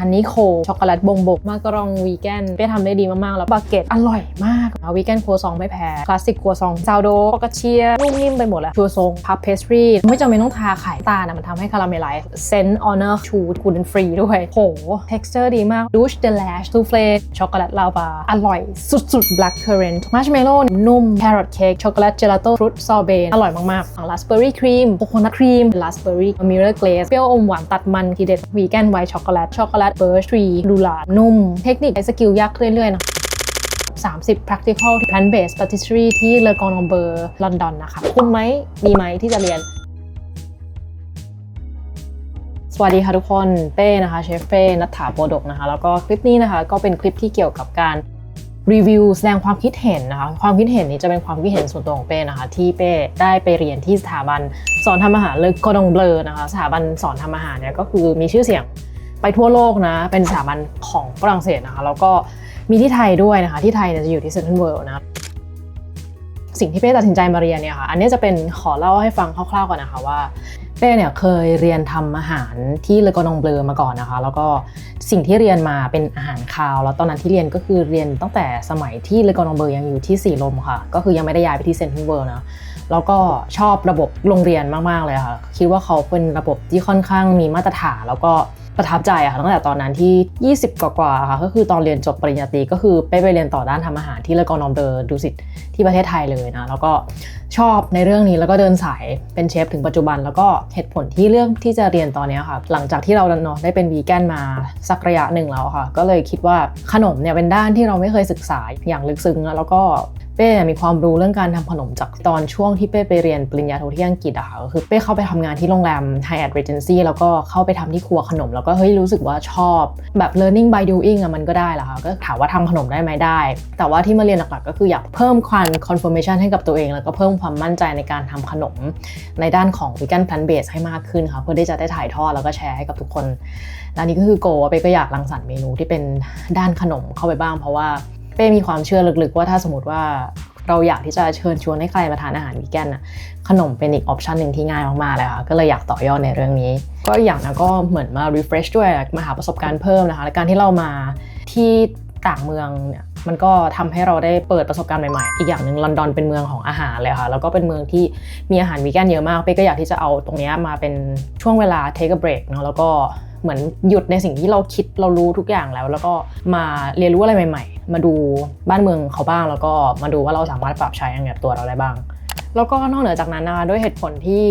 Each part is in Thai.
ฮันนี่โคช็อกโกแลตบงบกมากรองวีแกนเป้ทำได้ดีมากๆแล้วบักเก็ตอร่อยมากวีแกนครัวซองไม่แพ้คลาสสิกครัวซองซาวโดปอกาเชียนุ่มนิ่มไปหมดแล้วครัวซองพับเพสทรีไม่จำเป็นต้องทาไข่ตานะมันทำให้คาราเมลไลซ์เซนต์ออเนอร์ชูกูเดนฟรีด้วยโห texture ดีมากดูชเดลชทูเฟลช็อกโกแลตลาวาอร่อยสุดๆ black currant มัชเมลโล่นุ่ม carrot cake ช็อกโกแลตเจลาโต้ฟรุตซอเบต์อร่อยมากๆราสเบอร์รี่ครีมโคโคนัทครีมราสเบอร์รี่มิลเลอร์เกรสเปรี้ยวอมหวานตัดมันทีเด็ดวีแกนไวท์ช็อกโกแลตเบอร์ชทรีลูลานุ่มเทคนิคใช้สกิลยากเรื่อยๆนะ30 practical plant based patisserie ที่เลอกองเบอร์ลอนดอนนะคะคุ้มไหมดีไหมที่จะเรียนสวัสดีค่ะทุกคนเป้นะคะเชฟเป้ณัฐฐาโปดกนะคะแล้วก็คลิปนี้นะคะก็เป็นคลิปที่เกี่ยวกับการรีวิวแสดงความคิดเห็นนะคะความคิดเห็นนี้จะเป็นความคิดเห็นส่วนตัวของเป้นะคะที่เป้ได้ไปเรียนที่สถาบันสอนทำอาหารเลอกองเบอร์นะคะสถาบันสอนทำอาหารเนี่ยก็คือมีชื่อเสียงไปทั่วโลกนะเป็นสถาบันของฝรั่งเศสนะคะแล้วก็มีที่ไทยด้วยนะคะที่ไทยจะอยู่ที่เซ็นทรัลเวิลด์นะสิ่งที่เป้ตัดสินใจมาเรียนเนี่ยค่ะอันนี้จะเป็นขอเล่าให้ฟังคร่าวๆก่อนนะคะว่าเป้เนี่ยเคยเรียนทำอาหารที่เลอกองเบลอมาก่อนนะคะแล้วก็สิ่งที่เรียนมาเป็นอาหารคาวแล้วตอนนั้นที่เรียนก็คือเรียนตั้งแต่สมัยที่เลอกองเบลอยังอยู่ที่สีลมค่ะก็คือยังไม่ได้ย้ายไปที่เซ็นทรัลเวิลด์นะแล้วก็ชอบระบบโรงเรียนมากๆเลยค่ะคิดว่าเขาเป็นระบบที่ค่อนข้างมีมาตรฐานแล้วก็ประทับใจอะค่ะตั้งแต่ตอนนั้นที่20กว่าๆค่ะก็คือตอนเรียนจบปริญญาตรีก็คือไปเรียนต่อด้านทำอาหารที่เลอกองเบลอดุสิตที่ประเทศไทยเลยนะแล้วก็ชอบในเรื่องนี้แล้วก็เดินสายเป็นเชฟถึงปัจจุบันแล้วก็เหตุผลที่เลือกที่จะเรียนตอนนี้ค่ะหลังจากที่เราได้เป็นวีแกนมาสักระยะหนึ่งแล้วค่ะก็เลยคิดว่าขนมเนี่ยเป็นด้านที่เราไม่เคยศึกษาอย่างลึกซึ้งแล้วก็เป้มีความรู้เรื่องการทำขนมจากตอนช่วงที่เป้ไปเรียนปริญญาโทที่อังกฤษอะค่ะก็คือเป้เข้าไปทำงานที่โรงแรม Hyatt Regency แล้วก็เข้าไปทำที่ครัวขนมแล้วก็รู้สึกว่าชอบแบบ learning by doing อะมันก็ได้แหละค่ะก็ถามว่าทำขนมได้ไหมได้แต่ว่าที่มาเรียนหลักๆก็คืออยากเพิ่มความ confirmation ให้กับตัวเองแล้วก็เพิ่มความมั่นใจในการทำขนมในด้านของ vegan plant based ให้มากขึ้นค่ะเพื่อที่จะได้ถ่ายทอดแล้วก็แชร์ให้กับทุกคนและนี่ก็คือโกเป้ก็อยากรังสรรค์เมนูที่เป็นด้านขนมเข้าไปบ้างเพราะว่าเป้มีความเชื่อลึกๆว่าถ้าสมมติว่าเราอยากที่จะเชิญชวนให้ใครมาทานอาหารวีแกนน่ะขนมเป็นอีกออปชันหนึ่งที่ง่ายมากๆเลยค่ะก็เลยอยากต่อยอดในเรื่องนี้ก็อย่างนั้นก็เหมือนมา refresh ด้วยมาหาประสบการณ์เพิ่มนะคะและการที่เรามาที่ต่างเมืองเนี่ยมันก็ทำให้เราได้เปิดประสบการณ์ใหม่ๆอีกอย่างหนึ่งลอนดอนเป็นเมืองของอาหารเลยค่ะแล้วก็เป็นเมืองที่มีอาหารวีแกนเยอะมากเป้ก็อยากที่จะเอาตรงนี้มาเป็นช่วงเวลา take a break เนาะแล้วก็เหมือนหยุดในสิ่งที่เราคิดเรารู้ทุกอย่างแล้วก็มาเรียนรู้อะไรใหม่ๆมาดูบ้านเมืองเขาบ้างแล้วก็มาดูว่าเราสามารถปรับใช้ยังไงกับตัวเราได้บ้างแล้วก็นอกเหนือจากนั้นนะคะด้วยเหตุผลที่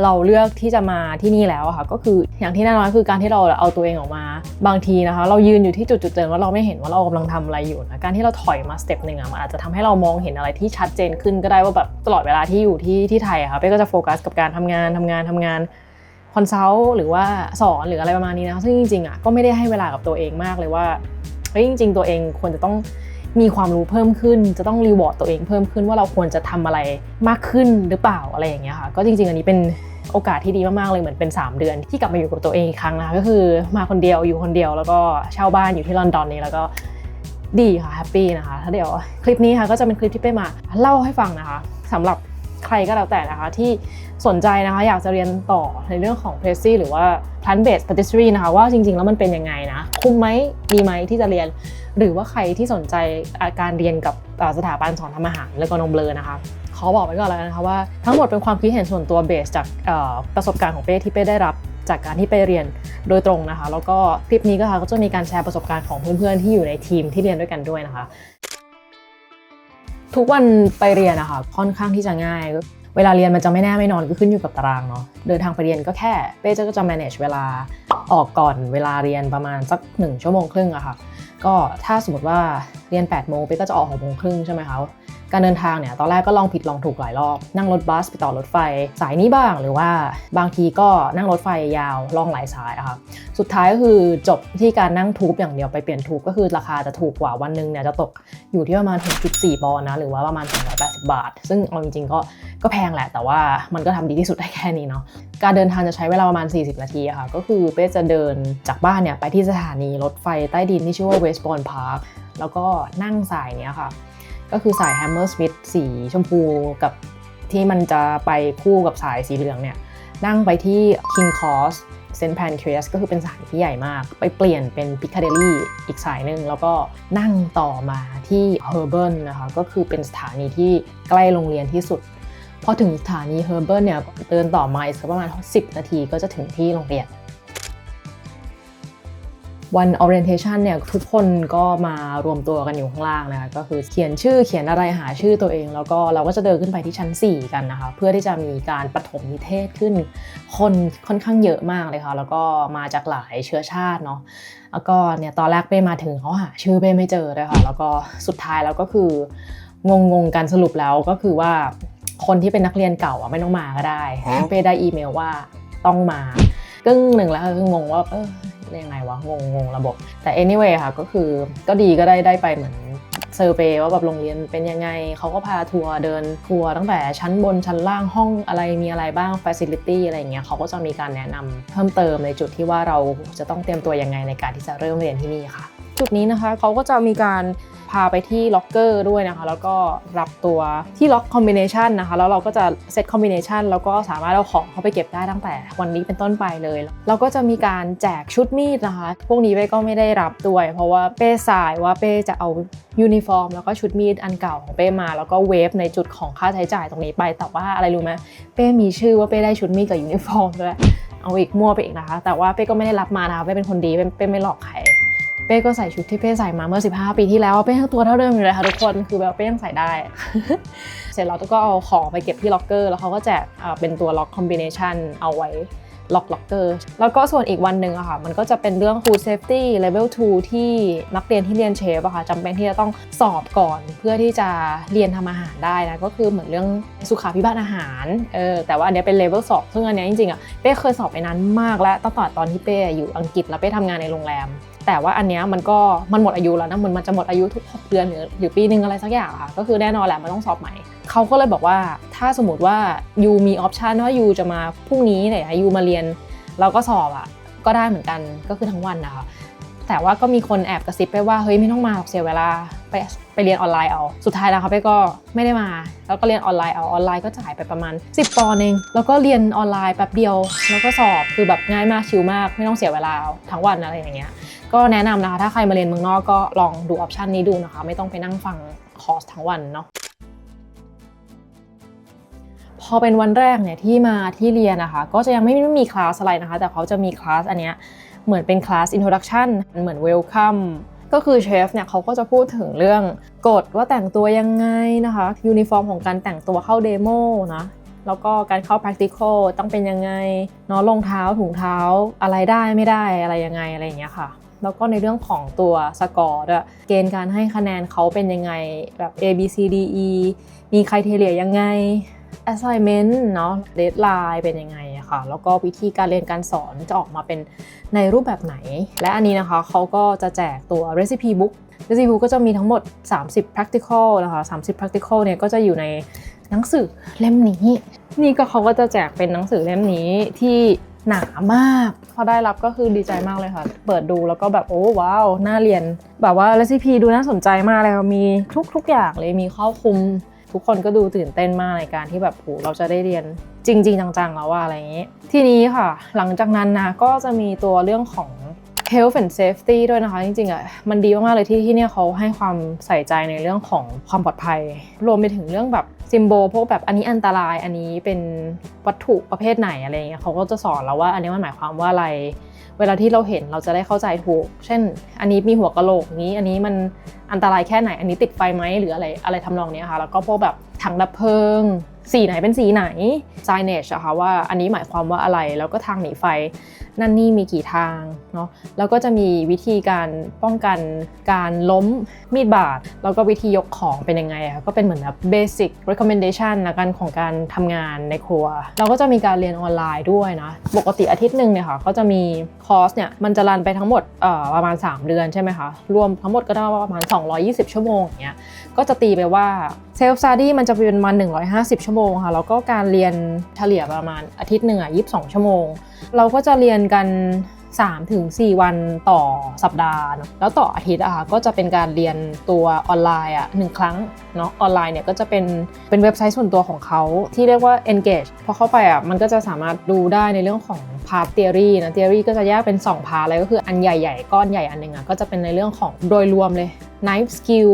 เราเลือกที่จะมาที่นี่แล้วค่ะก็คืออย่างที่แน่นอนคือการที่เราเอาตัวเองออกมาบางทีนะคะเรายืนอยู่ที่จุดๆเดิมว่าเราไม่เห็นว่าเรากำลังทำอะไรอยู่นะการที่เราถอยมาสเต็ปหนึ่งมันอาจจะทำให้เรามองเห็นอะไรที่ชัดเจนขึ้นก็ได้ว่าแบบตลอดเวลาที่อยู่ที่ไทยค่ะเป้ก็จะโฟกัสกับการทำงานคอนซัลท์หรือว่าสอนหรืออะไรประมาณนี้นะซึ่งจริงๆก็ไม่ได้ให้เวลากับตัวเองมากเลยว่าจริงๆตัวเองควรจะต้องมีความรู้เพิ่มขึ้นจะต้องรีวอร์ดตัวเองเพิ่มขึ้นว่าเราควรจะทำอะไรมากขึ้นหรือเปล่าอะไรอย่างเงี้ยค่ะก็จริงๆอันนี้เป็นโอกาสที่ดีมากๆเลยเหมือนเป็น3เดือนที่กลับมาอยู่กับตัวเองอีกครั้งนะคะก็คือมาคนเดียวอยู่คนเดียวแล้วก็เช่าบ้านอยู่ที่ลอนดอนนี้แล้วก็ดีค่ะแฮปปี้นะคะถ้าเดี๋ยวคลิปนี้ค่ะก็จะเป็นคลิปที่เป้มาเล่าให้ฟังนะคะสำหรับใครก็แล้วแต่นะคะที่สนใจนะคะอยากจะเรียนต่อในเรื่องของ pastry หรือว่า plant based patisserie นะคะว่าจริงๆแล้วมันเป็นยังไงนะคุ้มไหมดีไหมที่จะเรียนหรือว่าใครที่สนใจการเรียนกับสถาบันสอนทำอาหารเลอกองเบลอนะคะขอบอกไว้ก่อนแล้วนะคะว่าทั้งหมดเป็นความคิดเห็นส่วนตัวเบสจากประสบการณ์ของเป้ที่เป้ได้รับจากการที่ไปเรียนโดยตรงนะคะแล้วก็คลิปนี้ก็จะมีการแชร์ประสบการณ์ของเพื่อนๆที่อยู่ในทีมที่เรียนด้วยกันด้วยนะคะทุกวันไปเรียนนะคะค่อนข้างที่จะง่ายเวลาเรียนมันจะไม่แน่ไม่นอนก็ขึ้นอยู่กับตารางเนาะเดินทางไปเรียนก็แค่เป้ก็จะ manage เวลาออกก่อนเวลาเรียนประมาณสัก1 ชั่วโมงครึ่งอะค่ะก็ถ้าสมมติว่าเรียน8 โมงเป้ก็จะออก6 โมงครึ่งใช่ไหมคะการเดินทางเนี่ยตอนแรกก็ลองผิดลองถูกหลายรอบนั่งรถบัสไปต่อรถไฟสายนี้บ้างหรือว่าบางทีก็นั่งรถไฟยาวล่องหลายสายอะค่ะสุดท้ายก็คือจบที่การนั่งทูบอย่างเดียวไปเปลี่ยนทูบก็คือราคาจะถูกกว่าวันนึงเนี่ยจะตกอยู่ที่ประมาณ 6.4 ปอนด์นะหรือว่าประมาณ280 บาทซึ่งเอาจริงๆก็แพงแหละแต่ว่ามันก็ทำดีที่สุดได้แค่นี้เนาะการเดินทางจะใช้เวลาประมาณ40 นาทีอะค่ะก็คือเป้จะเดินจากบ้านเนี่ยไปที่สถานีรถไฟใต้ดินที่ชื่อว่า Westbourne Park แล้วก็นั่งสายเนี้ยค่ะก็คือสาย Hammersmith สีชมพูกับที่มันจะไปคู่กับสายสีเหลืองเนี่ยนั่งไปที่ King Cross เซนต์แพนครีสก็คือเป็นสถานีที่ใหญ่มากไปเปลี่ยนเป็นพิคาเดลี่อีกสายหนึ่งแล้วก็นั่งต่อมาที่เฮอร์เบิลนะคะก็คือเป็นสถานีที่ใกล้โรงเรียนที่สุดพอถึงสถานีเฮอร์เบิลเนี่ยเดินต่อมาอีกประมาณ10 นาทีก็จะถึงที่โรงเรียนวัน orientation เนี่ยทุกคนก็มารวมตัวกันอยู่ข้างล่างนะคะก็คือเขียนชื่อเขียนอะไรหาชื่อตัวเองแล้วก็เราก็จะเดินขึ้นไปที่ชั้น4กันนะคะเพื่อที่จะมีการปฐมนิเทศขึ้นคนค่อนข้างเยอะมากเลยค่ะแล้วก็มาจากหลายเชื้อชาติเนาะแล้วก็เนี่ยตอนแรกเป้มาถึงเขาหาชื่อเป้ไม่เจอเลยค่ะแล้วก็สุดท้ายแล้วก็คืองงกันสรุปแล้วก็คือว่าคนที่เป็นนักเรียนเก่าไม่ต้องมาก็ได้เป้ได้อีเมลว่าต้องมากึ่งหนึ่งแล้วคืองงว่ายังไงวะงงระบบแต่ anyway ค่ะก็คือก็ดีก็ได้ไปเหมือนเซอร์เวย์ว่าแบบโรงเรียนเป็นยังไงเขาก็พาทัวร์เดินทัวร์ตั้งแต่ชั้นบนชั้นล่างห้องอะไรมีอะไรบ้าง facility อะไรอย่างเงี้ยเขาก็จะมีการแนะนำเพิ่มเติมในจุดที่ว่าเราจะต้องเตรียมตัวยังไงในการที่จะเริ่มเรียนที่นี่ค่ะจุดนี้นะคะเขาก็จะมีการพาไปที่ล็อกเกอร์ด้วยนะคะแล้วก็รับตัวที่ล็อกคอมบิเนชันนะคะแล้วเราก็จะเซตคอมบิเนชันแล้วก็สามารถเอาของเข้าไปเก็บได้ตั้งแต่วันนี้เป็นต้นไปเลยเราก็จะมีการแจกชุดมีดนะคะพวกนี้เป้ก็ไม่ได้รับด้วยเพราะว่าเป้สายว่าเป้จะเอายูนิฟอร์มแล้วก็ชุดมีดอันเก่าของเป้มาแล้วก็เวฟในจุดของค่าใช้จ่ายตรงนี้ไปแต่ว่าอะไรรู้ไหมเป้มีชื่อว่าเป้ได้ชุดมีดกับยูนิฟอร์มด้วยเอาอีกมั่วไปอีกนะคะแต่ว่าเป้ก็ไม่ได้รับมานะคะเป้เป็นคนดีเป้ไม่หลอกใครเป้ก็ใส่ชุดที่เป้ใส่มาเมื่อ15 ปีที่แล้วเป้ทั้งตัวเท่าเดิมอยู่เลยค่ะทุกคนคือแบบเป้ยังใส่ได้ เสร็จแล้วก็เอาของไปเก็บที่ล็อกเกอร์แล้วเขาก็แจกเป็นตัวล็อกคอมบิเนชันเอาไว้ล็อกเกอร์แล้วก็ส่วนอีกวันหนึ่งอะค่ะมันก็จะเป็นเรื่อง Food Safety Level 2 ที่นักเรียนที่เรียนเชฟอะค่ะจำเป็นที่จะต้องสอบก่อนเพื่อที่จะเรียนทำอาหารได้นะก็คือเหมือนเรื่องสุขาภิบาลอาหารแต่ว่าอันนี้เป็น Level 2ซึ่งอันนี้จริงๆอะเป้เคยสอบไปนานมากแล้วตั้งแต่ตอนที่เป้อยู่อังกฤษแล้วเป้ทำงานในโรงแรมแต่ว่าอันเนี้ยมันหมดอายุแล้วนะมันจะหมดอายุทุก6 เดือนหรือปีนึงอะไรสักอย่างค่ะก็คือแน่นอนแหละมันต้องสอบใหม่เขาก็เลยบอกว่าถ้าสมมติว่ายูมีออปชันว่ายูจะมาพรุ่งนี้เนี่ยยูมาเรียนแล้วก็สอบก็ได้เหมือนกันก็คือทั้งวันนะคะแต่ว่าก็มีคนแอบกระซิบไปว่าเฮ้ยไม่ต้องมาหรอกเสียเวลาไปเรียนออนไลน์เอาสุดท้ายแล้วเขาไปก็ไม่ได้มาแล้วก็เรียนออนไลน์เอาออนไลน์ก็จ่ายไปประมาณ10 ปอนด์เองแล้วก็เรียนออนไลน์แป๊บเดียวแล้วก็สอบคือแบบง่ายมากชิลมากไม่ต้องเสียเวลาทั้งวันอะไรอย่างเงี้ยก็แนะนำนะคะถ้าใครมาเรียนเมืองนอกก็ลองดูออปชันนี้ดูนะคะไม่ต้องไปนั่งฟังคอร์สทั้งวันเนาะพอเป็นวันแรกเนี่ยที่มาที่เรียนนะคะก็จะยังไม่มีคลาสอะไรนะคะแต่เขาจะมีคลาสอันเนี้ยเหมือนเป็นคลาส introduction เหมือน welcome ก็คือเชฟเนี่ยเขาก็จะพูดถึงเรื่องกฎว่าแต่งตัวยังไงนะคะยูนิฟอร์มของการแต่งตัวเข้าเดโมนะแล้วก็การเข้า practical ต้องเป็นยังไงเนาะรองเท้าถุงเท้าอะไรได้ไม่ได้อะไรยังไงอะไรอย่างเงี้ยค่ะแล้วก็ในเรื่องของตัวสกอร์ด้วยเกณฑ์การให้คะแนนเขาเป็นยังไงแบบ A B C D E มีไครทีเรียยังไงassignment เนาะ deadline เป็นยังไงอะค่ะแล้วก็วิธีการเรียนการสอนจะออกมาเป็นในรูปแบบไหนและอันนี้นะคะเขาก็จะแจกตัว recipe book ก็จะมีทั้งหมด30 practical นะคะ30 practical เนี่ยก็จะอยู่ในหนังสือเล่มนี้นี่ก็เขาก็จะแจกเป็นหนังสือเล่มนี้ที่หนามากพอได้รับก็คือดีใจมากเลยค่ะเปิดดูแล้วก็แบบโอ้ว้าวน่าเรียนแบบว่า recipe ดูน่าสนใจมากเลยค่ะมีทุกอย่างเลยมีครอบคลุมทุกคนก็ดูตื่นเต้นมากในการที่แบบโหเราจะได้เรียนจริงจังๆแล้วว่าอะไรอย่างนี้ทีนี้ค่ะหลังจากนั้นนะก็จะมีตัวเรื่องของ health and safety ด้วยนะคะจริงๆมันดีมากๆเลยที่เนี่ยเขาให้ความใส่ใจในเรื่องของความปลอดภัยรวมไปถึงเรื่องแบบซิมโบลพวกแบบอันนี้อันตรายอันนี้เป็นวัตถุประเภทไหนอะไรอย่างเงี้ยเขาก็จะสอนเราว่าอันนี้มันหมายความว่าอะไรเวลาที่เราเห็นเราจะได้เข้าใจถูกเช่นอันนี้มีหัวกะโหลกนี้อันนี้มันอันตรายแค่ไหนอันนี้ติดไฟไหมหรืออะไรทำนองนี้ค่ะแล้วก็พวกแบบถังดับเพลิงสีไหนเป็นสีไหน signage อะค่ะว่าอันนี้หมายความว่าอะไรแล้วก็ทางหนีไฟนั่นนี่มีกี่ทางเนาะแล้วก็จะมีวิธีการป้องกันการล้มมีดบาดแล้วก็วิธียกของเป็นยังไงอะก็เป็นเหมือนแบบ basic recommendation นะกันของการทำงานในครัวเราก็จะมีการเรียนออนไลน์ด้วยนะปกติอาทิตย์นึงเนี่ยค่ะก็จะมีคอร์สเนี่ยมันจะรันไปทั้งหมดประมาณ3 เดือนใช่ไหมคะรวมทั้งหมดก็ได้ประมาณ220 ชั่วโมงอย่างเงี้ยก็จะตีไปว่าเซลฟ์สตัดดี้มันจะเป็นวัน150 ชั่วโมงค่ะแล้วก็การเรียนเฉลี่ยประมาณอาทิตย์หนึ่ง22 ชั่วโมงเราก็จะเรียนกัน 3-4 วันต่อสัปดาห์เนาะแล้วต่ออาทิตย์อะค่ะก็จะเป็นการเรียนตัวออนไลน์1 ครั้งเนาะออนไลน์เนี่ยก็จะเป็นเว็บไซต์ส่วนตัวของเขาที่เรียกว่า Engage พอเข้าไปมันก็จะสามารถดูได้ในเรื่องของ Part Theory นะ Theory ก็จะแยกเป็น2 Part เลยก็คืออันใหญ่ๆก้อนใหญ่อันนึงก็จะเป็นในเรื่องของโดยรวมเลย Knife Skill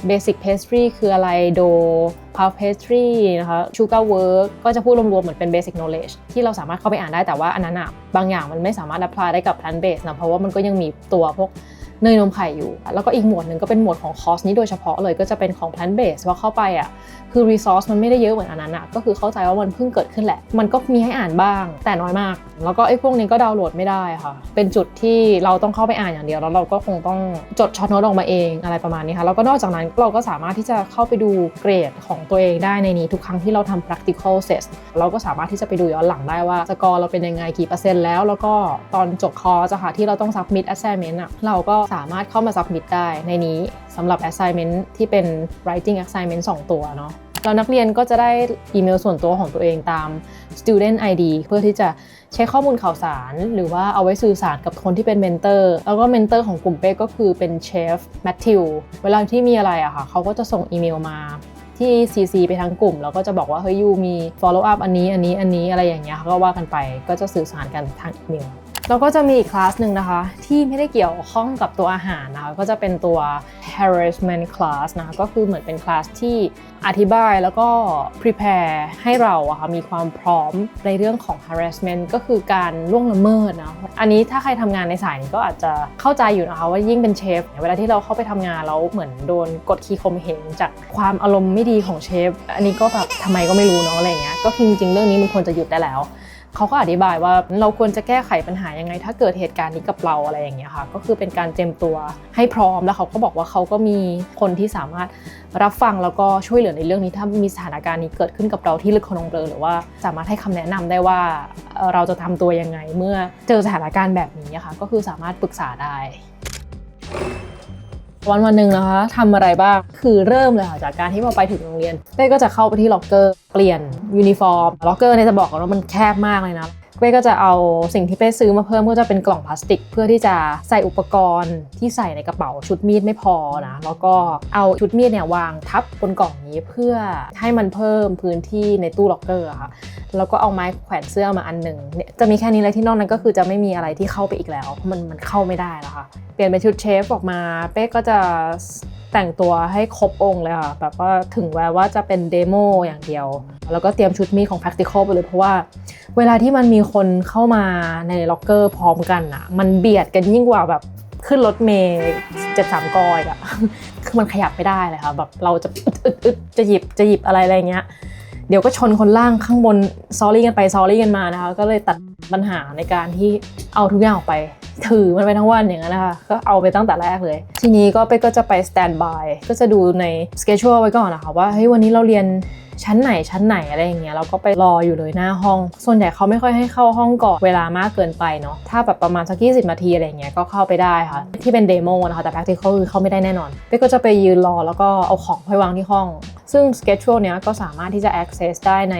Basic Pastry คืออะไร Dough Puff Pastry นะคะ Sugar Work ก็จะพูดรวมๆเหมือนเป็น Basic Knowledge ที่เราสามารถเข้าไปอ่านได้แต่ว่าอันนั้นบางอย่างมันไม่สามารถ apply ได้กับ Plant Based นะเพราะว่ามันก็ยังมีตัวพวกเนยนมไข่อยู่แล้วก็อีกหมวดหนึ่งก็เป็นหมวดของคอร์สนี้โดยเฉพาะเลยก็จะเป็นของ Plant Based ว่าเข้าไปคือ resource มันไม่ได้เยอะเหมือนอันนั้นก็คือเข้าใจว่ามันเพิ่งเกิดขึ้นแหละมันก็มีให้อ่านบ้างแต่น้อยมากแล้วก็ไอ้พวกนี้ก็ดาวน์โหลดไม่ได้ค่ะเป็นจุดที่เราต้องเข้าไปอ่านอย่างเดียวแล้วเราก็คงต้องจดช็อตโน้ตออกมาเองอะไรประมาณนี้ค่ะแล้วก็นอกจากนั้นเราก็สามารถที่จะเข้าไปดูเกรดของตัวเองได้ในนี้ทุกครั้งที่เราทำ practical test เราก็สามารถที่จะไปดูย้อนหลังได้ว่าสกอร์เราเป็นยังไงกี่เปอร์เซ็นต์แล้วก็ตอนจบคอร์สที่เราต้อง submit assignment เราก็สามารถเข้ามา submit ได้ในนี้สำหรับ assignment ที่เป็น writing assignment 2 ตัวเนาะแล้วนักเรียนก็จะได้อีเมลส่วนตัวของตัวเองตาม student ID เพื่อที่จะเช็คข้อมูลข่าวสารหรือว่าเอาไว้สื่อสารกับคนที่เป็นเมนเตอร์แล้วก็เมนเตอร์ของกลุ่มเป้ก็คือเป็นเชฟแมทธิวเวลาที่มีอะไรค่ะเขาก็จะส่งอีเมลมาที่ CC ไปทั้งกลุ่มแล้วก็จะบอกว่าเฮ้ยยูมี follow up อันนี้อะไรอย่างเงี้ยก็ว่ากันไปก็จะสื่อสารกันทางอีเมลแล้วก็จะมีอีกคลาสหนึ่งนะคะที่ไม่ได้เกี่ยวข้องกับตัวอาหารนะคะก็จะเป็นตัว harassment class นะคะก็คือเหมือนเป็นคลาสที่อธิบายแล้วก็ prepare ให้เรามีความพร้อมในเรื่องของ harassment ก็คือการล่วงละเมิดนะอันนี้ถ้าใครทำงานในสายนี้ก็อาจจะเข้าใจอยู่นะคะว่ายิ่งเป็นเชฟเวลาที่เราเข้าไปทำงานแล้วเหมือนโดนกดขี่ข่มเหงจากความอารมณ์ไม่ดีของเชฟอันนี้ก็แบบทำไมก็ไม่รู้เนาะอะไรเงี้ยก็จริงๆเรื่องนี้มันควรจะหยุดได้แล้วเขาก็อธิบายว่าเราควรจะแก้ไขปัญหายังไงถ้าเกิดเหตุการณ์นี้กับเราอะไรอย่างเงี้ยค่ะก็คือเป็นการเตรียมตัวให้พร้อมแล้วเขาก็บอกว่าเขาก็มีคนที่สามารถรับฟังแล้วก็ช่วยเหลือในเรื่องนี้ถ้ามีสถานการณ์นี้เกิดขึ้นกับเราที่ลึกของเราหรือว่าสามารถให้คำแนะนำได้ว่าเราจะทำตัวยังไงเมื่อเจอสถานการณ์แบบนี้ค่ะก็คือสามารถปรึกษาได้วันหนึ่งนะคะทำอะไรบ้างคือเริ่มเลยค่ะจากการที่พอไปถึงโรงเรียนเป้ก็จะเข้าไปที่ล็อกเกอร์เปลี่ยนยูนิฟอร์มล็อกเกอร์เนี่ยจะบอกกันว่ามันแคบมากเลยนะเป้ก็จะเอาสิ่งที่เป้ซื้อมาเพิ่มก็จะเป็นกล่องพลาสติกเพื่อที่จะใส่อุปกรณ์ที่ใส่ในกระเป๋าชุดมีดไม่พอนะแล้วก็เอาชุดมีดเนี่ยวางทับบนกล่องนี้เพื่อให้มันเพิ่มพื้นที่ในตู้ล็อกเกอร์ค่ะแล้วก็เอาไม้แขวนเสื้อมาอันหนึ่งเนี่ยจะมีแค่นี้เลยที่นอกนั้นก็คือจะไม่มีอะไรที่เข้าไปอีกแล้วมันเข้าไม่ได้แล้วค่ะเปลี่ยนเป็นชุดเชฟออกมาเป้ก็จะแต่งตัวให้ครบองค์เลยค่ะแบบว่าถึงแม้ว่าจะเป็นเดโมอย่างเดียวแล้วก็เตรียมชุดมีดของ practical ไปเลยเพราะว่าเวลาที่มันมีคนเข้ามาในล็อกเกอร์พร้อมกันมันเบียดกันยิ่งกว่าแบบขึ้นรถเมล์73 กอยคือมันขยับไม่ได้เลยค่ะแบบเราจะอึดจะหยิบอะไรเงี้ยเดี๋ยวก็ชนคนล่างข้างบนซอรี่กันไปซอรี่กันมานะคะก็เลยตัดปัญหาในการที่เอาทุกอย่างออกไปถือมันไปทั้งวันอย่างนั้นนะคะก็เอาไปตั้งแต่แรกเลยทีนี้ก็จะไปสแตนด์บายก็จะดูในสเกจชัวร์ไว้ก่อนนะคะว่าเฮ้ยวันนี้เราเรียนชั้นไหนอะไรอย่างเงี้ยเราก็ไปรออยู่เลยหน้าห้องส่วนใหญ่เขาไม่ค่อยให้เข้าห้องก่อนเวลามากเกินไปเนาะถ้าแบบประมาณสัก20 นาทีอะไรอย่างเงี้ยก็เข้าไปได้ค่ะที่เป็นเดโมนะคะแต่ practical คือเข้าไม่ได้แน่นอนก็จะไปยืนรอแล้วก็เอาของไปวางที่ห้องซึ่งสเกจชัวร์เนี้ยก็สามารถที่จะ access ได้ใน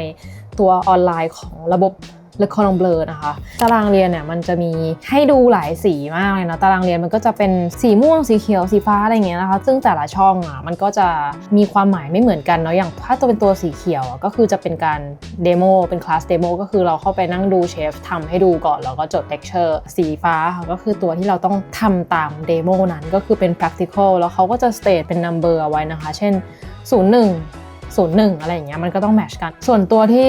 ตัวออนไลน์ของระบบLe Cordon Bleu นะคะตารางเรียนเนี่ยมันจะมีให้ดูหลายสีมากเลยนะตารางเรียนมันก็จะเป็นสีม่วงสีเขียวสีฟ้าอะไรอย่างเงี้ยนะคะซึ่งแต่ละช่องมันก็จะมีความหมายไม่เหมือนกันเนาะอย่างถ้าตัวเป็นตัวสีเขียวก็คือจะเป็นการเดโมเป็นคลาสเดโมก็คือเราเข้าไปนั่งดูเชฟทำให้ดูก่อนแล้วก็จดเลคเชอร์สีฟ้าค่ะก็คือตัวที่เราต้องทำตามเดโมนั้นก็คือเป็น practical แล้วเขาก็จะ state เป็น number เอาไว้นะคะเช่น01 อะไรอย่างเงี้ยมันก็ต้องแมทช์กันส่วนตัวที่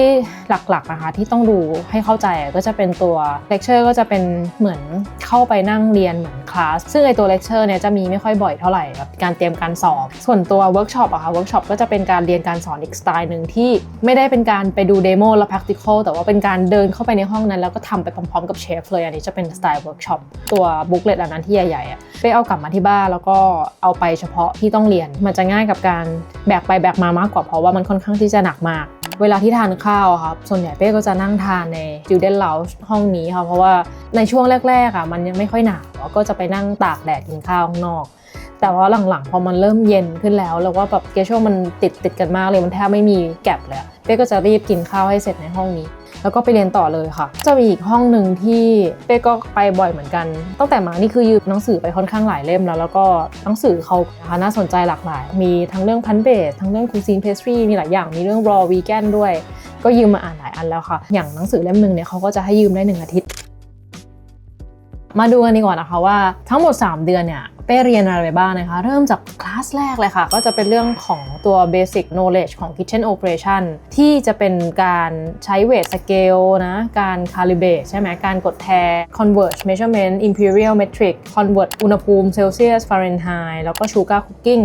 หลักๆนะคะที่ต้องดูให้เข้าใจก็จะเป็นตัวเลคเชอร์ก็จะเป็นเหมือนเข้าไปนั่งเรียนเหมือนคลาสซึ่งไอตัวเลคเชอร์เนี่ยจะมีไม่ค่อยบ่อยเท่าไหร่แบบการเตรียมการสอบส่วนตัวเวิร์กช็อปค่ะเวิร์กช็อปก็จะเป็นการเรียนการสอนอีกสไตล์นึงที่ไม่ได้เป็นการไปดูเดโมและ practical แต่ว่าเป็นการเดินเข้าไปในห้องนั้นแล้วก็ทำไปพร้อมๆกับเชฟเลยอันนี้จะเป็นสไตล์เวิร์กช็อปตัวบุ๊กเลตอันนั้นที่ใหญ่ๆไปเอากลับมาที่บ้านแล้วก็เอาไปเฉพาะที่ต้องเรียนมันจะง่ายกับการแบกไปแบกมามากกว่าเพราะว่ามันค่อนข้างที่จะหนักมากเวลาที่ทานข้าวครับส่วนใหญ่เป้ก็จะนั่งทานใน Student Lounge ห้องนี้ค่ะเพราะว่าในช่วงแรกๆมันยังไม่ค่อยหนาวก็จะไปนั่งตากแดดกินข้าวข้างนอกแต่ว่าหลังๆพอมันเริ่มเย็นขึ้นแล้วว่าแบบเกชั่วมันติดกันมากเลยมันแทบไม่มีแก็บเลยเป้ก็จะรีบกินข้าวให้เสร็จในห้องนี้ แล้วก็ไปเรียนต่อเลยค่ะจะมีอีกห้องหนึ่งที่เป้ก็ไปบ่อยเหมือนกันตั้งแต่มานี่คือยืมหนังสือไปค่อนข้างหลายเล่มแล้วก็หนังสือเขานะคะน่าสนใจหลากหลายมีทั้งเรื่องพันเบสทั้งเรื่องคูซีนเพสทรีมีหลายอย่างมีเรื่อง raw vegan ด้วยก็ยืมมาอ่านหลายอันแล้วค่ะอย่างหนังสือเล่มนึงเนี่ยเขาก็จะให้ยืมได้1 อาทิตย์มาดูกันดีกว่านะคะว่าทั้งหมด3 เดือนเนี่ยเป้เรียนอะไรไปบ้างนะคะเริ่มจากคลาสแรกเลยค่ะก็จะเป็นเรื่องของตัว basic knowledge ของ kitchen operation ที่จะเป็นการใช้ weight scale นะการ calibrate ใช่ไหมการกดแทน convert measurement imperial metric convert อุณหภูมิ Celsius Fahrenheit แล้วก็ sugar cooking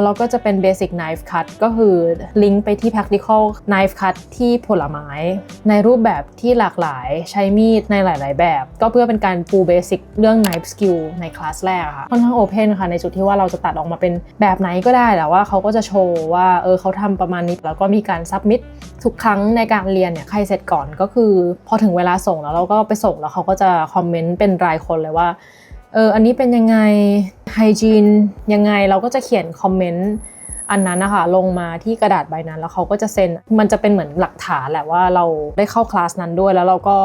แล้วก็จะเป็น basic knife cut ก็คือลิงก์ไปที่ practical knife cut ที่ผลไม้ในรูปแบบที่หลากหลายใช้มีดในหลายๆแบบก็เพื่อเป็นการปู basic เรื่อง knife skill ในคลาสแรกค่ะค่อนข้าง open ค่ะในจุดที่ว่าเราจะตัดออกมาเป็นแบบไหนก็ได้แต่ว่าเขาก็จะโชว์ว่าเขาทำประมาณนี้แล้วก็มีการ submit ทุกครั้งในการเรียนเนี่ยใครเสร็จก่อนก็คือพอถึงเวลาส่งแล้วเราก็ไปส่งแล้วเขาก็จะคอมเมนต์เป็นรายคนเลยว่าอันนี้เป็นยังไงไฮจีนยังไงเราก็จะเขียนคอมเมนต์อันนั้นนะคะลงมาที่กระดาษใบนั้นแล้วเขาก็จะเซ็นมันจะเป็นเหมือนหลักฐานแหละว่าเราได้เข้าคลาสนั้นด้วยแล้วเราก็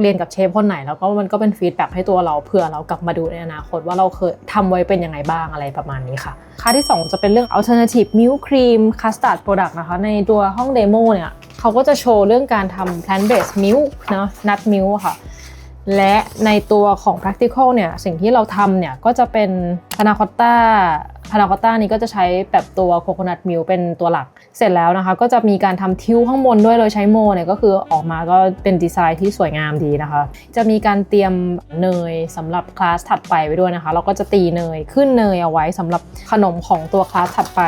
เรียนกับเชฟคนไหนแล้วก็มันก็เป็นฟีดแบ็กให้ตัวเราเผื่อเรากลับมาดูในอนาคตว่าเราเคยทำไว้เป็นยังไงบ้างอะไรประมาณนี้ค่ะคลาสที่2จะเป็นเรื่อง alternative milk cream custard product นะคะในตัวห้องเดโมเนี่ยเขาก็จะโชว์เรื่องการทำ plant based milk นะ nut milk ค่ะและในตัวของ practical เนี่ยสิ่งที่เราทำเนี่ยก็จะเป็นพานาคอตต้านี้ก็จะใช้แบบตัวโคโคนัทมิลค์เป็นตัวหลักเสร็จแล้วนะคะก็จะมีการทำทิวข้างบนด้วยโดยใช้โมเนี่ยก็คือออกมาก็เป็นดีไซน์ที่สวยงามดีนะคะจะมีการเตรียมเนยสำหรับคลาสถัดไปไว้ด้วยนะคะแล้วก็จะตีเนยขึ้นเนยเอาไว้สำหรับขนมของตัวคลาสถัดไป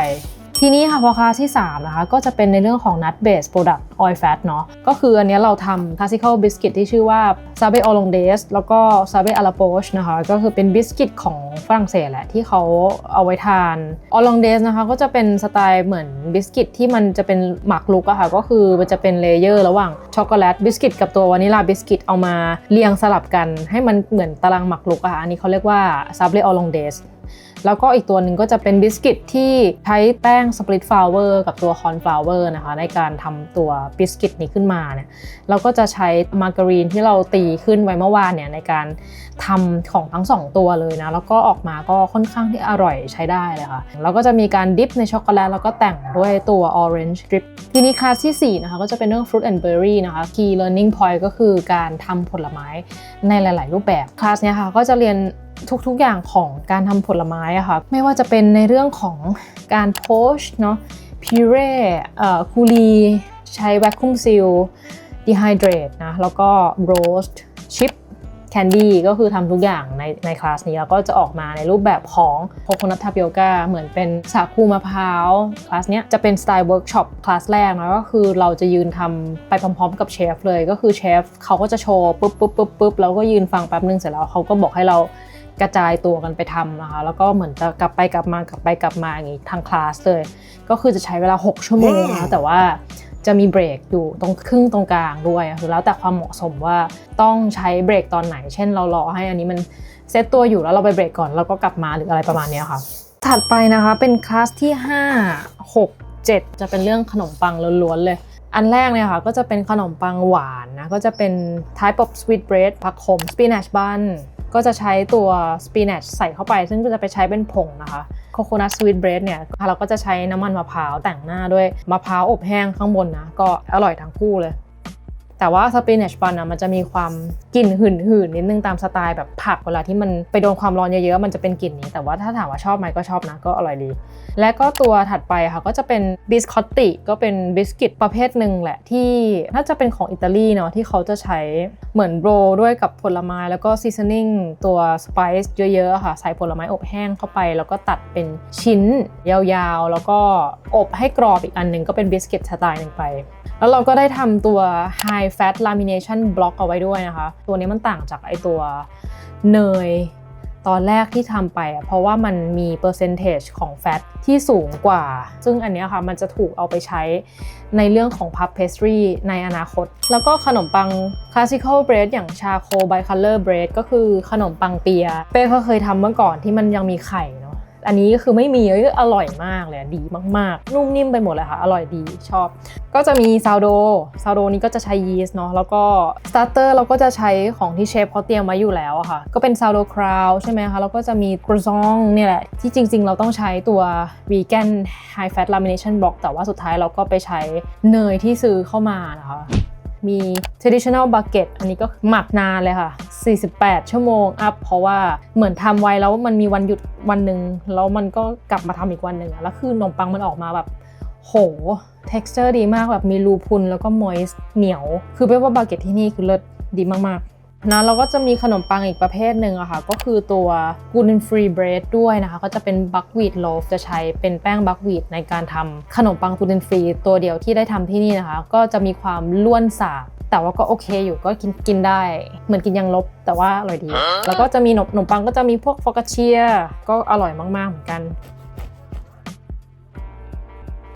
ทีนี้ค่ะพอคลาสที่3นะคะก็จะเป็นในเรื่องของ nut based product oil fat เนาะก็คืออันนี้เราทำ classical biscuit ที่ชื่อว่า sabe hollandaise แล้วก็ sabe à la poche นะคะก็คือเป็นบิสกิตของฝรั่งเศสแหละที่เขาเอาไว้ทาน hollandaise นะคะก็จะเป็นสไตล์เหมือนบิสกิตที่มันจะเป็นหมักลุกอะค่ะก็คือมันจะเป็นเลเยอร์ระหว่างช็อกโกแลตบิสกิตกับตัววานิลลาบิสกิตเอามาเรียงสลับกันให้มันเหมือนตารางหมักลุกอะค่ะอันนี้เขาเรียกว่า sabe hollandaiseแล้วก็อีกตัวหนึ่งก็จะเป็นบิสกิตที่ใช้แป้งสปริตฟลาวเวอร์กับตัวคอร์นฟลาวเวอร์นะคะในการทำตัวบิสกิตนี้ขึ้นมาเนี่ยเราก็จะใช้มาการีนที่เราตีขึ้นไว้เมื่อวานเนี่ยในการทำของทั้ง2ตัวเลยนะแล้วก็ออกมาก็ค่อนข้างที่อร่อยใช้ได้เลยค่ะแล้วก็จะมีการดิปในช็อกโกแลตแล้วก็แต่งด้วยตัว orange strip ทีนี้คลาสที่4นะคะก็จะเป็นเรื่อง fruit and berry นะคะ key learning point ก็คือการทำผลไม้ในหลายๆรูปแบบคลาสเนี้ยค่ะก็จะเรียนทุกอย่างของการทำผลไม้อะค่ะไม่ว่าจะเป็นในเรื่องของการโพชเนาะพิเร่คูลีใช้แวคคูมซีลดีไฮเดรตนะแล้วก็โรสต์ชิปแคนดี้ก็คือทำทุกอย่างในคลาสนี้แล้วก็จะออกมาในรูปแบบของโคโคนัททาปิโอก้าเหมือนเป็นสาคูมะพร้าวคลาสเนี้ยจะเป็นสไตล์เวิร์กช็อปคลาสแรกนะก็คือเราจะยืนทำไปพร้อมๆกับเชฟเลยก็คือเชฟเขาก็จะโชว์ปุ๊บแล้วก็ยืนฟังแป๊บนึงเสร็จแล้วเขาก็บอกให้เรากระจายตัวกันไปทำนะคะแล้วก็เหมือนจะกลับไปกลับมาอย่างนี้ทางคลาสเลยก็คือจะใช้เวลา6 ชั่วโมงนะแต่ว่าจะมีเบรกอยู่ตรงครึ่งตรงกลางด้วยคือแล้วแต่ความเหมาะสมว่าต้องใช้เบรกตอนไหนเช่นเรารอให้อันนี้มันเซตตัวอยู่แล้วเราไปเบรกก่อนแล้วก็กลับมาหรืออะไรประมาณนี้ค่ะถัดไปนะคะเป็นคลาสที่5 6 7จะเป็นเรื่องขนมปังล้วนๆเลยอันแรกเนี่ยค่ะก็จะเป็นขนมปังหวานนะก็จะเป็น type of sweet bread ผักขม spinach bunก็จะใช้ตัวสปีนัชใส่เข้าไปซึ่งก็จะไปใช้เป็นผงนะคะโคโคนัทสวีทเบรดเนี่ยเราก็จะใช้น้ำมันมะพร้าวแต่งหน้าด้วยมะพร้าวอบแห้งข้างบนนะก็อร่อยทั้งคู่เลยแต่ว่าสปีนัชบันนะมันจะมีความกลิ่นหื่นๆนิดนึงตามสไตล์แบบผักเวลาที่มันไปโดนความร้อนเยอะๆมันจะเป็นกลิ่นนี้แต่ว่าถ้าถามว่าชอบไหมก็ชอบนะก็อร่อยดีและก็ตัวถัดไปค่ะก็จะเป็นบิสคอตติก็เป็นบิสกิตประเภทหนึ่งแหละที่น่าจะเป็นของอิตาลีเนาะที่เขาจะใช้เหมือนโรลด้วยกับผลไม้แล้วก็ซีซันนิ่งตัวสไปซ์เยอะๆค่ะใส่ผลไม้อบแห้งเข้าไปแล้วก็ตัดเป็นชิ้นยาวๆแล้วก็อบให้กรอบอีกอันนึงก็เป็นบิสกิตสไตล์นึงไปแล้วเราก็ได้ทำตัว high fat lamination block เอาไว้ด้วยนะคะตัวนี้มันต่างจากไอตัวเนยตอนแรกที่ทำไปเพราะว่ามันมี percentage ของแฟตที่สูงกว่าซึ่งอันนี้ค่ะมันจะถูกเอาไปใช้ในเรื่องของ puff pastry ในอนาคตแล้วก็ขนมปัง classical bread อย่าง charcoal bicolor bread ก็คือขนมปังเปียเป้ก็เคยทำเมื่อก่อนที่มันยังมีไข่เนาะ อันนี้ก็คือไม่มีอร่อยมากเลยดีมากๆนุ่มนิ่มไปหมดเลยค่ะอร่อยดีชอบก็จะมีซาวโดนี้ก็จะใช้ยีสต์เนาะแล้วก็สตาร์เตอร์เราก็จะใช้ของที่เชฟเขาเตรียมไว้อยู่แล้วอะค่ะก็เป็นซาวโดคราวใช่ไหมคะแล้วก็จะมีกรูซองเนี่ยแหละที่จริงๆเราต้องใช้ตัว vegan high fat lamination block แต่ว่าสุดท้ายเราก็ไปใช้เนยที่ซื้อเข้ามานะคะมี traditional bucket อันนี้ก็หมักนานเลยค่ะ48ชั่วโมงอัพเพราะว่าเหมือนทำไว้แล้วมันมีวันหยุดวันหนึ่งแล้วมันก็กลับมาทำอีกวันหนึ่งแล้วคือขนมปังมันออกมาแบบโห texture ดีมากแบบมีรูพุนแล้วก็ moist เหนียวคือเรียกว่า bucket ที่นี่คือเลิศดีมากๆนะเราก็จะมีขนมปังอีกประเภทหนึ่งอะค่ะก็คือตัว gluten free bread ด้วยนะคะก็จะเป็น buckwheat loaf จะใช้เป็นแป้ง buckwheat ในการทำขนมปัง gluten free ตัวเดียวที่ได้ทำที่นี่นะคะก็จะมีความล้วนสาบแต่ว่าก็โอเคอยู่ก็กินได้เหมือนกินยังลบแต่ว่าอร่อยดีแล้วก็จะมีขนมปังก็จะมีพวกฟอกาเชียก็อร่อยมากๆเหมือนกัน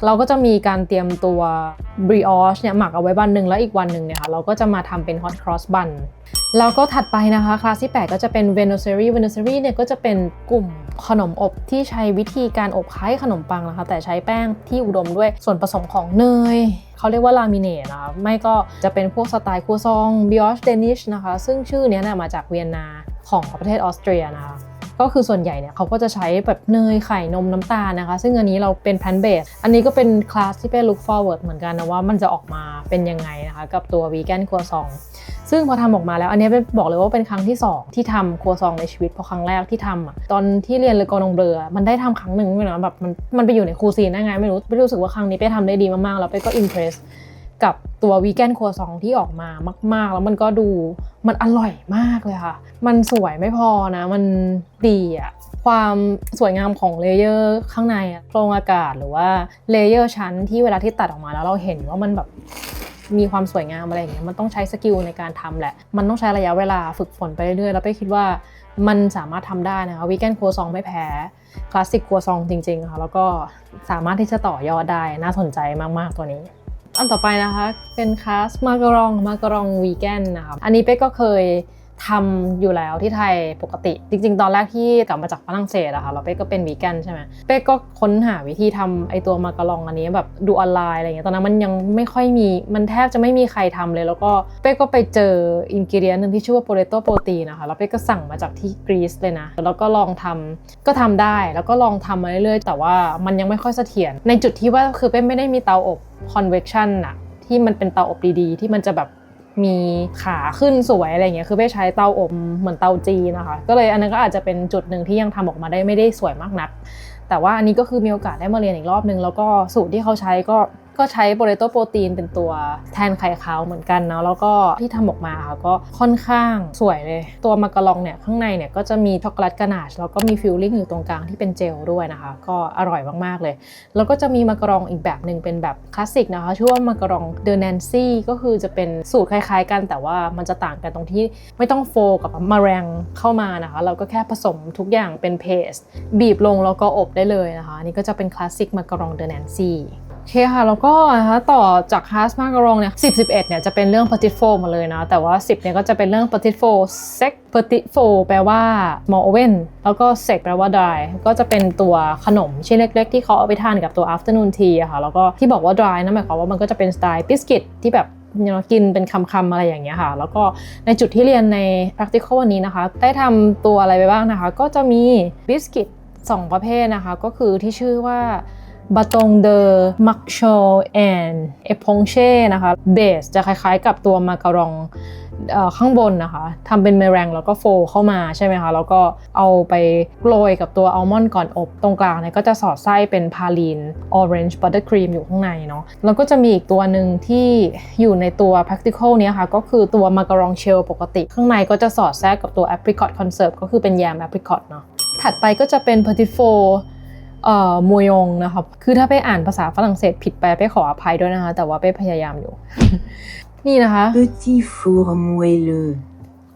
เราก็จะมีการเตรียมตัวบริออชเนี่ยหมักเอาไว้วันหนึ่งแล้วอีกวันหนึ่งเนี่ยค่ะเราก็จะมาทำเป็นฮอตครอสบันแล้วก็ถัดไปนะคะคลาสที่8ก็จะเป็นเวโนเซอรี่เนี่ยก็จะเป็นกลุ่มขนมอบที่ใช้วิธีการอบคล้ายขนมปังนะคะแต่ใช้แป้งที่อุดมด้วยส่วนผสมของเนยเขาเรียกว่าลามิเนตนะคะไม่ก็จะเป็นพวกสไตล์ครัวซองบิออชเดนิชนะคะซึ่งชื่อนี้เนี่ยมาจากเวียนนาของประเทศออสเตรียนะคะก็คือส่วนใหญ่เนี่ยเขาก็จะใช้แบบเนยไข่นมน้ำตาลนะคะซึ่งอันนี้เราเป็นแพนเบสอันนี้ก็เป็นคลาสที่เป็น look forward เหมือนกันนะว่ามันจะออกมาเป็นยังไงนะคะกับตัววีแกนครัวซองซึ่งพอทำออกมาแล้วอันนี้เป็นบอกเลยว่าเป็นครั้งที่2ที่ทำครัวซองในชีวิตเพราะครั้งแรกที่ทำอ่ะตอนที่เรียนเลอกอนงเบลอมันได้ทำครั้งหนึ่งไม่นะแบบมันไปอยู่ในครูซีนได้ไงไม่รู้สึกว่าครั้งนี้ไปทำได้ดีมากๆแล้วไปก็อิมเพรสกับตัววีแกนครัวซองที่ออกมามากๆแล้วมันก็ดูมันอร่อยมากเลยค่ะมันสวยไม่พอนะมันดีอะความสวยงามของเลเยอร์ข้างในโครงอากาศหรือว่าเลเยอร์ชั้นที่เวลาที่ตัดออกมาแล้วเราเห็นว่ามันแบบมีความสวยงามอะไรอย่างเงี้ยมันต้องใช้สกิลในการทำแหละมันต้องใช้ระยะเวลาฝึกฝนไปเรื่อยๆแล้วไปคิดว่ามันสามารถทำได้นะคะวีแกนครัวซองไม่แพ้คลาสสิกครัวซองจริงๆค่ะแล้วก็สามารถที่จะต่อยอดได้น่าสนใจมากๆตัวนี้อันต่อไปนะคะเป็นคลาสมาการองวีแกนนะคะอันนี้เป๊กก็เคยทำอยู่แล้วที่ไทยปกติจริงๆตอนแรกที่กลับมาจากฝรั่งเศสอะค่ะเราเป๊กก็เป็นวีแกนใช่ไหมเป๊กก็ค้นหาวิธีทำไอตัวมาการองอันนี้แบบดูออนไลน์อะไรเงี้ยตอนนั้นมันยังไม่ค่อยมีมันแทบจะไม่มีใครทำเลยแล้วก็เป๊กก็ไปเจออินกิเดียนนึงที่ชื่อว่าโปเตโต้โปรตีนนะคะแล้วเป๊กก็สั่งมาจากที่กรีซเลยนะแล้วก็ลองทำก็ทำได้แล้วก็ลองทำมาเรื่อยๆแต่ว่ามันยังไม่ค่อยเสถียรในจุดที่ว่าคือเป๊กไม่ได้มีเตาอบ convection อะที่มันเป็นเตาอบดีๆที่มันจะแบบมีขาขึ้นสวยอะไรเงี้ยคือไม่ใช้เตาอบเหมือนเตาจีนนะคะก็เลยอันนั้นก็อาจจะเป็นจุดหนึ่งที่ยังทำออกมาได้ไม่ได้สวยมากนักแต่ว่าอันนี้ก็คือมีโอกาสได้มาเรียนอีกรอบนึงแล้วก็สูตรที่เขาใช้ก็ใช้โปเตโต้โปรตีนเป็นตัวแทนไข่ขาวเหมือนกันนะแล้วก็ที่ทำออกมาค่ะก็ค่อนข้างสวยเลยตัวมาการองเนี่ยข้างในเนี่ยก็จะมีช็อกโกแลตกานาชแล้วก็มีฟิลลิ่งอยู่ตรงกลางที่เป็นเจลด้วยนะคะก็อร่อยมากๆเลยแล้วก็จะมีมาการองอีกแบบนึงเป็นแบบคลาสสิกนะคะชื่อว่ามาการองเดอแนนซี่ก็คือจะเป็นสูตรคล้ายๆกันแต่ว่ามันจะต่างกันตรงที่ไม่ต้องโฟกับมะแรงเข้ามานะคะเราก็แค่ผสมทุกอย่างเป็นเพสบีบลงแล้วก็อบได้เลยนะคะอันนี้ก็จะเป็นคลาสสิกมาการองเดอแนนซี่โอเคค่ะแล้วก็นะคะต่อจากคลาสมาการองเนี่ย10 11เนี่ยจะเป็นเรื่อง petit four มาเลยนะแต่ว่า10เนี่ยก็จะเป็นเรื่อง petit four sec petit four แปลว่า small oven แล้วก็ sec แปลว่า dry ก็จะเป็นตัวขนมชิ้นเล็กๆที่เขาเอาไปทานกับตัว afternoon tea อะค่ะแล้วก็ที่บอกว่า dry นั่นหมายความว่ามันก็จะเป็นสไตล์บิสกิตที่แบบกินเป็นคำๆอะไรอย่างเงี้ยค่ะแล้วก็ในจุดที่เรียนใน practical วันนี้นะคะได้ทำตัวอะไรไปบ้างนะคะก็จะมีบิสกิต2ประเภทนะคะก็คือที่ชื่อว่าบาตงเดอมักโชแอนเอพงเช่นะคะเบสจะคล้ายๆกับตัวมาการองข้างบนนะคะทำเป็นเมแรงแล้วก็โฟเข้ามาใช่ไหมคะแล้วก็เอาไปโรยกับตัวอัลมอนด์ก่อนอบตรงกลางเนี่ยก็จะสอดไส้เป็นพาลีนออเรนจ์บัตเตอร์ครีมอยู่ข้างในเนาะแล้วก็จะมีอีกตัวหนึ่งที่อยู่ในตัว practical เนี้ยค่ะก็คือตัวมาการองเชลปกติข้างในก็จะสอดแทรกกับตัว apricot conserve ก็คือเป็นแยม apricot เนาะถัดไปก็จะเป็น petit fourมวยงนะคะคือถ้าไปอ่านภาษาฝรั่งเศสผิดไปขออภัยด้วยนะคะแต่ว่าไปพยายามอยู่ นี่นะคะ Petit four moelleux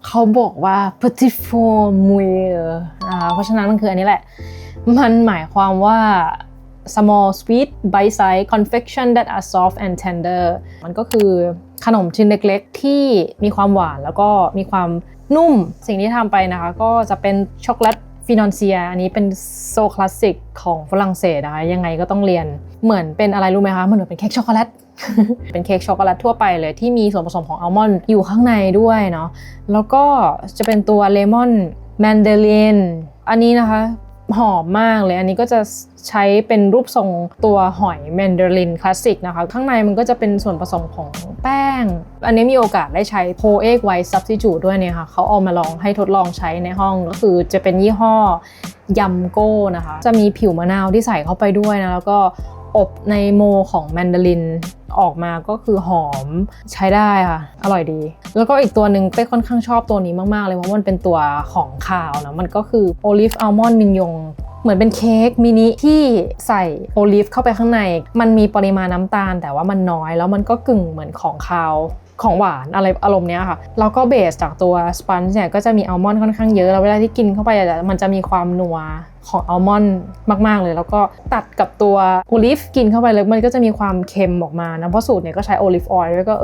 เขาบอกว่า petit four moelleux นะคะเพราะฉะนั้นมันคืออันนี้แหละมันหมายความว่า small sweet bite size confection that are soft and tender มันก็คือขนมชิ้นเล็กๆที่มีความหวานแล้วก็มีความนุ่มสิ่งที่ทำไปนะคะก็จะเป็นช็อกโกแลต ฟินอนเซียอันนี้เป็นโซคลาสสิกของฝรั่งเศสนะคะยังไงก็ต้องเรียนเหมือนเป็นอะไรรู้ไหมคะเหมือนเป็นเค้กช็อกโกแลต เป็นเค้กช็อกโกแลตทั่วไปเลยที่มีส่วนผสมของอัลมอนด์อยู่ข้างในด้วยเนาะแล้วก็จะเป็นตัวเลมอนแมนเดารินอันนี้นะคะหอมมากเลยอันนี้ก็จะใช้เป็นรูปทรงตัวหอยแมนดารินคลาสสิกนะคะข้างในมันก็จะเป็นส่วนผสมของแป้งอันนี้มีโอกาสได้ใช้โพเอกไวท์ซับสติจูตด้วยเนี่ยค่ะเขาเอามาลองให้ทดลองใช้ในห้องก็คือจะเป็นยี่ห้อยัมโก้นะคะจะมีผิวมะนาวที่ใส่เข้าไปด้วยนะแล้วก็อบในโมของแมนดารินออกมาก็คือหอมใช้ได้ค่ะอร่อยดีแล้วก็อีกตัวหนึ่งเป้ค่อนข้างชอบตัวนี้มากๆเลยเพราะมันเป็นตัวของคาวนะมันก็คือโอลิฟอัลมอนด์มินยงเหมือนเป็นเค้กมินิที่ใส่โอลิฟเข้าไปข้างในมันมีปริมาณน้ำตาลแต่ว่ามันน้อยแล้วมันก็กึ่งเหมือนของคาวของหวานอะไรอารมณ์เนี้ยค่ะแล้วก็เบสจากตัวสปันจ์เนี่ยก็จะมีอัลมอนด์ค่อนข้างเยอะแล้วเวลาที่กินเข้าไปมันจะมีความนัวของอัลมอนด์มากๆเลยแล้วก็ตัดกับตัวโอลิฟกินเข้าไปเลยมันก็จะมีความเค็มออกมานะเพราะสูตรเนี่ยก็ใช้โอลิฟออยล์ด้วยก็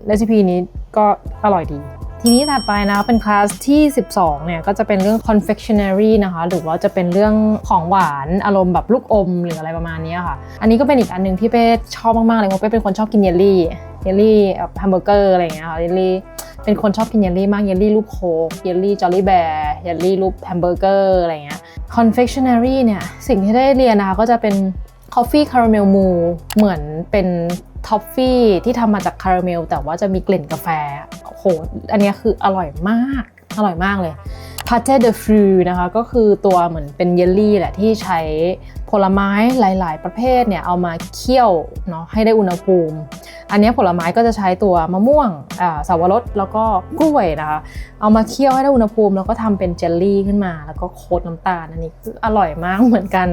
เรซิปีนี้ก็อร่อยดีทีนี้ถัดไปนะเป็นคลาสที่12เนี่ยก็จะเป็นเรื่อง confectionery นะคะหรือว่าจะเป็นเรื่องของหวานอารมณ์แบบลูกอมหรืออะไรประมาณนี้ค่ะอันนี้ก็เป็นอีกอันนึงที่เป้ชอบมากๆเลยเพราะเป้เป็นคนชอบกินเยลลี่แบบแฮมเบอร์เกอร์อะไรอย่างเงี้ยค่ะเยลลี่เป็นคนชอบกินเยลลี่มากเยลลี่รูปโค้กเยลลี่จอลลี่แบร์เยลลี่รูปแฮมเบอร์เกอร์อะไรอย่างเงี้ย confectionery เนี่ยสิ่งที่ได้เรียนนะคะก็จะเป็น coffee caramel mousse เหมือนเป็นท็อฟฟี่ที่ทำมาจากคาราเมลแต่ว่าจะมีกลิ่นกาแฟโอ้โหอันนี้คืออร่อยมากเลยพาเต้เดฟรูนะคะก็คือตัวเหมือนเป็นเยลลี่แหละที่ใช้ผลไม้หลายๆประเภทเนี่ยเอามาเคี่ยวเนาะให้ได้อุณหภูมิอันนี้ผลไม้ก็จะใช้ตัวมะม่วงสับปะรดแล้วก็กล้วยนะคะเอามาเคี่ยวให้ได้อุณหภูมิแล้วก็ทำเป็นเจลลี่ขึ้นมาแล้วก็โคตน้ำตาลอันนี้อร่อยมากเหมือนกัน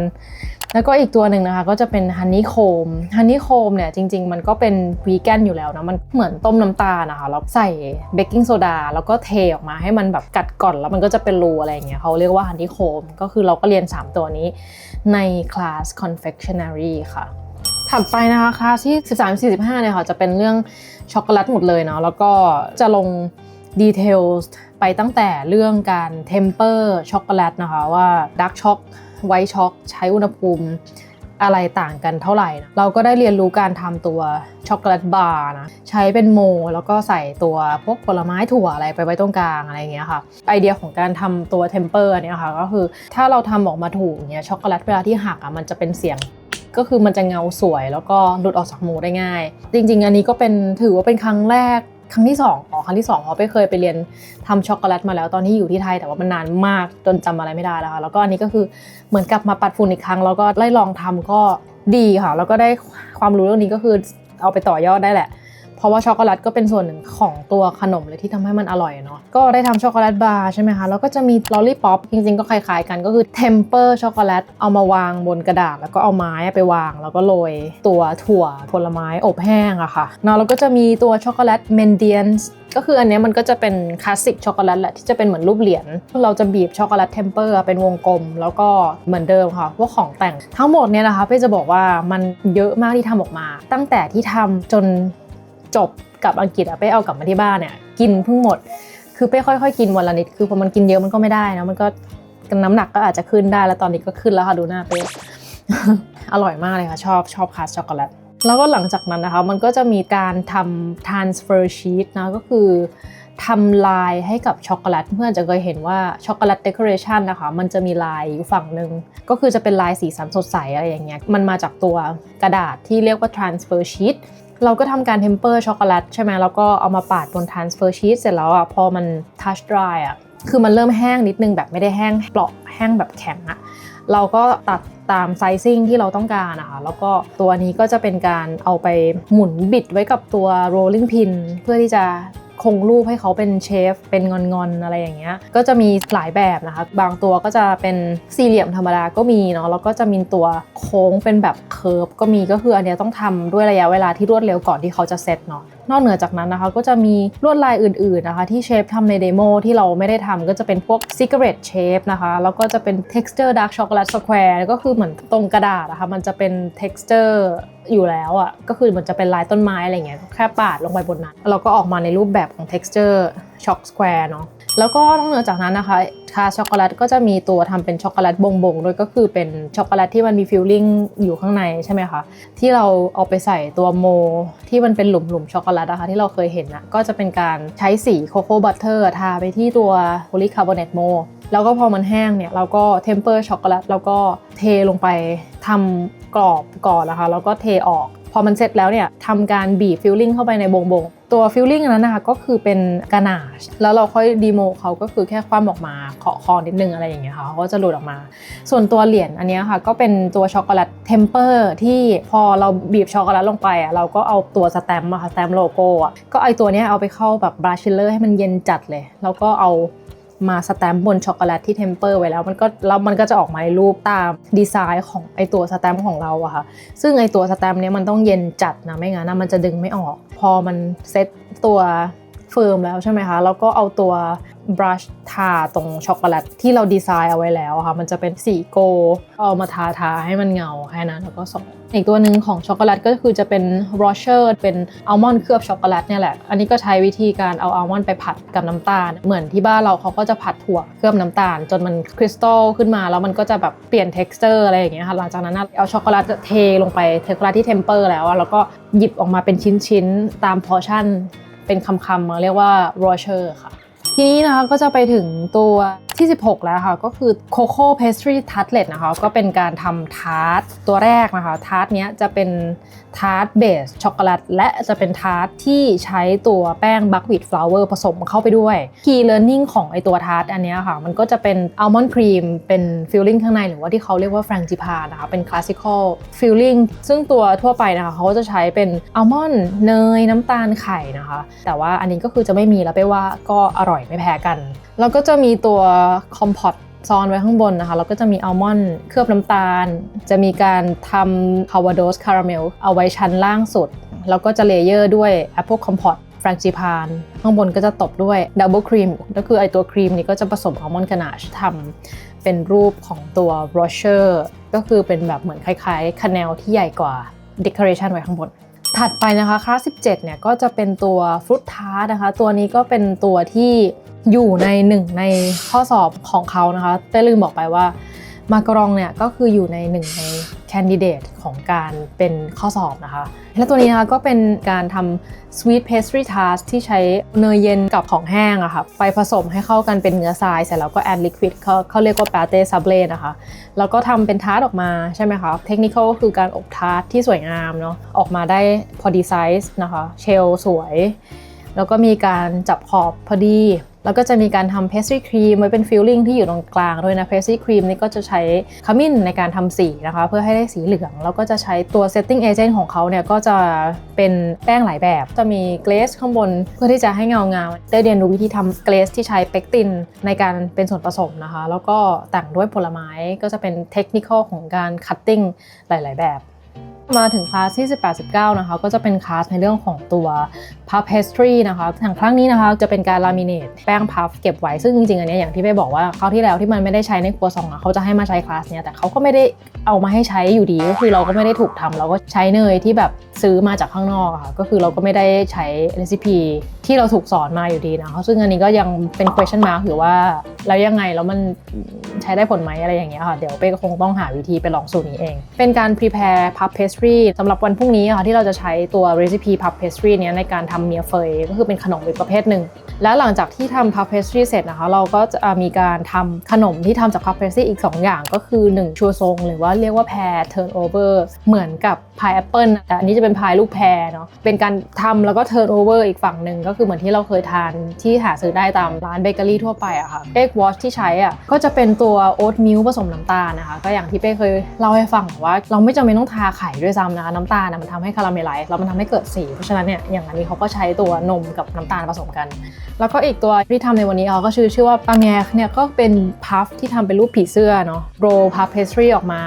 แล้วก็อีกตัวหนึ่งนะคะก็จะเป็นฮันนี่โคมเนี่ยจริงๆมันก็เป็นวีแกนอยู่แล้วนะมันเหมือนต้มน้ำตาลนะคะแล้วใส่เบกกิ้งโซดาแล้วก็เทออกมาให้มันแบบกัดก่อนแล้วมันก็จะเป็นรูอะไรอย่างเงี้ยเขาเรียกว่าฮันนี่โคมก็คือเราก็เรียน3ตัวนี้ในคลาส confectionery ค่ะถัดไปนะคะคลาสที่13-45เนี่ยค่ะจะเป็นเรื่องช็อกโกแลตหมดเลยเนาะแล้วก็จะลงดีเทลไปตั้งแต่เรื่องการเทมเปอร์ช็อกโกแลตนะคะว่าดาร์กช็อกไวท์ช็อกใช้อุณหภูมิอะไรต่างกันเท่าไหร่นะเราก็ได้เรียนรู้การทำตัวช็อกโกแลตบาร์นะใช้เป็นโมแล้วก็ใส่ตัวพวกผลไม้ถั่วอะไรไปไว้ตรงกลางอะไรอย่างเงี้ยค่ะไอเดียของการทำตัวเทมเปอร์เนี่ยค่ะก็คือถ้าเราทำออกมาถูกเนี่ยช็อกโกแลตเวลาที่หักมันจะเป็นเสียงก็คือมันจะเงาสวยแล้วก็หลุดออกจากโมได้ง่ายจริงๆอันนี้ก็ถือว่าเป็นครั้งที่2เพราะไปเคยไปเรียนทำช็อกโกแลตมาแล้วตอนที่อยู่ที่ไทยแต่ว่ามันนานมากจนจำอะไรไม่ได้แล้วค่ะแล้วก็อันนี้ก็คือเหมือนกลับมาปัดฝุ่นอีกครั้งแล้วก็ได้ลองทำก็ดีค่ะแล้วก็ได้ความรู้เรื่องนี้ก็คือเอาไปต่อยอดได้แหละเพราะว่าช็อกโกแลตก็เป็นส่วนหนึ่งของตัวขนมเลยที่ทำให้มันอร่อยเนาะก็ได้ทำช็อกโกแลตบาร์ใช่ไหมคะแล้วก็จะมีลอลลี่ป๊อปจริงๆก็คล้ายๆกันก็คือเทมเปอร์ช็อกโกแลตเอามาวางบนกระดาษแล้วก็เอาไม้ไปวางแล้วก็โรยตัวถั่วผลไม้อบแห้งอะค่ะเนาะแล้วก็จะมีตัวช็อกโกแลตเมนเดียนส์ก็คืออันนี้มันก็จะเป็นคลาสสิกช็อกโกแลตแหละที่จะเป็นเหมือนรูปเหรียญเราจะบีบช็อกโกแลตเทมเปอร์เป็นวงกลมแล้วก็เหมือนเดิมค่ะพวกของแต่งทั้งหมดเนี่ยนะคะเป้จะบอกว่ามันเยอะมากที่ทำออกมาตั้งแต่ที่ทำจนจบกับอังกฤษเป้เอากลับมาที่บ้านเนี่ยกินเพิ่งหมดคือเป้ค่อยๆกินวันละนิดคือพอมันกินเยอะมันก็ไม่ได้นะมันก็น้ำหนักก็อาจจะขึ้นได้แล้วตอนนี้ก็ขึ้นแล้วค่ะดูหน้าเป้ อร่อยมากเลยค่ะชอบคลาสช็อกโกแลตแล้วก็หลังจากนั้นนะคะมันก็จะมีการทำ transfer sheet นะก็คือทำลายให้กับช็อกโกแลตเพื่อนจะเคยเห็นว่าช็อกโกแลตเดคอเรชันนะคะมันจะมีลายอยู่ฝั่งหนึ่งก็คือจะเป็นลายสีสันสดใสอะไรอย่างเงี้ยมันมาจากตัวกระดาษที่เรียกว่า transfer sheet เราก็ทำการเทมเปอร์ช็อกโกแลตใช่ไหมแล้วก็เอามาปาดบน transfer sheet เสร็จแล้วพอมัน touch dry คือมันเริ่มแห้งนิดนึงแบบไม่ได้แห้งเปราะแห้งแบบแข็งเราก็ตัดตามไซซิ่งที่เราต้องการนะคะแล้วก็ตัวนี้ก็จะเป็นการเอาไปหมุนบิดไว้กับตัว rolling pin เพื่อที่จะคงรูปให้เขาเป็นเชฟเป็นงอนๆอะไรอย่างเงี้ยก็จะมีหลายแบบนะคะบางตัวก็จะเป็นสี่เหลี่ยมธรรมดาก็มีเนาะแล้วก็จะมีตัวโค้งเป็นแบบเคิร์ฟก็มีก็คืออันเนี้ยต้องทำด้วยระยะเวลาที่รวดเร็วก่อนที่เขาจะเซตเนาะนอกเหนือจากนั้นนะคะก็จะมีลวดลายอื่นๆนะคะที่เชฟทำในเดโมที่เราไม่ได้ทำก็จะเป็นพวก cigarette shape นะคะแล้วก็จะเป็น texture dark chocolate square ก็คือเหมือนตรงกระดาษนะคะมันจะเป็น texture อยู่แล้วก็คือมันจะเป็นลายต้นไม้อะไรเงี้ยแค่ปาดลงไปบนนั้นแล้วก็ออกมาในรูปแบบของ texture ช็อกสแควร์เนาะแล้วก็นอกเหนือจากนั้นนะคะคาช็อกโกแลตก็จะมีตัวทำเป็นช็อกโกแลตบงๆด้วยก็คือเป็นช็อกโกแลตที่มันมีฟิลลิ่งอยู่ข้างในใช่ไหมคะที่เราเอาไปใส่ตัวโมที่มันเป็นหลุมๆช็อกโกแลตนะคะที่เราเคยเห็นนะก็จะเป็นการใช้สีโคโค่บัตเตอร์ทาไปที่ตัวโพลีคาร์บอเนตโมแล้วก็พอมันแห้งเนี่ยเราก็เทมเปอร์ช็อกโกแลตแล้วก็เทลงไปทำกรอบก่อนนะคะแล้วก็เทออกพอมันเสร็จแล้วเนี่ยทำการบีบฟิลลิ่งเข้าไปในบงๆตัวฟิลลิ่งนั้นนะคะก็คือเป็นกานาชแล้วเราค่อยดีโมเขาก็คือแค่คว่ำออกมาเคาะคอนิดนึงอะไรอย่างเงี้ยค่ะเขาก็จะหลุดออกมาส่วนตัวเหรียญอันนี้ค่ะก็เป็นตัวช็อกโกแลตเทมเปอร์ที่พอเราบีบช็อกโกแลตลงไปอ่ะเราก็เอาตัวสแตมป์ค่ะสแตมป์โลโก้อ่ะก็ไอตัวเนี้ยเอาไปเข้าแบบบราชิลเลอร์ให้มันเย็นจัดเลยแล้วก็เอามาสแตมป์บนช็อกโกแลตที่เทมเปอร์ไว้แล้วมันก็จะออกมาในรูปตามดีไซน์ของไอตัวสแตมป์ของเราอะค่ะซึ่งไอตัวสแตมป์เนี้ยมันต้องเย็นจัดนะไม่งั้นนะมันจะดึงไม่ออกพอมันเซ็ตตัวเฟิร์มแล้วใช่ไหมคะแล้วก็เอาตัวบรัชทาตรงช็อกโกแลตที่เราดีไซน์เอาไว้แล้วค่ะมันจะเป็นสีโกลเอามาทาให้มันเงาแค่นั้นแล้วก็ส่งอีกตัวหนึ่งของช็อกโกแลตก็คือจะเป็นโรเชอร์เป็นอัลมอนด์เคลือบช็อกโกแลตเนี่ยแหละอันนี้ก็ใช้วิธีการเอาอัลมอนด์ไปผัดกับน้ำตาลเหมือนที่บ้านเราเขาก็จะผัดถั่วเคลือบน้ำตาลจนมันคริสตัลขึ้นมาแล้วมันก็จะแบบเปลี่ยน texture อะไรอย่างเงี้ยค่ะหลังจากนั้นเอาช็อกโกแลตเทลงไปช็อกโกแลตที่เทมเปอร์แล้วก็หยิบออกมาเป็นชิ้นๆตามพอร์ชั่นเป็นคำๆมาเรียกว่าโรเชอร์ค่ะทีนี้นะคะก็จะไปถึงตัวที่16แล้วค่ะก็คือโคโค่เพสทรีทาร์ตเลตนะคะก็เป็นการทำทาร์ตตัวแรกนะคะทาร์ตเนี้ยจะเป็นทาร์ตเบสช็อกโกแลตและจะเป็นทาร์ตที่ใช้ตัวแป้งบัควีทฟลาวเวอร์ผสมเข้าไปด้วยคีย์เลิร์นนิ่งของไอตัวทาร์ตอันเนี้ยค่ะมันก็จะเป็นอัลมอนด์ครีมเป็นฟิลลิ่งข้างในหรือว่าที่เขาเรียกว่าแฟรงจิพานะคะเป็นคลาสสิคอลฟิลลิ่งซึ่งตัวทั่วไปนะคะเขาก็จะใช้เป็นอัลมอนด์เนยน้ำตาลไข่นะคะแต่ว่าอันนี้ก็คือจะไม่มีแล้วไปว่าก็อร่อยไม่แพ้กันแล้วก็จะมีตัวคอมพอตซ้อนไว้ข้างบนนะคะแล้วก็จะมีอัลมอนด์เคลือบน้ำตาลจะมีการทำคาวาโดสคาราเมลเอาไว้ชั้นล่างสุดแล้วก็จะเลเยอร์ด้วยแอปเปิลคอมพอตแฟรงจิพานข้างบนก็จะตบด้วยดับเบิลครีมก็คือไอตัวครีมนี้ก็จะผสมอัลมอนด์กานาชทำเป็นรูปของตัวโรเชอร์ก็คือเป็นแบบเหมือนคล้ายๆคาเนลที่ใหญ่กว่าเดคอเรชันไว้ข้างบนถัดไปนะคะคลาส17เนี่ยก็จะเป็นตัวฟรุตทาร์ตนะคะตัวนี้ก็เป็นตัวที่อยู่ในหนึ่งในข้อสอบของเขานะคะแต่ลืมบอกไปว่ามาการองเนี่ยก็คืออยู่ในหนึ่งในแคนดิเดตของการเป็นข้อสอบนะคะและตัวนี้นะคะก็เป็นการทำ sweet pastry tart ที่ใช้เนยเย็นกับของแห้งอะค่ะไปผสมให้เข้ากันเป็นเนื้อทรายเสร็จแล้วก็ add liquid เขาเรียกว่า pâte sablé นะคะแล้วก็ทำเป็นทาร์ตออกมาใช่ไหมคะเทคนิคก็คือการอบทาร์ตที่สวยงามเนาะออกมาได้พอดีไซส์นะคะเชลสวยแล้วก็มีการจับขอบพอดีแล้วก็จะมีการทำเพสทรีครีมไว้เป็นฟิลลิ่งที่อยู่ตรงกลางด้วยนะเพสทรีครีมนี่ก็จะใช้ขมิ้นในการทำสีนะคะเพื่อให้ได้สีเหลืองแล้วก็จะใช้ตัวเซตติ้งเอเจนต์ของเขาเนี่ยก็จะเป็นแป้งหลายแบบจะมีเกรสข้างบนเพื่อที่จะให้เงางามได้เรียนรู้วิธีทำเกรสที่ใช้เปกตินในการเป็นส่วนผสมนะคะแล้วก็แต่งด้วยผลไม้ก็จะเป็นเทคนิคของการคัตติ้งหลายๆแบบมาถึงคลาสที่ 18-19 นะคะก็จะเป็นคลาสในเรื่องของตัวพัฟเพสทรีนะคะอย่างครั้งนี้นะคะจะเป็นการลามิเนตแป้งพัฟเก็บไว้ซึ่งจริงๆอันนี้อย่างที่เป้บอกว่าคราวที่แล้วที่มันไม่ได้ใช้ในครัวซองเขาจะให้มาใช้คลาสเนี้ยแต่เขาก็ไม่ได้เอามาให้ใช้อยู่ดีก็คือเราก็ไม่ได้ถูกทำเราก็ใช้เนยที่แบบซื้อมาจากข้างนอกค่ะก็คือเราก็ไม่ได้ใช้เรซิปีที่เราถูกสอนมาอยู่ดีนะคะซึ่งอันนี้ก็ยังเป็น question mark อยู่ว่าแล้วยังไงแล้วมันใช้ได้ผลไหมอะไรอย่างเงี้ยค่ะเดี๋ยวเป้ก็คงต้องหาวิธีไปลองสูตรนี้เองเป็นการ prepare puff pastry สำหรับวันพรุ่งนี้ค่ะที่เราจะใช้ตัว recipe puff pastry เนี้ยในการทำเมียเฟยก็คือเป็นขนมอีกประเภทหนึ่งแล้วหลังจากที่ทำ puff pastry เสร็จนะคะเราก็จะมีการทำขนมที่ทำจาก puff pastry อีก2อย่างก็คือ1ชัวซงหรือว่าเรียกว่าแพร turnover เหมือนกับพายแอปเปิลแต่อันนี้จะเป็นพายลูกแพรเนาะเป็นการทำแล้วก็ turnover อีกฝั่งหนึ่งก็คือเหมือนที่เราเคยทานที่หาซื้อได้ตามร้านเบเกอรี่ทั่วไปอะค่ะเบเกวอชที่ใช้อะก็จะเป็นตัวโอ๊ตมิลค์ผสมน้ำตาลนะคะก็อย่างที่เป้เคยเล่าให้ฟังว่าเราไม่จำเป็นต้องทาไข่ด้วยซ้ำนะคะน้ำตาลมันทำให้คาราเมลไลซ์แล้วมันทำให้เกิดสีเพราะฉะนั้นเนี่ยอย่างอันนี้เขาก็ใช้ตัวนมกับน้ำตาลผสมกันแล้วก็อีกตัวที่ทำในวันนี้เขาก็ชื่อว่าปาแงกเนี่ยก็เป็นพัฟที่ทำเป็นรูปผีเสื้อเนาะโรลพัฟเพสทรีออกมา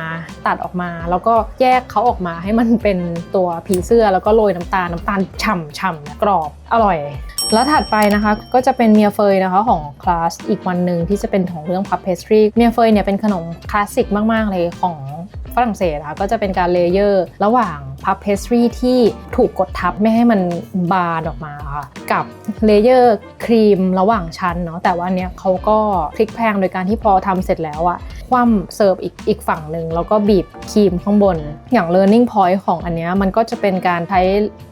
ตัดออกมาแล้วก็แยกเขาออกมาให้มันเป็นตัวผีเสื้อแล้วก็โรยน้ำตาลฉ่ำๆกรอบอร่อยแล้วถัดไปนะคะก็จะเป็นเมียเฟยนะคะของคลาสอีกวันหนึ่งที่จะเป็นของเรื่องพัฟเพสทรีเมียเฟยเนี่ยเป็นขนมคลาสสิกมากๆเลยของ ฝรั่งเศสนะคะก็จะเป็นการเลเยอร์ระหว่างพับเพสทรีที่ถูกกดทับไม่ให้มันบานออกมาค่ะกับเลเยอร์ครีมระหว่างชั้นเนาะแต่ว่าเนี้ยเขาก็พลิกแพลงโดยการที่พอทำเสร็จแล้วอะคว่ำเสิร์ฟอีกฝั่งหนึ่งแล้วก็บีบครีมข้างบนอย่าง learning point ของอันเนี้ยมันก็จะเป็นการใช้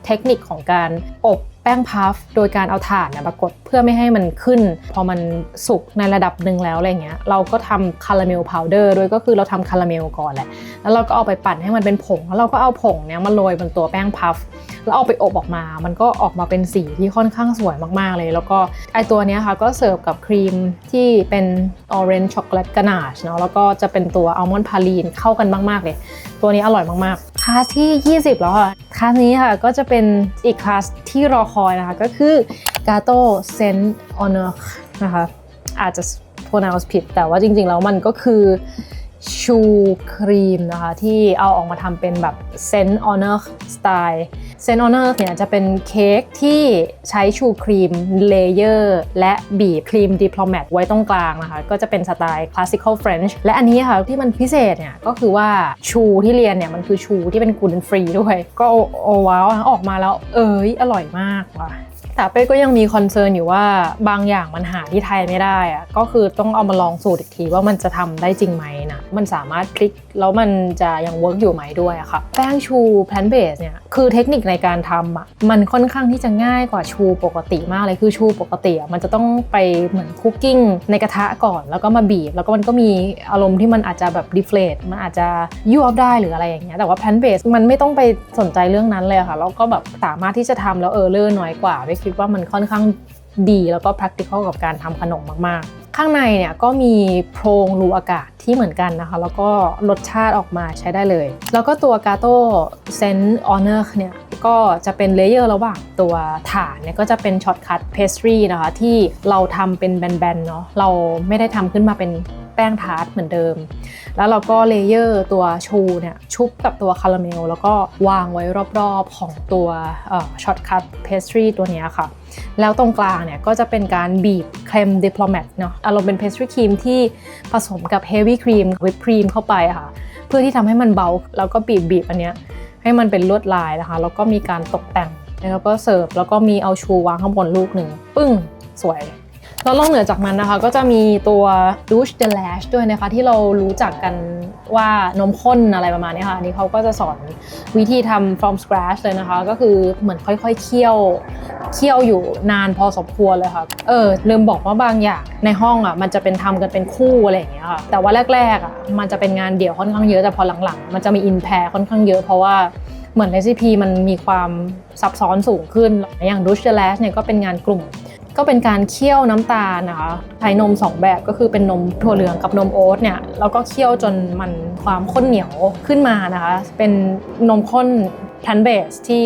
เทคนิคของการอบแป้งพัฟโดยการเอาถ่านมากดเพื่อไม่ให้มันขึ้นพอมันสุกในระดับหนึ่งแล้วอะไรเงี้ยเราก็ทำคาราเมลพาวเดอร์โดยก็คือเราทำคาราเมลก่อนแหละแล้วเราก็เอาไปปั่นให้มันเป็นผงแล้วเราก็เอาผงเนี้ยมาโรยบนตัวแป้งพัฟแล้วเอาไปอบออกมามันก็ออกมาเป็นสีที่ค่อนข้างสวยมากๆเลยแล้วก็ไอตัวเนี้ยค่ะก็เสิร์ฟกับครีมที่เป็น orange chocolate ganache เนาะแล้วก็จะเป็นตัวอัลมอนด์พาลีนเข้ากันมากๆเลยตัวนี้อร่อยมากๆคลาสที่20แล้วค่ะคลาสนี้ค่ะก็จะเป็นอีกคลาสที่รอคอยนะคะก็คือกาโต้เซนต์ออเนอร์นะคะอาจจะ pronounce ผิดแต่ว่าจริงๆแล้วมันก็คือชูครีมนะคะที่เอาออกมาทำเป็นแบบเซนต์ออเนอร์สไตล์เซนต์ออเนอร์เนี่ยจะเป็นเค้กที่ใช้ชูครีมเลเยอร์และบีบครีมดิปโลแมตไว้ตรงกลางนะคะก็จะเป็นสไตล์คลาสสิคอลเฟรนช์และอันนี้ค่ะที่มันพิเศษเนี่ยก็คือว่าชูที่เรียนเนี่ยมันคือชูที่เป็นกลูเตนฟรีด้วยก็โอ้ว้าวออกมาแล้วอร่อยมากว่ะแต่เป้ก็ยังมีคอนเซิร์นอยู่ว่าบางอย่างมันหาที่ไทยไม่ได้อะก็คือต้องเอามาลองสูตรอีกทีว่ามันจะทำได้จริงไหมนะมันสามารถพลิกแล้วมันจะยังเวิร์กอยู่ไหมด้วยอะค่ะแป้งชูแพลนเบสเนี่ยคือเทคนิคในการทำอะมันค่อนข้างที่จะง่ายกว่าชูปกติมากเลยคือชูปกติอะมันจะต้องไปเหมือนคุกกิ้งในกระทะก่อนแล้วก็มาบีบแล้วก็มันก็มีอารมณ์ที่มันอาจจะแบบดิเฟลตมันอาจจะยั่วได้หรืออะไรอย่างเงี้ยแต่ว่าแพลนเบสมันไม่ต้องไปสนใจเรื่องนั้นเลยค่ะแล้วก็แบบสามารถที่จะทำแล้วเลอร์น้อยกว่าคิดว่ามันค่อนข้างดีแล้วก็ practical กับการทำขนมมากๆข้างในเนี่ยก็มีโพรงรูอากาศที่เหมือนกันนะคะแล้วก็รสชาติออกมาใช้ได้เลยแล้วก็ตัวกาโต้เซนต์ออเนอร์เนี่ยก็จะเป็นเลเยอร์ระหว่างตัวฐานเนี่ยก็จะเป็นช็อตคัทเพสทรีนะคะที่เราทำเป็นแบนๆเนาะเราไม่ได้ทำขึ้นมาเป็นแป้งทาร์ตเหมือนเดิมแล้วเราก็เลเยอร์ตัวชูเนี่ยชุบกับตัวคาราเมลแล้วก็วางไว้รอบๆของตัวช็อตคัทเพสทรีตัวนี้ค่ะแล้วตรงกลางเนี่ยก็จะเป็นการบีบเครมดิปโลแมตเนาะอารมณ์เป็นเพสทรีครีมที่ผสมกับเฮฟวี่ครีมวิปครีมเข้าไปค่ะเพื่อที่ทำให้มันเบาแล้วก็บีบอันเนี้ยให้มันเป็นลวดลายนะคะแล้วก็มีการตกแต่งแล้วก็เสิร์ฟแล้วก็มีเอาชูวางข้างบนลูกหนึ่งปึ้งสวยแล้วนอกเหนือจากนั้นนะคะก็จะมีตัว Douche de Lash ด้วยนะคะที่เรารู้จักกันว่านมข้นอะไรประมาณนี้ค่ะอันนี้เขาก็จะสอนวิธีทำ from scratch เลยนะคะก็คือเหมือนค่อยๆเคี่ยวอยู่นานพอสมควรเลยค่ะลืมบอกว่าบางอย่างในห้องอ่ะมันจะเป็นทำกันเป็นคู่อะไรอย่างเงี้ยค่ะแต่ว่าแรกๆอ่ะมันจะเป็นงานเดี่ยวค่อนข้างเยอะแต่พอหลังๆมันจะมี in pair ค่อนข้างเยอะเพราะว่าเหมือนเรซิปีมันมีความซับซ้อนสูงขึ้นอย่าง Douche de Lash เนี่ยก็เป็นงานกลุ่มก็เป็นการเคี่ยวน้ำตาลนะคะใช้นม2แบบก็คือเป็นนมถั่วเหลืองกับนมโอ๊ตเนี่ยแล้วก็เคี่ยวจนมันความข้นเหนียวขึ้นมานะคะเป็นนมข้นแพลนเบสที่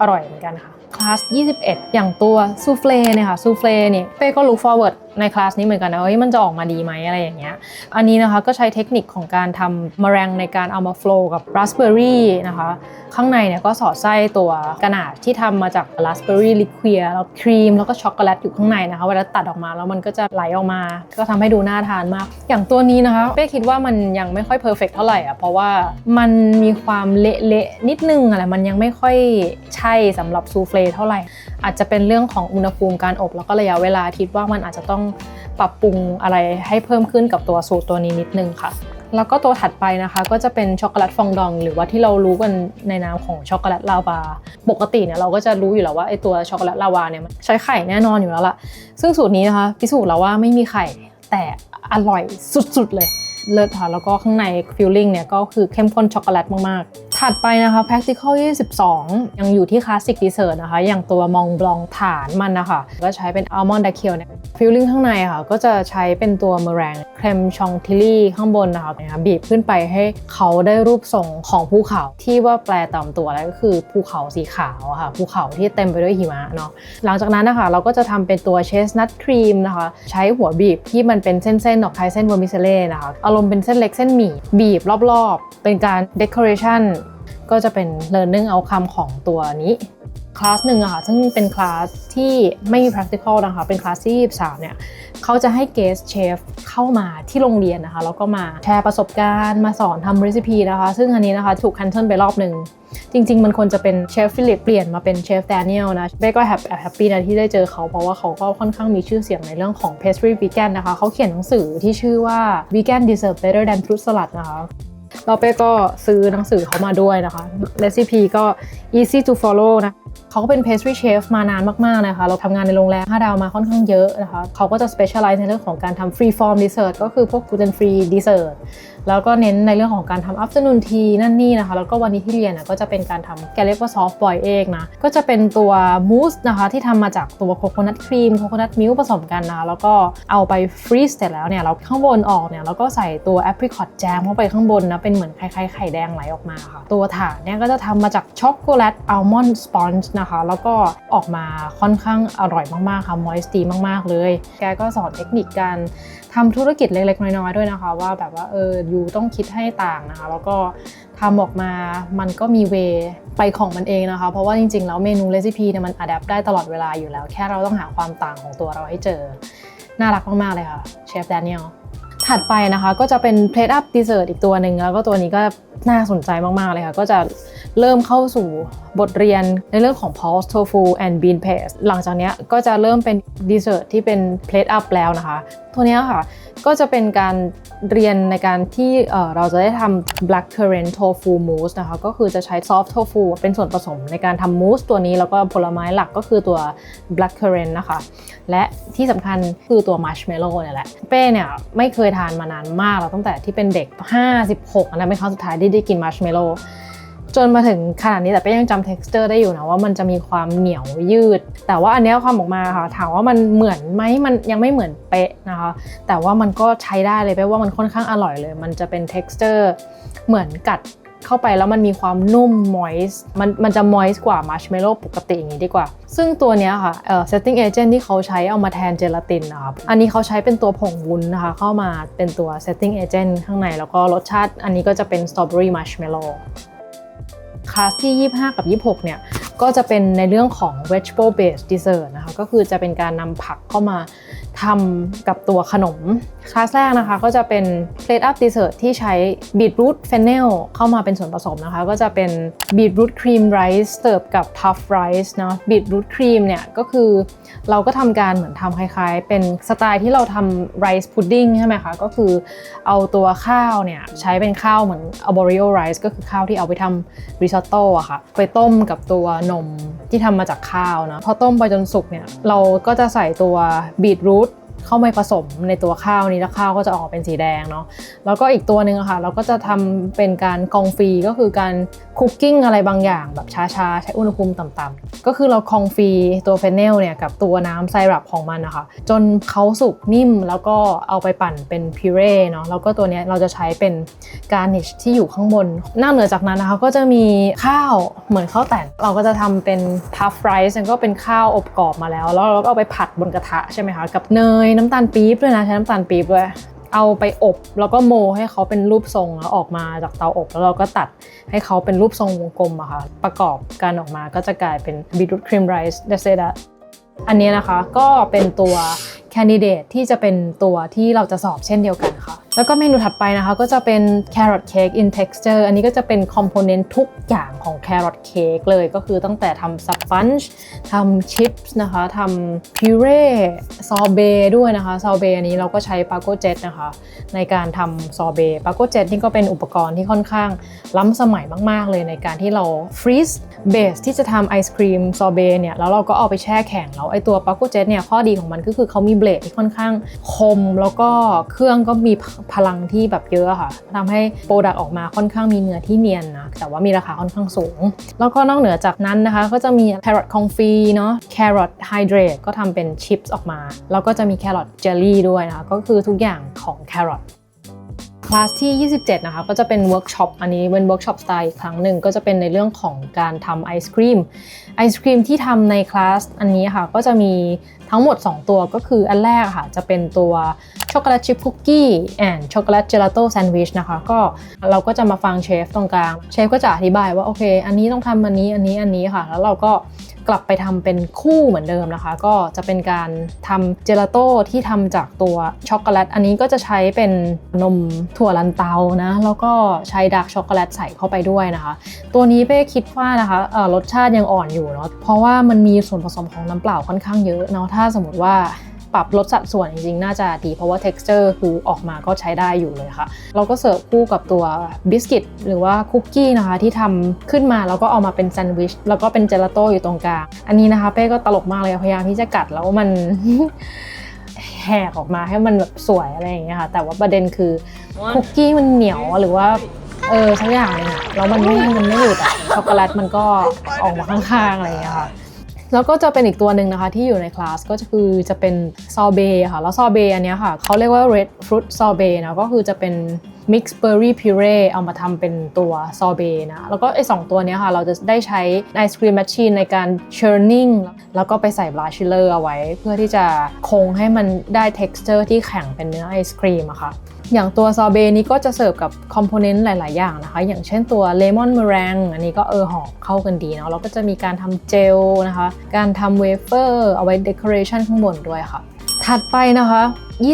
อร่อยเหมือนกันค่ะคลาส21อย่างตัวซูเฟลเนี่ยค่ะซูเฟลเนี่ยเป้ก็ลุก forward ในคลาสนี้เหมือนกันนะมันจะออกมาดีไหมอะไรอย่างเงี้ยอันนี้นะคะก็ใช้เทคนิคของการทำมะแรงในการเอามาโฟลว์กับราสเบอร์รี่นะคะข้างในเนี่ยก็สอดไส้ตัวกระดาษที่ทำมาจากราสเบอร์รี่ลิควิดแล้วครีมแล้วก็ช็อกโกแลตอยู่ข้างในนะคะเวลาตัดออกมาแล้วมันก็จะไหลออกมาก็ทำให้ดูน่าทานมากอย่างตัวนี้นะคะเป้คิดว่ามันยังไม่ค่อยเพอร์เฟกต์เท่าไหร่เพราะว่ามันมีความเละๆนิดนึงอะไรมันยังไม่ค่อยใช่สำหรับซูเฟลเท่าไหร่อาจจะเป็นเรื่องของอุณหภูมิการอบแล้วก็ระยะเวลาคิดว่ามันอาจจะต้องปรับปรุงอะไรให้เพิ่มขึ้นกับตัวสูตรตัวนี้นิดนึงค่ะแล้วก็ตัวถัดไปนะคะก็จะเป็นช็อกโกแลตฟองดองหรือว่าที่เรารู้กันในนามของช็อกโกแลตลาวาปกติเนี่ยเราก็จะรู้อยู่แล้วว่าไอตัวช็อกโกแลตลาวาเนี่ยใช้ไข่แน่นอนอยู่แล้วล่ะซึ่งสูตรนี้นะคะพิสูจน์แล้วว่าไม่มีไข่แต่อร่อยสุดๆเลยเลิศค่ะแล้วก็ข้างในฟิลลิ่งเนี่ยก็คือเข้มข้นช็อกโกแลตมากๆถัดไปนะคะ practical 22ยังอยู่ที่คลาสสิกดีเซอร์นะคะอย่างตัวมองบลองฐานมันนะคะก็ใช้เป็นอัลมอนด์ดาเคียวเนี่ยฟิลลิ่งข้างในค่ะก็จะใช้เป็นตัวเมอแรงเครมชองทิลลี่ข้างบนนะคะบีบขึ้นไปให้เขาได้รูปทรงของภูเขาที่ว่าแปลตามตัวแล้วก็คือภูเขาสีขาวค่ะภูเขาที่เต็มไปด้วยหิมะเนาะหลังจากนั้นนะคะเราก็จะทำเป็นตัวเชสนัทครีมนะคะใช้หัวบีบที่มันเป็นเส้นๆออกคล้ายเส้นเวอร์มิเซเล่นะคะอารมณ์เป็นเส้นเล็กเส้นหมี่บีบรอบๆเป็นการ decoration ก็จะเป็น learning outcome ของตัวนี้ คลาสหนึ่งอะค่ะซึ่งเป็นคลาสที่ไม่มี practical นะคะเป็นคลาสที่23เนี่ยเขาจะให้ guest chef เข้ามาที่โรงเรียนนะคะแล้วก็มาแชร์ประสบการณ์มาสอนทำ recipe นะคะซึ่งอันนี้นะคะถูก cancel ไปรอบหนึ่งจริงๆมันควรจะเป็นเชฟฟิลิปเปลี่ยนมาเป็นเชฟแดเนียลนะเบ้ก็แฮปปี้นะที่ได้เจอเขาเพราะว่าเขาก็ค่อนข้างมีชื่อเสียงในเรื่องของ pastry vegan นะคะเขาเขียนหนังสือที่ชื่อว่า vegan deserve better than fruit salad นะคะเราเป้ก็ซื้อหนังสือเขามาด้วยนะคะ recipe ก็ easy to follow นะเขาก็เป็น pastry chef มานานมากๆนะคะเราทำงานในโรงแรม5 ดาวมาค่อนข้างเยอะนะคะเขาก็จะ specialize ในเรื่องของการทำ free form dessert ก็คือพวก gluten free dessert แล้วก็เน้นในเรื่องของการทำ afternoon tea นั่นนี่นะคะแล้วก็วันนี้ที่เรียนก็จะเป็นการทำแกเรียกว่า soft boil egg นะก็จะเป็นตัวมูสนะคะที่ทำมาจากตัวโคโคนัทครีมโคโคนัทมิลค์ผสมกันนะแล้วก็เอาไปฟรีซเสร็จแล้วเนี่ยเราข้างบนออกเนี่ยแล้วก็ใส่ตัว apricot jam เข้าไปข้างบนนะเป็นเหมือนคล้ายๆไข่แดงไหลออกมาค่ะตัวถาดเนี่ยก็จะทำมาจากช็อกโกแลตอัลมอนด์สปอนจ์นะคะแล้วก็ออกมาค่อนข้างอร่อยมากๆค่ะ moist ดีมากๆเลยแกก็สอนเทคนิคการทำธุรกิจเล็กๆน้อยๆด้วยนะคะว่าแบบว่าอยู่ต้องคิดให้ต่างนะคะแล้วก็ทำออกมามันก็มีเวไปของมันเองนะคะเพราะว่าจริงๆแล้วเมนูเรซิปีเนี่ยมันอัดแอปได้ตลอดเวลาอยู่แล้วแค่เราต้องหาความต่างของตัวเราให้เจอน่ารักมากๆเลยค่ะเชฟแดเนียลถัดไปนะคะก็จะเป็น plate up dessert อีกตัวหนึ่งแล้วก็ตัวนี้ก็น่าสนใจมากๆเลยค่ะก็จะเริ่มเข้าสู่บทเรียนในเรื่องของ pulse tofu and bean paste หลังจากนี้ก็จะเริ่มเป็น dessert ที่เป็น plate up แล้วนะคะตัวนี้ค่ะก็จะเป็นการเรียนในการที่เราจะได้ทำ black currant tofu mousse นะคะก็คือจะใช้ soft tofu เป็นส่วนผสมในการทำ mousse ตัวนี้แล้วก็ผลไม้หลักก็คือตัว black currant นะคะและที่สำคัญคือตัว marshmallow เนี่ยแหละเป้เนี่ยไม่เคยทานมานานมากแล้วตั้งแต่ที่เป็นเด็ก56นะเป็นครั้งสุดท้ายที่ได้กิน marshmallowจนมาถึงขนาดนี้แต่เป้ยังจำ texture ได้อยู่นะว่ามันจะมีความเหนียวยืดแต่ว่าอันนี้ความออกมาค่ะถามว่ามันเหมือนไหมมันยังไม่เหมือนเป๊ะนะคะแต่ว่ามันก็ใช้ได้เลยเป้ว่ามันค่อนข้างอร่อยเลยมันจะเป็น texture เหมือนกัดเข้าไปแล้วมันมีความนุ่ม moist มันจะ moist กว่า marshmallow ปกติอย่างนี้ดีกว่าซึ่งตัวเนี้ยค่ะsetting agent ที่เขาใช้เอามาแทนเจลาตินนะคะอันนี้เขาใช้เป็นตัวผงวุ้นนะคะเข้ามาเป็นตัว setting agent ข้างในแล้วก็รสชาติอันนี้ก็จะเป็น strawberry marshmallowคลาสที่25กับ26เนี่ยก็จะเป็นในเรื่องของ vegetable based dessert นะคะก็คือจะเป็นการนำผักเข้ามาทำกับตัวขนมคลาสแรกนะคะก็จะเป็น plate up dessert ที่ใช้ beetroot fennel เข้ามาเป็นส่วนผสมนะคะก็จะเป็น beetroot cream rice เสิร์ฟกับ puff rice เนาะ beetroot cream เนี่ยก็คือเราก็ทำการเหมือนทำคล้ายๆเป็นสไตล์ที่เราทำ rice pudding ใช่ไหมคะก็คือเอาตัวข้าวเนี่ยใช้เป็นข้าวเหมือน arborio rice ก็คือข้าวที่เอาไปทำ risotto อะค่ะไปต้มกับตัวนมที่ทำมาจากข้าวนะพอต้มไปจนสุกเนี่ยเราก็จะใส่ตัว beetrootเข้ามาผสมในตัวข้าวนี้แล้วข้าวก็จะออกเป็นสีแดงเนาะแล้วก็อีกตัวหนึ่งอะค่ะเราก็จะทำเป็นการกองฟรีก็คือการคุกกิ้งอะไรบางอย่างแบบช้าๆใช้อุณหภูมิต่ำๆก็คือเรากองฟรีตัวเฟนเนลเนี่ยกับตัวน้ำไซรัปของมันนะคะจนเขาสุกนิ่มแล้วก็เอาไปปั่นเป็นพิเร่เนาะแล้วก็ตัวนี้เราจะใช้เป็นการนิชที่อยู่ข้างบนนอกเหนือจากนั้นนะคะก็จะมีข้าวเหมือนข้าวแต่นเราก็จะทำเป็นพัฟไรซ์ก็เป็นข้าวอบกรอบมาแล้วเราก็เอาไปผัดบนกระทะใช่ไหมคะกับเนยน้ำตาลปี๊บด้วยนะใช้น้ำตาลปี๊บด้วยเอาไปอบแล้วก็โมให้เขาเป็นรูปทรงแล้วออกมาจากเตาอบแล้วเราก็ตัดให้เขาเป็นรูปทรงวงกลมอะค่ะประกอบกันออกมาก็จะกลายเป็น beetroot cream rice that's it อันนี้นะคะก็เป็นตัวแคนดิเดตที่จะเป็นตัวที่เราจะสอบเช่นเดียวกันค่ะแล้วก็เมนูถัดไปนะคะก็จะเป็น carrot cake in texture อันนี้ก็จะเป็นคอมโพเนนต์ทุกอย่างของ carrot cake เลยก็คือตั้งแต่ทำสปันจ์ทำชิปส์นะคะทำพิเร่ซอเบด้วยนะคะซอเบอันนี้เราก็ใช้ปาโกเจ็ตนะคะในการทำซอเบปาโกเจ็ตนี่ก็เป็นอุปกรณ์ที่ค่อนข้างล้ำสมัยมากๆเลยในการที่เราฟรีซเบสที่จะทำไอศครีมซอเบเนี่ยแล้วเราก็เอาไปแช่แข็งแล้วไอตัวปาโกเจ็ตเนี่ยข้อดีของมันก็คือเขามีเบลดที่ค่อนข้างคมแล้วก็เครื่องก็มีพลังที่แบบเยอะค่ะทำให้โปรดักต์ออกมาค่อนข้างมีเนื้อที่เนียนนะแต่ว่ามีราคาค่อนข้างสูงแล้วก็นอกเหนือจากนั้นนะคะก็จะมีแครอทคองฟีเนาะแครอทไฮเดรตก็ทำเป็นชิปส์ออกมาแล้วก็จะมีแครอทเจลลี่ด้วยนะคะก็คือทุกอย่างของแครอทคลาสที่27นะคะก็จะเป็นเวิร์กช็อปอันนี้เป็นเวิร์กช็อปสไตล์อีกครั้งหนึ่งก็จะเป็นในเรื่องของการทำไอศครีมที่ทำในคลาสอันนี้ค่ะก็จะมี ทั้งหมด2ตัวก็คืออันแรกค่ะจะเป็นตัวช็อกโกแลตชิพคุกกี้แอนด์ช็อกโกแลตเจลาโต้แซนด์วิชนะคะก็เราก็จะมาฟังเชฟตรงกลางเชฟก็จะอธิบายว่าโอเคอันนี้ต้องทำอันนี้ค่ะแล้วเราก็กลับไปทำเป็นคู่เหมือนเดิมนะคะก็จะเป็นการทำเจลาโต้ที่ทำจากตัวช็อกโกแลตอันนี้ก็จะใช้เป็นนมถั่วลันเตานะแล้วก็ใช้ดาร์กช็อกโกแลตใส่เข้าไปด้วยนะคะตัวนี้เป้คิดว่านะคะรสชาติยังอ่อนอยู่เนาะเพราะว่ามันมีส่วนผสมของน้ำเปล่าค่อนข้างเยอะเนาะถ้าสมมติว่าปรับลดสัดส่วนจริงๆน่าจะดีเพราะว่า texture คือออกมาก็ใช้ได้อยู่เลยค่ะเราก็เสิร์ฟคู่กับตัวบิสกิตหรือว่าคุกกี้นะคะที่ทำขึ้นมาแล้วก็เอามาเป็นแซนด์วิชแล้วก็เป็นเจลาโต้อยู่ตรงกลางอันนี้นะคะเป้ก็ตลกมากเลยพยายามที่จะกัดแล้วมัน แหกออกมาให้มันแบบสวยอะไรอย่างเงี้ยค่ะแต่ว่าประเด็นคือคุกกี้มันเหนียวหรือว่าสักอย่างนึงอะแล้วมันไม่หยุดอะช็อกโกแลตมันก็ออกมาข้างๆอะไรอย่างเงี้ยค่ะแล้วก็จะเป็นอีกตัวหนึ่งนะคะที่อยู่ในคลาสก็คือจะเป็นซอเบต์ค่ะแล้วซอเบต์อันนี้ค่ะเขาเรียกว่า red fruit sorbet นะก็คือจะเป็น mixed berry puree เอามาทำเป็นตัวซอเบต์นะแล้วก็ไอ้2ตัวนี้ค่ะเราจะได้ใช้ไอศครีมแมชชีนในการ churning แล้วก็ไปใส่บราชิลเลอร์เอาไว้เพื่อที่จะคงให้มันได้ texture ที่แข็งเป็นเนื้อไอศครีมอะค่ะอย่างตัวซอเบนี้ก็จะเสิร์ฟกับคอมโพเนนต์หลายๆอย่างนะคะอย่างเช่นตัวเลมอนเมอแรงอันนี้ก็หอมเข้ากันดีเนาะแล้วก็จะมีการทำเจลนะคะการทำเวเฟอร์เอาไว้เดคอเรชันข้างบนด้วยค่ะถัดไปนะคะ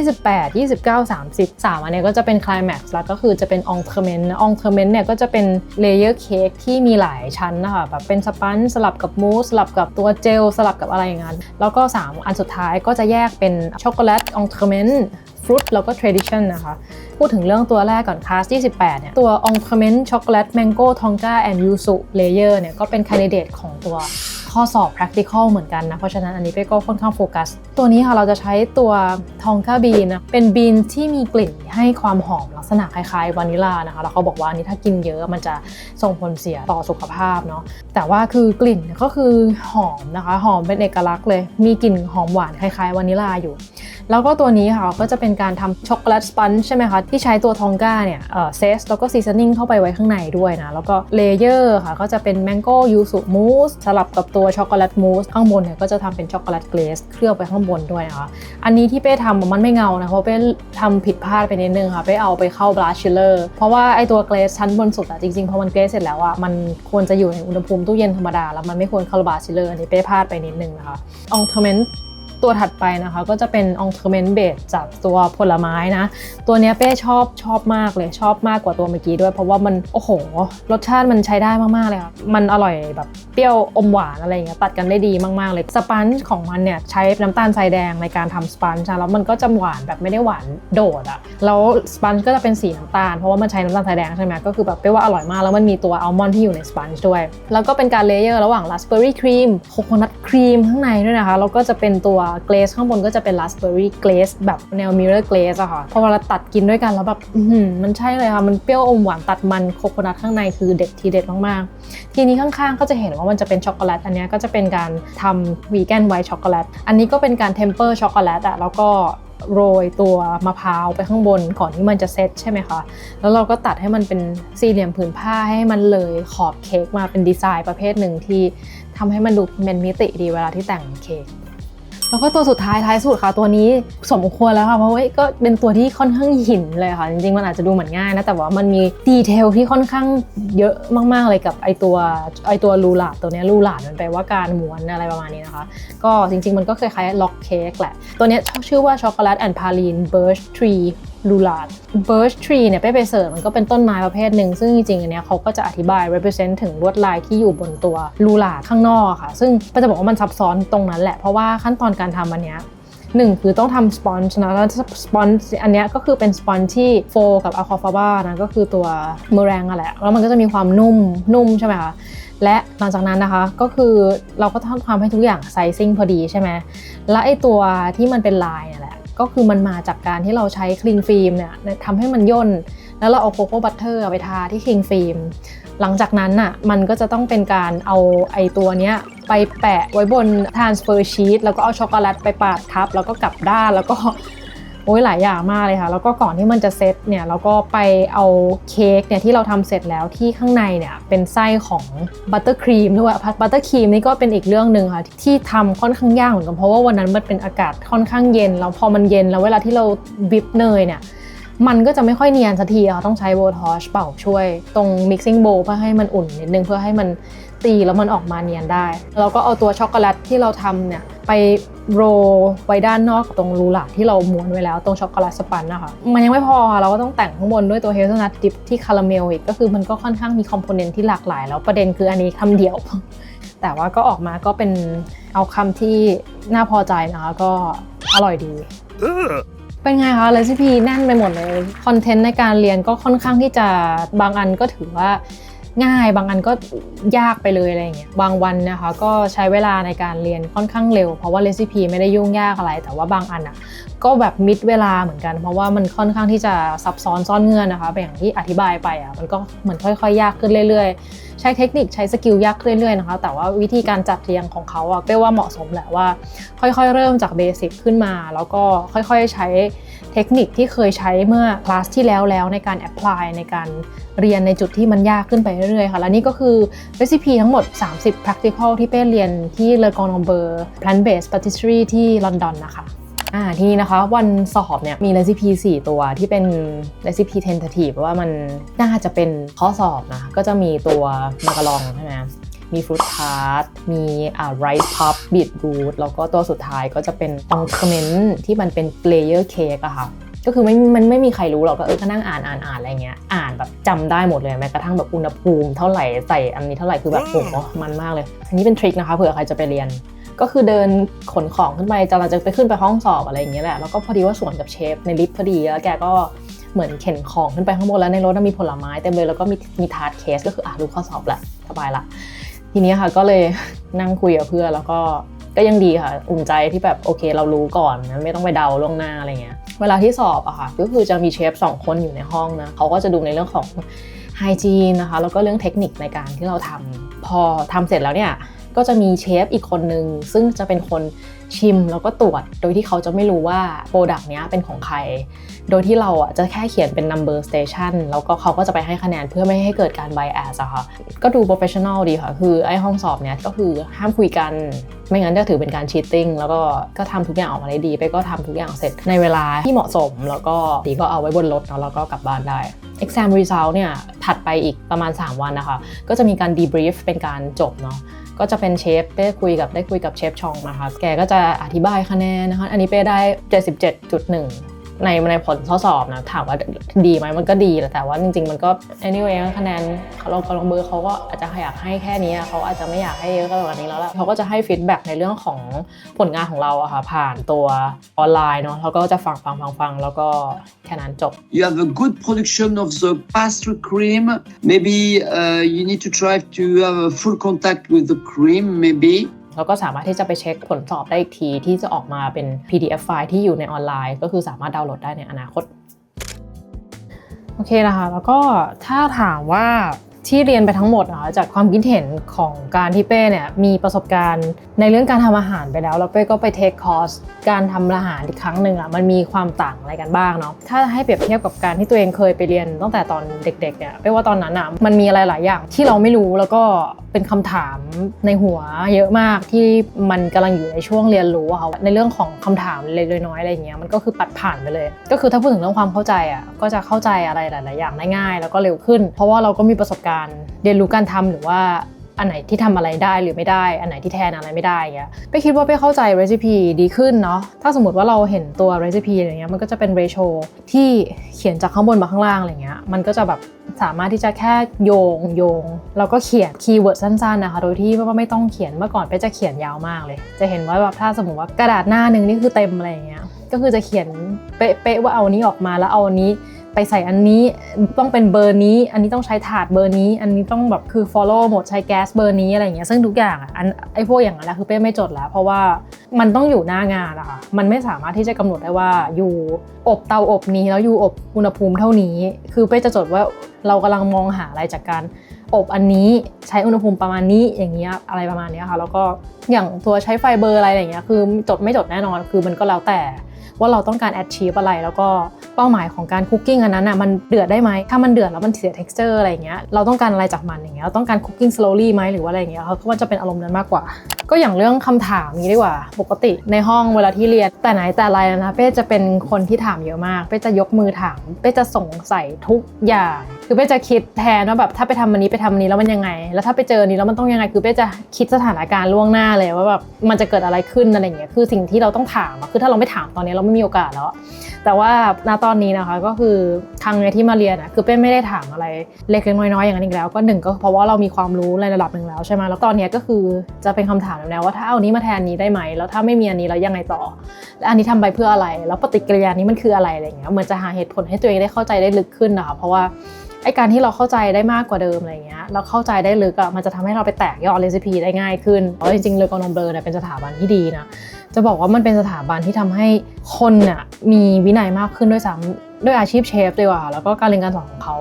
28 29 30อันนี้ก็จะเป็นไคลแม็กซ์แล้วก็คือจะเป็นองเทอร์เมนต์เนี่ยก็จะเป็นเลเยอร์เค้กที่มีหลายชั้นนะคะแบบเป็นสปันจ์สลับกับมูสสลับกับตัวเจลสลับกับอะไรอย่างนั้นแล้วก็3อันสุดท้ายก็จะแยกเป็นช็อกโกแลตองเทอร์เมนต์ฟรุตแล้วก็ tradition นะคะพูดถึงเรื่องตัวแรกก่อนคลาส28เนี่ยตัว Oncomment Chocolate Mango Tonka and Yuzu Layer เนี่ยก็เป็น candidate ของตัวข้อสอบ practical เหมือนกันนะเพราะฉะนั้นอันนี้เป้ก็ค่อนข้างโฟกัสตัวนี้ค่ะเราจะใช้ตัว Tonka Bean นะเป็นบีนที่มีกลิ่นให้ความหอมลักษณะคล้ายๆวานิลลานะคะแล้วเขาบอกว่าอันนี้ถ้ากินเยอะมันจะส่งผลเสียต่อสุขภาพเนาะแต่ว่าคือกลิ่นก็คือหอมนะคะหอมเป็นเอกลักษณ์เลยมีกลิ่นหอมหวานคล้ายๆวานิลลาอยู่แล้วก็ตัวนี้ค่ะก็จะเป็นการทำช็อกโกแลตสปันจ์ใช่ไหมคะที่ใช้ตัวทองก้าเนี่ยเซสแล้วก็ซีซันนิ่งเข้าไปไว้ข้างในด้วยนะแล้วก็เลเยอร์ค่ะก็จะเป็นแมงโก้ยูสุมูสสลับกับตัวช็อกโกแลตมูสข้างบนเนี่ยก็จะทำเป็นช็อกโกแลตเกรสเคลือบไปข้างบนด้วยนะคะอันนี้ที่เป้ทำมันไม่เงานะเพราะเป้ทำผิดพลาดไปนิดนึงค่ะเป้เอาไปเข้าบลัชชิลเลอร์เพราะว่าไอตัวเกรสชั้นบนสุดอะจริงๆพอมันเกรสเสร็จแล้วอะมันควรจะอยู่ในอุณหภูมิตู้เย็นธรรมดาแล้วมันไม่ควรเข้าบลัชชิลเลอร์อันนี้เป้พลาดไปนิดนึงนะคะอองเทอร์เมนต์ตัวถัดไปนะคะก็จะเป็น Oncomment Base จากตัวผลไม้นะตัวนี้เป้ชอบมากเลยชอบมากกว่าตัวเมื่อกี้ด้วยเพราะว่ามันโอ้โหรสชาติมันใช้ได้มากๆเลยค่ะมันอร่อยแบบเปรี้ยวอมหวานอะไรอย่างเงี้ยตัดกันได้ดีมากๆเลยสปันจ์ของมันเนี่ยใช้น้ำตาลทรายแดงในการทำสปันจ์แล้วมันก็จะหวานแบบไม่ได้หวานโดดอะแล้วสปันจ์ก็จะเป็นสีน้ำตาลเพราะว่ามันใช้น้ำตาลทรายแดงใช่ไหมก็คือแบบเป้ว่าอร่อยมากแล้วมันมีตัวอัลมอนด์ที่อยู่ในสปันจ์ด้วยแล้วก็เป็นการเลเยอร์ระหว่างราสเบอร์รี่ครีมโคโคนัทครีมข้างในด้วยนะคะแล้วก็จะเป็นตัวเกรสข้างบนก็จะเป็นราสเบอร์รี่เกรสแบบแนวมิเรอร์เกรสอะค่ะพอเวลาตัดกินด้วยกันแล้วแบบมันใช่เลยค่ะมันเปรี้ยวอมหวานตัดมันโคโคนัทข้างในคือเด็ดทีเด็ดมากๆทีนี้ข้างๆก็จะเห็นว่ามันจะเป็นช็อกโกแลตอันนี้ก็จะเป็นการทำวีแกนไวท์ช็อกโกแลตอันนี้ก็เป็นการเทมเปอร์ช็อกโกแลตอะแล้วก็โรยตัวมะพร้าวไปข้างบนก่อนที่มันจะเซตใช่ไหมคะแล้วเราก็ตัดให้มันเป็นสี่เหลี่ยมผืนผ้าให้มันเลยขอบเค้กมาเป็นดีไซน์ประเภทหนึ่งที่ทำให้มันดูเป็นมิติดีเวลาที่แต่งเค้กแล้วก็ตัวสุดท้ายสุดค่ะตัวนี้สมควรแล้วค่ะเพราะว่าก็เป็นตัวที่ค่อนข้างหินเลยค่ะจริงๆมันอาจจะดูเหมือนง่ายนะแต่ว่ามันมีดีเทลที่ค่อนข้างเยอะมากๆเลยกับไอตัวลูลาดตัวนี้ลูลาดมันแปลว่าการม้วนอะไรประมาณนี้นะคะก็จริงๆมันก็คล้ายๆล็อกเค้กแหละตัวนี้ชื่อว่าช็อกโกแลตแอนด์พาลีนเบิร์ชทรีลูลาดเบิร์ชทรีเนี่ยไปเสิร์ชมันก็เป็นต้นไม้ประเภทหนึ่งซึ่งจริงๆอันเนี้ยเขาก็จะอธิบาย represent ถึงลวดลายที่อยู่บนตัวลูลาดข้างนอกค่ะซึ่งก็จะบอกว่ามันซับซ้อนตรงนั้นแหละเพราะว่าขั้นตอนการทำอันเนี้ยหนึ่งคือต้องทำสปอนจ์นะแล้วสปอนจ์อันเนี้ยก็คือเป็นสปอนจ์ที่โฟกับอะคอฟาบานะก็คือตัวเมอแรงอะแหละแล้วมันก็จะมีความนุ่มใช่ไหมคะและหลังจากนั้นนะคะก็คือเราก็ต้องทำให้ทุกอย่างไซซิ่งพอดีใช่ไหมและไอตัวที่มันเป็นลายเนี่ยแหละก็คือมันมาจากการที่เราใช้คลีนฟิล์มเนี่ยทำให้มันย่นแล้วเราเอาโคโค่บัตเตอร์ไปทาที่คลีนฟิล์มหลังจากนั้นน่ะมันก็จะต้องเป็นการเอาไอตัวเนี้ยไปแปะไว้บน transfer sheet แล้วก็เอาช็อกโกแลตไปปาดทับแล้วก็กลับด้านแล้วก็ โอ้ยหลายอย่างมากเลยค่ะแล้วก็ก่อนที่มันจะเซตเนี่ยเราก็ไปเอาเค้กเนี่ยที่เราทำเสร็จแล้วที่ข้างในเนี่ยเป็นไส้ของบัตเตอร์ครีมด้วยบัตเตอร์ครีมนี่ก็เป็นอีกเรื่องนึงค่ะที่ทำค่อนข้างยากเหมือนกันเพราะว่าวันนั้นมันเป็นอากาศค่อนข้างเย็นแล้วพอมันเย็นแล้วเวลาที่เราวิปเนยเนี่ยมันก็จะไม่ค่อยเนียนสักทีค่ะต้องใช้โบทอชเป่าช่วยตรง mixing bowl เพื่อให้มันอุ่นนิดนึงเพื่อให้มันตีแล้วมันออกมาเนียนได้เราก็เอาตัวช็อกโกแลตที่เราทำเนี่ยไปโรลไว้ด้านนอกตรงรูหลักที่เราม้วนไว้แล้วตรงช็อกโกแลตสปันนะคะมันยังไม่พอค่ะเราก็ต้องแต่งข้างบนด้วยตัวเฮเซลนัทดิปที่คาราเมลอีกก็คือมันก็ค่อนข้างมีคอมโพเนนต์ที่หลากหลายแล้วประเด็นคืออันนี้คำเดียว แต่ว่าก็ออกมาก็เป็นเอาคำที่น่าพอใจนะคะก็อร่อยดี เป็นไงคะเรซิปีแน่นไปหมดเลยคอนเทนต์ในการเรียนก็ค่อนข้างที่จะบางอันก็ถือว่าง่ายบางอันก็ยากไปเลยอะไรเงี้ยบางวันนะคะก็ใช้เวลาในการเรียนค่อนข้างเร็วเพราะว่าเรซิปีไม่ได้ยุ่งยากอะไรแต่ว่าบางอันอ่ะก็แบบมิดเวลาเหมือนกันเพราะว่ามันค่อนข้างที่จะซับซ้อนซ่อนเงื่อนนะคะอย่างที่อธิบายไปอ่ะมันก็เหมือนค่อยๆยากขึ้นเรื่อยๆใช้เทคนิคใช้สกิลยากขึ้นเรื่อยๆนะคะแต่ว่าวิธีการจัดเรียงของเขาอ่ะเรียกว่าเหมาะสมแหละว่าค่อยๆเริ่มจากเบสิกขึ้นมาแล้วก็ค่อยๆใช้เทคนิคที่เคยใช้เมื่อคลาสที่แล้วในการแอพพลายในการเรียนในจุดที่มันยากขึ้นไปเรื่อยๆค่ะและนี่ก็คือเรซิปีทั้งหมด30 practical ที่เป้เรียนที่เลอกององเบอร์ plant based patisserie ที่ลอนดอนนะคะทีนี้นะคะวันสอบเนี่ยมีเรซิปี4ตัวที่เป็นเรซิปี tentative ว่ามันน่าจะเป็นข้อสอบนะก็จะมีตัวมาการองใช่ไหมมีฟรุตทาร์ตมีไรซ์พับบีทรูทแล้วก็ตัวสุดท้ายก็จะเป็นองเคเมนต์ที่มันเป็นเลเยอร์เค้กอะค่ะก็คือมันไม่มีใครรู้หรอกก็นั่งอ่านอะไรเงี้ยอ่านแบบจำได้หมดเลยแม้กระทั่งแบบอุณหภูมิเท่าไหร่ใส่อันนี้เท่าไหร่คือแบบโอ้โหมันมากเลยอันนี้เป็นทริคนะคะเผื่อใครจะไปเรียนก็คือเดินขนของขึ้นไปจะไปขึ้นไปห้องสอบอะไรอย่างเงี้ยแหละแล้วก็พอดีว่าสวนกับเชฟในลิฟต์พอดีแล้วแกก็เหมือนเข็นของขึ้นไปข้างบนแล้วในรถมีผลไม้เต็มเลยแล้วก็มีทาร์ตเคสก็คือรู้ข้อสอบแหละสบายละทีนี้ค่ะก็เลยนั่งคุยกับเพื่อนแล้วก็ยังดีค่ะอุ่นใจที่แบบโอเคเรารู้ก่อนนะไม่ต้องไปเดาล่วงหน้าอะไรเงี้ยเวลาที่สอบอะค่ะก็คือจะมีเชฟ2 คนอยู่ในห้องนะเขาก็จะดูในเรื่องของไฮจีนนะคะแล้วก็เรื่องเทคนิคในการที่เราทำพอทำเสร็จแล้วเนี่ยก็จะมีเชฟอีกคนนึงซึ่งจะเป็นคนชิมแล้วก็ตรวจโดยที่เขาจะไม่รู้ว่าโปรดักต์เนี้ยเป็นของใครโดยที่เราอ่ะจะแค่เขียนเป็น number station แล้วก็เขาก็จะไปให้คะแนนเพื่อไม่ให้เกิดการ bias อะค่ะก็ดู professional ดีค่ะคือไอ้ห้องสอบเนี้ยก็คือห้ามคุยกันไม่งั้นจะถือเป็นการ cheating แล้วก็ทำทุกอย่างออกมาได้ดีไปก็ทำทุกอย่างเสร็จในเวลาที่เหมาะสมแล้วก็ดีก็เอาไว้บนรถแล้วก็กลับบ้านได้ exam result เนี่ยถัดไปอีกประมาณ3 วันนะคะก็จะมีการ debrief เป็นการจบเนาะก็จะเป็นเชฟเป้คุยกับเชฟชองนะคะแกก็จะอธิบายคะแนนนะคะอันนี้เป้ได้ 77.1 ในผลข้อสอบนะถามว่าดีไหมมันก็ดีแต่ว่าจริงๆมันก็ anyway คะแนนเรากำลังเบอร์เขาก็อาจจะอยากให้แค่นี้เขาอาจจะไม่อยากให้เยอะกว่านี้แล้วล่ะเขาก็จะให้ฟีดแบ็กในเรื่องของผลงานของเราอะค่ะผ่านตัวออนไลน์เนาะแล้วก็จะฟังแล้วก็แค่นั้นจบ You have a good production of the pastry cream. Maybe you need to try to have a full contact with the cream, maybe.แล้วก็สามารถที่จะไปเช็คผลสอบได้อีกทีที่จะออกมาเป็น PDF ไฟล์ที่อยู่ในออนไลน์ก็คือสามารถดาวน์โหลดได้ในอนาคตโอเคนะคะแล้วก็ถ้าถามว่าที่เรียนไปทั้งหมดนะคะจากความคิดเห็นของการที่เป้เนี่ยมีประสบการณ์ในเรื่องการทำอาหารไปแล้วเป้ก็ไปเทคคอร์สการทำอาหารอีกครั้งหนึ่งมันมีความต่างอะไรกันบ้างเนาะถ้าให้เปรียบเทียบกับการที่ตัวเองเคยไปเรียนตั้งแต่ตอนเด็กๆเนี่ยเป้ว่าตอนนั้นมันมีอะไรหลายอย่างที่เราไม่รู้แล้วก็เป็นคำถามในหัวเยอะมากที่มันกำลังอยู่ในช่วงเรียนรู้ค่ะในเรื่องของคำถามเล็กๆน้อยๆอะไรอย่างเงี้ยมันก็คือปัดผ่านไปเลยก็คือถ้าพูดถึงเรื่องความเข้าใจก็จะเข้าใจอะไรหลายๆอย่างได้ง่ายแล้วก็เร็วขึ้นเพราะว่าเราก็มีประสบการณ์เรียนรู้การทำหรือว่าอันไหนที่ทำอะไรได้หรือไม่ได้อันไหนที่แทนอะไรไม่ได้เงี้ยไปคิดว่าไปเข้าใจเรซิปีดีขึ้นเนาะถ้าสมมติว่าเราเห็นตัวเรซิปีอะไรเงี้ยมันก็จะเป็นเรโชที่เขียนจากข้างบนมาข้างล่างอะไรเงี้ยมันก็จะแบบสามารถที่จะแค่โยงแล้วก็เขียนคีย์เวิร์ดสั้นๆนะคะโดยที่ว่าไม่ต้องเขียนเมื่อก่อนไปจะเขียนยาวมากเลยจะเห็นว่าแบบถ้าสมมติว่ากระดาษหน้านึงนี่คือเต็มอะไรเงี้ยก็คือจะเขียนเป๊ะๆว่าเอานี้ออกมาแล้วเอาอันนี้ไปใส่อันนี้ต้องเป็นเบอร์นี้อันนี้ต้องใช้ถาดเบอร์นี้อันนี้ต้องแบบคือ follow หมดใช้แก๊สเบอร์นี้อะไรอย่างเงี้ยซึ่งทุกอย่างไอ้พวกอย่างนั้นคือเป้ไม่จดแล้วเพราะว่ามันต้องอยู่หน้างานอะค่ะมันไม่สามารถที่จะกำหนดได้ว่าอยู่อบเตาอบนี้แล้วอยู่อบอุณหภูมิเท่านี้คือเป้จะจดว่าเรากำลังมองหาอะไรจากการอบอันนี้ใช้อุณหภูมิประมาณนี้อย่างเงี้ยอะไรประมาณนี้ค่ะแล้วก็อย่างตัวใช้ไฟเบอร์อะไรอย่างเงี้ยคือไม่จดแน่นอนคือมันก็แล้วแต่ ว่าเราต้องการ achieve อะไรแล้วก็เป้าหมายของการคุกกิ้งอันนั้นมันเดือดได้ไหมถ้ามันเดือดแล้วมันเสีย texture อะไรอย่างเงี้ยเราต้องการอะไรจากมันอย่างเงี้ยเราต้องการ cooking slowly ไหมหรือว่าอะไรอย่างเงี้ยเขาว่าจะเป็นอารมณ์นั้นมากกว่าก็อย่างเรื่องคำถามนี้ดีกว่าปกติในห้องเวลาที่เรียนแต่ไหนแต่ไรนะเป้จะเป็นคนที่ถามเยอะมากเป้จะยกมือถามเป้จะสงสัยทุกอย่างคือเป้จะคิดแทนว่าแบบถ้าไปทำอันนี้ไปทำอันนี้แล้วมันยังไงแล้วถ้าไปเจออันนี้แล้วมันต้องยังไงคือเป้จะคิดสถานการณ์ล่วงหน้าเลยว่าแบบมันจะเกิดอะไรขึ้นอะไรอย่างเงี้ยคือสิ่งที่เราต้องถามคือถ้าเราไม่ถามตอนนี้เราไม่มีโอกาสแล้วแต่ว่าณตอนนี้นะคะก็คือครั้งนี้ที่มาเรียนคือเป้ไม่ได้ถามอะไรเล็กๆน้อยๆอย่างนั้นอีกแล้วก็หนึ่งก็เพราะว่าเรามีความรู้ในระดับหนึ่งแล้วใช่ไหมแล้วตอนนี้ก็คือจะเป็นคำถามแนวว่าถ้าเอานี้มาแทนนี้ได้ไหมแล้วถ้าไม่มีอันนี้แล้วยังไงต่อและอันนี้ทำไปเพื่ออะไรแล้วปฏิกิริยานี้มันคืออะไรอะไรเงี้ยเหมือนจะหาเหตุผลให้ตัวเองได้เข้าใจได้ลึกขึ้นนะคะเพราะว่าไอ้การที่เราเข้าใจได้มากกว่าเดิมอะไรเงี้ยเราเข้าใจได้ลึกมันจะทำให้เราไปแตกยอดเรซิปีได้ง่ายขึ้นเพราะจริงๆเลอกอนอมเบลอเนี่ยเป็นสถาบันที่ดีนะจะบอกว่ามันเป็นสถาบันที่ทำให้คนน่ะมีวินัยมากขึ้นด้วยซ้ำด้วยอาชีพเชฟเลยว่ะแล้วก็การเรียนการสอนของเขา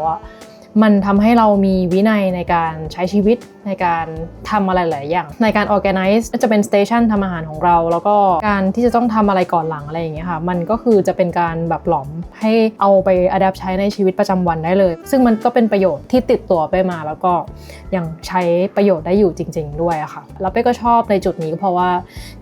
มันทำให้เรามีวินัยในการใช้ชีวิตในการทำอะไรหลายอย่างในการ organize จะเป็น station ทำอาหารของเราแล้วก็การที่จะต้องทำอะไรก่อนหลังอะไรอย่างเงี้ยค่ะมันก็คือจะเป็นการแบบหลอมให้เอาไป adapt ใช้ในชีวิตประจำวันได้เลยซึ่งมันก็เป็นประโยชน์ที่ติดตัวไปมาแล้วก็ยังใช้ประโยชน์ได้อยู่จริงๆด้วยอะค่ะแล้วเป้ก็ชอบในจุดนี้เพราะว่า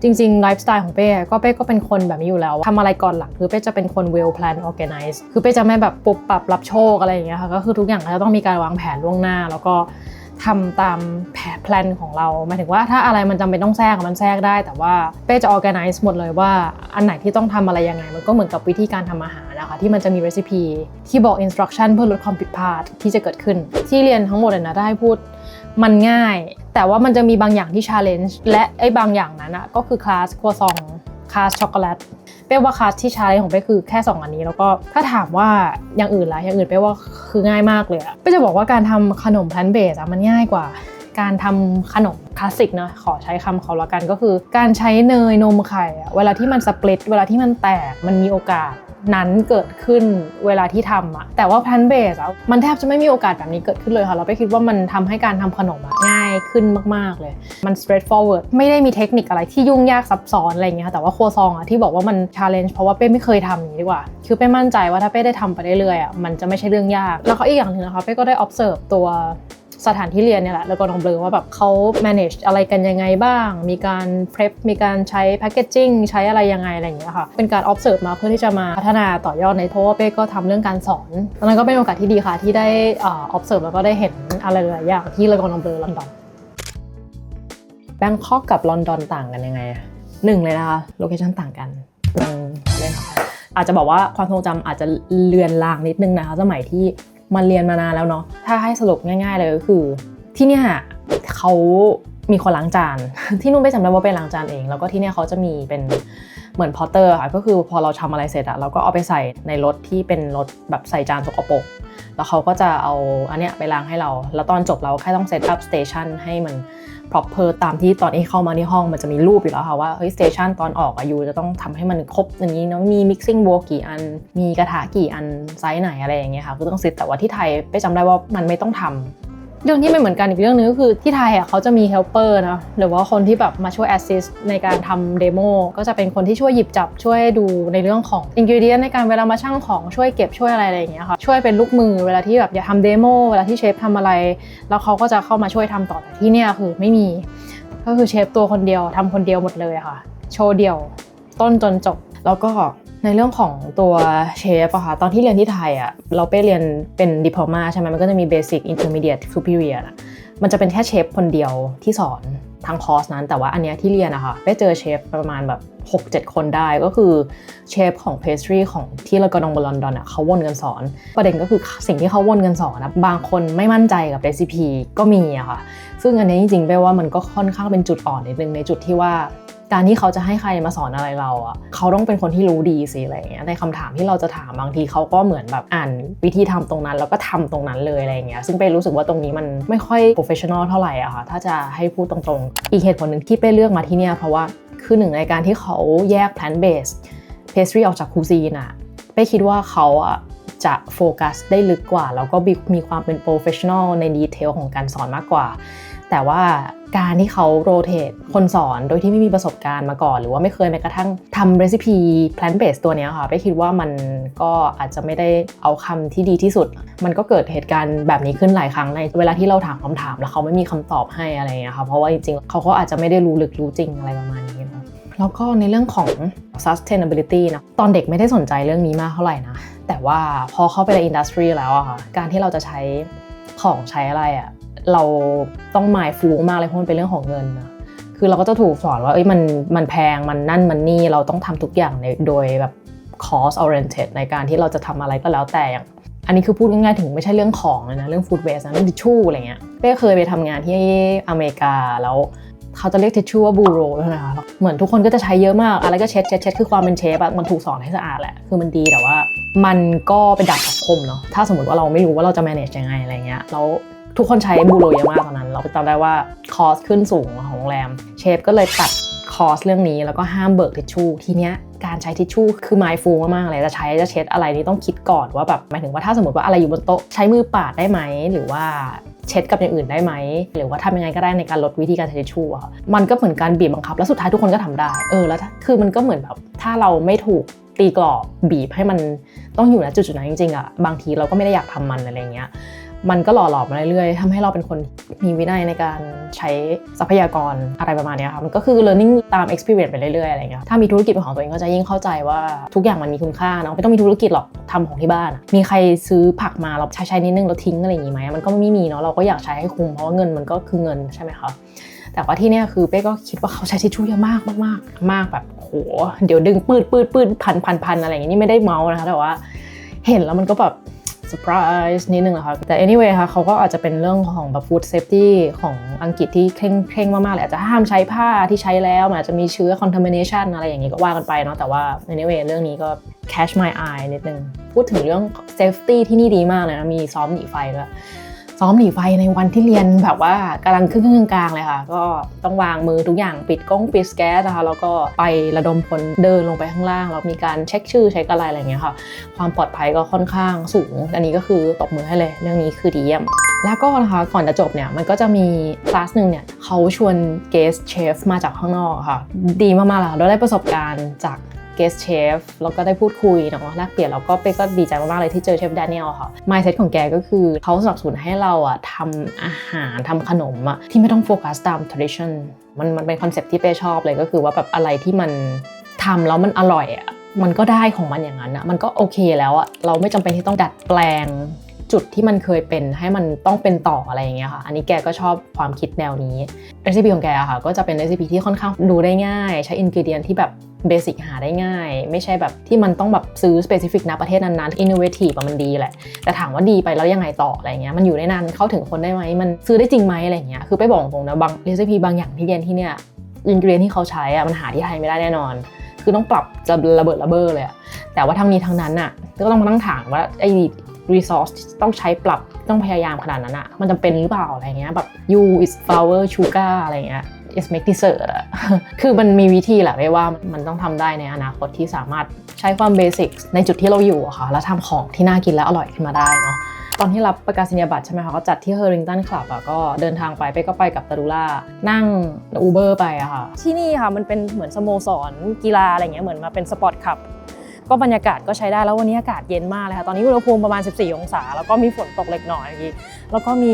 จริงๆไลฟ์สไตล์ของเป้ก็เป็นคนแบบนี้อยู่แล้วทำอะไรก่อนหลังคือเป้จะเป็นคน well plan organize คือเป้จะไม่แบบปุบปับรับโชคอะไรอย่างเงี้ยค่ะก็คือทุกอย่างจะต้องมีการวางแผนล่วงหน้าแล้วก็ทำตามแพลนของเราหมายถึงว่าถ้าอะไรมันจำเป็นต้องแทรกมันแทรกได้แต่ว่าเป้จะ organize หมดเลยว่าอันไหนที่ต้องทำอะไรยังไงมันก็เหมือนกับวิธีการทำอาหารนะคะที่มันจะมี recipe ที่บอก instruction เพื่อลดความผิดพลาดที่จะเกิดขึ้นที่เรียนทั้งหมดนะได้พูดมันง่ายแต่ว่ามันจะมีบางอย่างที่ challenge และไอ้บางอย่างนั้นก็คือคลาสครัวซองคลาสช็อกโกแลตเป้ว่าคลาสที่ชาเลนจ์ของเป้คือแค่2อันนี้แล้วก็ถ้าถามว่าอย่างอื่นล่ะอย่างอื่นเป้ว่าคือง่ายมากเลยเป้จะบอกว่าการทำขนมแพลนเบสมันง่ายกว่าการทำขนมคลาสสิกนะขอใช้คำเขาละกันก็คือการใช้เนยนมไข่เวลาที่มันสปลิตเวลาที่มันแตกมันมีโอกาสนั้นเกิดขึ้นเวลาที่ทำแต่ว่าแพลนเบสมันแทบจะไม่มีโอกาสแบบนี้เกิดขึ้นเลยค่ะเราไปคิดว่ามันทำให้การทำขนมง่ายขึ้นมากๆเลยมัน straightforward ไม่ได้มีเทคนิคอะไรที่ยุ่งยากซับซ้อนอะไรอย่างเงี้ยแต่ว่าครัวซองที่บอกว่ามัน challenge เพราะว่าเป้ไม่เคยทำอย่างนี้ดีกว่าคือเป้มั่นใจว่าถ้าเป้ได้ทำไปเรื่อยๆมันจะไม่ใช่เรื่องยากแล้วก็อีกอย่างนึงนะคะเป้ก็ได้ observe ตัวสถานที่เรียนเนี่ยแหละแล้วก็น้องเบลอว่าแบบเขา manage อะไรกันยังไงบ้างมีการ prep มีการใช้ packaging ใช้อะไรยังไงอะไรอย่างเงี้ยค่ะเป็นการ observe มาเพื่อที่จะมาพัฒนาต่อยอดในเพราะว่าเป้ก็ทำเรื่องการสอนตอนนั้นก็เป็นโอกาสที่ดีค่ะที่ได้ observe แล้วก็ได้เห็นอะไรหลายอย่างที่เลอกอนอมเบลอลอนดอนแบงคอกกับลอนดอนต่างกันยังไงหนึ่งเลยนะคะโลเคชั่นต่างกันเลยค่ะอาจจะบอกว่าความทรงจำอาจจะเลือนลางนิดนึงนะคะสมัยที่มันเรียนมานานแล้วเนาะถ้าให้สรุปง่ายๆเลยก็คือที่เนี่ยเขามีคนล้างจานที่นู่นไม่จำได้ว่าเป็นล้างจานเองแล้วก็ที่เนี่ยเขาจะมีเป็นเหมือนพอตเตอร์ค่ะก็คือพอเราทำอะไรเสร็จเราก็เอาไปใส่ในรถที่เป็นรถแบบใส่จานสกปรกแล้วเขาก็จะเอาอันเนี้ยไปล้างให้เราแล้วตอนจบเราแค่ต้องเซตอัพสเตชันให้มัน proper ตามที่ตอนที่เข้ามาที่ห้องมันจะมีรูปอยู่แล้วค่ะว่าเฮ้ยสเตชันตอนออกยูจะต้องทำให้มันครบอย่างนี้เนาะมี mixing bowl กี่อันมีกระทะกี่อันไซส์ไหนอะไรอย่างเงี้ยค่ะคือต้องเซตแต่ว่าที่ไทยไปจำได้ว่ามันไม่ต้องทำเรื่องที่ไม่เหมือนกันอีกเรื่องนึงก็คือที่ไทยเขาจะมี helper นะหรือว่าคนที่แบบมาช่วย assist ในการทำเดโมก็จะเป็นคนที่ช่วยหยิบจับช่วยดูในเรื่องของ ingredient ในการเวลามาชั่งของช่วยเก็บช่วยอะไรอย่างเงี้ยค่ะช่วยเป็นลูกมือเวลาที่แบบอยากทำเดโมเวลาที่เชฟทำอะไรแล้วเขาก็จะเข้ามาช่วยทำต่อแต่ที่เนี่ยคือไม่มีก็คือเชฟตัวคนเดียวทำคนเดียวหมดเลยค่ะโชว์เดี่ยวต้นจนจบแล้วก็ในเรื่องของตัวเชฟอะค่ะตอนที่เรียนที่ไทยเราไปเรียนเป็นดิพโลมาใช่ไหมมันก็จะมี Basic Intermediate Superior มันจะเป็นแค่เชฟคนเดียวที่สอนทางคอร์สนั้นแต่ว่าอันเนี้ยที่เรียนอะค่ะไปเจอเชฟประมาณแบบ 6-7 คนได้ก็คือเชฟของเพสทรีของที่เลอกอดองลอนดอนเขาวนกันสอนประเด็นก็คือสิ่งที่เขาวนกันสอนบางคนไม่มั่นใจกับเรซิปีก็มีอะค่ะซึ่งอันนี้จริงๆแปลว่ามันก็ค่อนข้างเป็นจุดอ่อนนิดนึงในจุดที่ว่าการที่เขาจะให้ใครมาสอนอะไรเราเขาต้องเป็นคนที่รู้ดีสิอะไรอย่างเงี้ยในคำถามที่เราจะถามบางทีเขาก็เหมือนแบบอ่านวิธีทำตรงนั้นแล้วก็ทำตรงนั้นเลยอะไรอย่างเงี้ยซึ่งเป้รู้สึกว่าตรงนี้มันไม่ค่อยโปรเฟชชั่นอลเท่าไหร่อะค่ะถ้าจะให้พูดตรงๆอีกเหตุผลหนึ่งที่เป้เลือกมาที่เนี่ยเพราะว่าคือหนึ่งในการที่เขาแยก plant based pastry ออกจากคูซีนเป้คิดว่าเขา จะโฟกัสได้ลึกกว่าแล้วก็มีความเป็นโปรเฟชชั่นอลในดีเทลของการสอนมากกว่าแต่ว่าการที่เขาโรเตทคนสอนโดยที่ไม่มีประสบการณ์มาก่อนหรือว่าไม่เคยแม้กระทั่งทำเรซิปี plant based ตัวนี้ค่ะไปคิดว่ามันก็อาจจะไม่ได้เอาคำที่ดีที่สุดมันก็เกิดเหตุการณ์แบบนี้ขึ้นหลายครั้งในเวลาที่เราถามคำถามแล้วเขาไม่มีคำตอบให้อะไรอย่างเงี้ยค่ะเพราะว่าจริงๆเขาก็อาจจะไม่ได้รู้ลึกรู้จริงอะไรประมาณนี้นะแล้วก็ในเรื่องของ sustainability นะตอนเด็กไม่ได้สนใจเรื่องนี้มากเท่าไหร่นะแต่ว่าพอเข้าไปในอินดัสทรีแล้วอะค่ะการที่เราจะใช้ของใช้อะไรอะเราต้องหมายฟูมากเลยเพราะมันเป็นเรื่องของเงินนะคือเราก็จะถูกสอนว่ามันแพงมันนั่นมันนี่เราต้องทำทุกอย่างโดยแบบ cost oriented ในการที่เราจะทำอะไรก็แล้วแต่อย่างอันนี้คือพูดง่ายๆถึงไม่ใช่เรื่องของเลยนะเรื่อง food waste นะเรื่องทิชชู่อะไรเงี้ยเป้เคยไปทำงานที่อเมริกาแล้วเขาจะเรียกทิชชู่ว่าบูโรใช่ไหมคะเหมือนทุกคนก็จะใช้เยอะมากอะไรก็เช็ดคือความเป็นเชฟอะมันถูกสอนให้สะอาดแหละคือมันดีแต่ว่ามันก็เป็นดาบสังคมเนาะถ้าสมมติว่าเราไม่รู้ว่าเราจะ manage ยังไงอะไรเงี้ยแล้วทุกคนใช้บูโรเยอะมากตอนนั้นเราจำได้ว่าคอสขึ้นสูงของโรงแรมเชฟก็เลยตัดคอสเรื่องนี้แล้วก็ห้ามเบิกทิชชู่ทีเนี้ยการใช้ทิชชู่คือ mindful มากๆเลยจะเช็ดอะไรนี่ต้องคิดก่อนว่าแบบหมายถึงว่าถ้าสมมติว่าอะไรอยู่บนโต๊ะใช้มือปาดได้ไหมหรือว่าเช็ดกับอย่างอื่นได้ไหมหรือว่าทำยังไงก็ได้ในการลดวิธีการใช้ทิชชู่อะมันก็เหมือนการบีบบังคับแล้วสุดท้ายทุกคนก็ทำได้แล้วคือมันก็เหมือนแบบถ้าเราไม่ถูกตีกรอบบีบให้มันต้องอยู่ณจุดนั้นจริงๆอะบางทีเราก็ไม่ได้อยากทำมันอะไรเงี้ยมันก็หล่อหลอมมาเรื่อยๆทำให้เราเป็นคนมีวินัยในการใช้ทรัพยากรอะไรประมาณนี้ค่ะมันก็คือ learning ตาม experience ไปเรื่อยๆอะไรเงี้ยถ้ามีธุรกิจเป็นของตัวเองก็จะยิ่งเข้าใจว่าทุกอย่างมันมีคุณค่าเนาะไม่ต้องมีธุรกิจหรอกทำของที่บ้านมีใครซื้อผักมาเราใช้นิดนึงเราทิ้งอะไรอย่างงี้ไหมมันก็ไม่มีเนาะเราก็อยากใช้ให้คุ้มเพราะว่าเงินมันก็คือเงินใช่ไหมคะแต่ว่าที่เนี่ยคือเป้ก็คิดว่าเขาใช้ทิชชู่เยอะมากแบบโหเดี๋ยวดึงปืดพันอะไรอย่างงี้นี่ไม่ได้เมาส์นะคะแต่ว่าเห็นแล้วมันก็แบบเซอร์ไพรส์นิดนึงนะคะแต่ anyway ค่ะเขาก็อาจจะเป็นเรื่องของแบบ food safety ของอังกฤษที่เคร่งมากๆเลยอาจจะห้ามใช้ผ้าที่ใช้แล้วมันอาจจะมีเชื้อ contamination อะไรอย่างนี้ก็ว่ากันไปเนาะแต่ว่า anyway เรื่องนี้ก็ catch my eye นิดนึงพูดถึงเรื่อง safety ที่นี่ดีมากเลยนะมีซ้อมหนีไฟด้วยซ้อมหนีไฟในวันที่เรียนแบบว่ากำลังครึ่งกลางเลยค่ะก็ต้องวางมือทุกอย่างปิดแก๊สนะคะแล้วก็ไประดมพลเดินลงไปข้างล่างแล้วมีการเช็คชื่อเช็คอะไรอย่างเงี้ยค่ะความปลอดภัยก็ค่อนข้างสูงอันนี้ก็คือตบมือให้เลยเรื่องนี้คือดีเยี่ยมแล้วก็นะคะก่อนจะจบเนี่ยมันก็จะมีคลาสนึงเนี่ยเขาชวน guest chef มาจากข้างนอกค่ะดีมากๆเลยค่ะได้ประสบการณ์จากguest chef แล้วก็ได้พูดคุยเนาะแลกเปลี่ยนแล้วก็เป้ก็ดีใจมากๆเลยที่เจอเชฟแดเนียลค่ะ mindset ของแกก็คือเขาสนับสนุนให้เราอะทำอาหารทำขนมอะที่ไม่ต้องโฟกัสตาม tradition มันเป็นคอนเซ็ปต์ที่เป้ชอบเลยก็คือว่าแบบอะไรที่มันทำแล้วมันอร่อยอะมันก็ได้ของมันอย่างนั้นอะมันก็โอเคแล้วอะเราไม่จำเป็นที่ต้องดัดแปลงจุดที่มันเคยเป็นให้มันต้องเป็นต่ออะไรอย่างเงี้ยค่ะอันนี้แกก็ชอบความคิดแนวนี้เรซิปีของแกอะค่ะก็จะเป็นเรซิปีที่ค่อนข้างดูได้ง่ายใช้อินกรีเดียนที่แบบเบสิกหาได้ง่ายไม่ใช่แบบที่มันต้องแบบซื้อสเปซิฟิกนะประเทศนั้นๆอินโนเวทีฟมันดีแหละแต่ถามว่าดีไปแล้วยังไงต่ออะไรเงี้ยมันอยู่ได้นานเข้าถึงคนได้ไหมมันซื้อได้จริงไหมอะไรเงี้ยคือไปบอกตรงนะบางเรซิปีบางอย่างที่เรียนที่เนี่ยอินกรีเดียนที่เขาใช้อะมันหาที่ไทยไม่ได้แน่นอนคือต้องปรับจะระเบิดระเบ้อเลยอะแต่ว่าทั้งนี้ทั้งนั้นอะก็ต้องมานั่งถามว่าไอ้resource ต้องใช้ปรับต้องพยายามขนาดนั้นอะมันจำเป็นหรือเปล่าอะไรเงี้ยแบบ you is flour sugar อะไรเงี้ย is make dessert อะ คือมันมีวิธีแหละไม่ว่ามันต้องทำได้ในอนาคตที่สามารถใช้ความเบสิกในจุดที่เราอยู่อะค่ะแล้วทำของที่น่ากินและอร่อยขึ้นมาได้เนาะตอนที่รับประกาศนียบัตรใช่ไหมคะก็จัดที่ Harrington Club อะก็เดินทางไปก็ไปกับตาดูล่านั่ง Uber ไปอะค่ะที่นี่ค่ะมันเป็นเหมือนสโมสรกีฬาอะไรเงี้ยเหมือนมาเป็นสปอร์ตคลับก็บรรยากาศก็ใช้ได้แล้ววันนี้อากาศเย็นมากเลยค่ะตอนนี้อุณหภูมิประมาณ14องศาแล้วก็มีฝนตกเล็กน้อยแล้วก็มี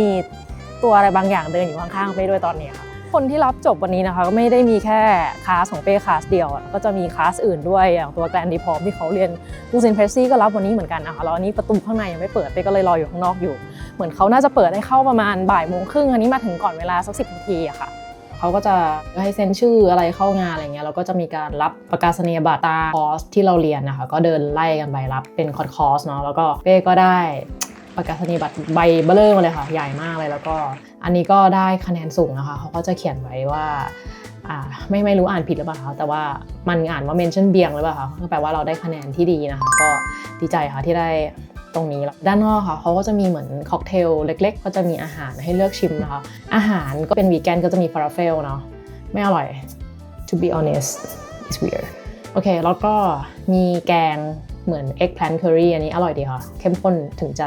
ตัวอะไรบางอย่างเดินอยู่ข้างๆไปด้วยตอนนี้ค่ะคนที่รับจบวันนี้นะคะก็ไม่ได้มีแค่คลาสของเป้คลาสเดียวก็จะมีคลาสอื่นด้วยอย่างตัวแกรนดีพร้อมที่เขาเรียนลูซินเพรสซี่ก็รับวันนี้เหมือนกันนะคะแล้วอันนี้ประตูข้างในยังไม่เปิดเป้ก็เลยรออยู่ข้างนอกอยู่เหมือนเขาน่าจะเปิดให้เข้าประมาณบ่ายโมงครึ่งอันนี้มาถึงก่อนเวลาสัก10 นาทีอะค่ะเขาก็จะให้เซ็นชื่ออะไรเข้างานอะไรเงี้ยแล้วก็จะมีการรับประกาศนียบัตรตามคอร์สที่เราเรียนนะคะก็เดินไล่กันไปรับเป็นคอร์สเนาะแล้วก็เป้ก็ได้ประกาศนียบัตรใบเบ้อเร่อมาเลยค่ะใหญ่มากเลยแล้วก็อันนี้ก็ได้คะแนนสูงนะคะเขาก็จะเขียนไว้ว่าไม่รู้อ่านผิดหรือเปล่าแต่ว่ามันอ่านว่า mention เบียงหรือเปล่าคะก็แปลว่าเราได้คะแนนที่ดีนะคะก็ดีใจค่ะที่ได้ตรงนี้ด้านนอกค่ะเขาก็จะมีเหมือนค็อกเทลเล็กๆก็จะมีอาหารให้เลือกชิมนะคะอาหารก็เป็นวีแกนก็จะมีฟาราเฟลเนาะไม่อร่อย to be honest it's weird โอเคแล้วก็มีแกง เหมือน eggplant curry อันนี้อร่อยดีค่ะเข้มข้นถึงใจ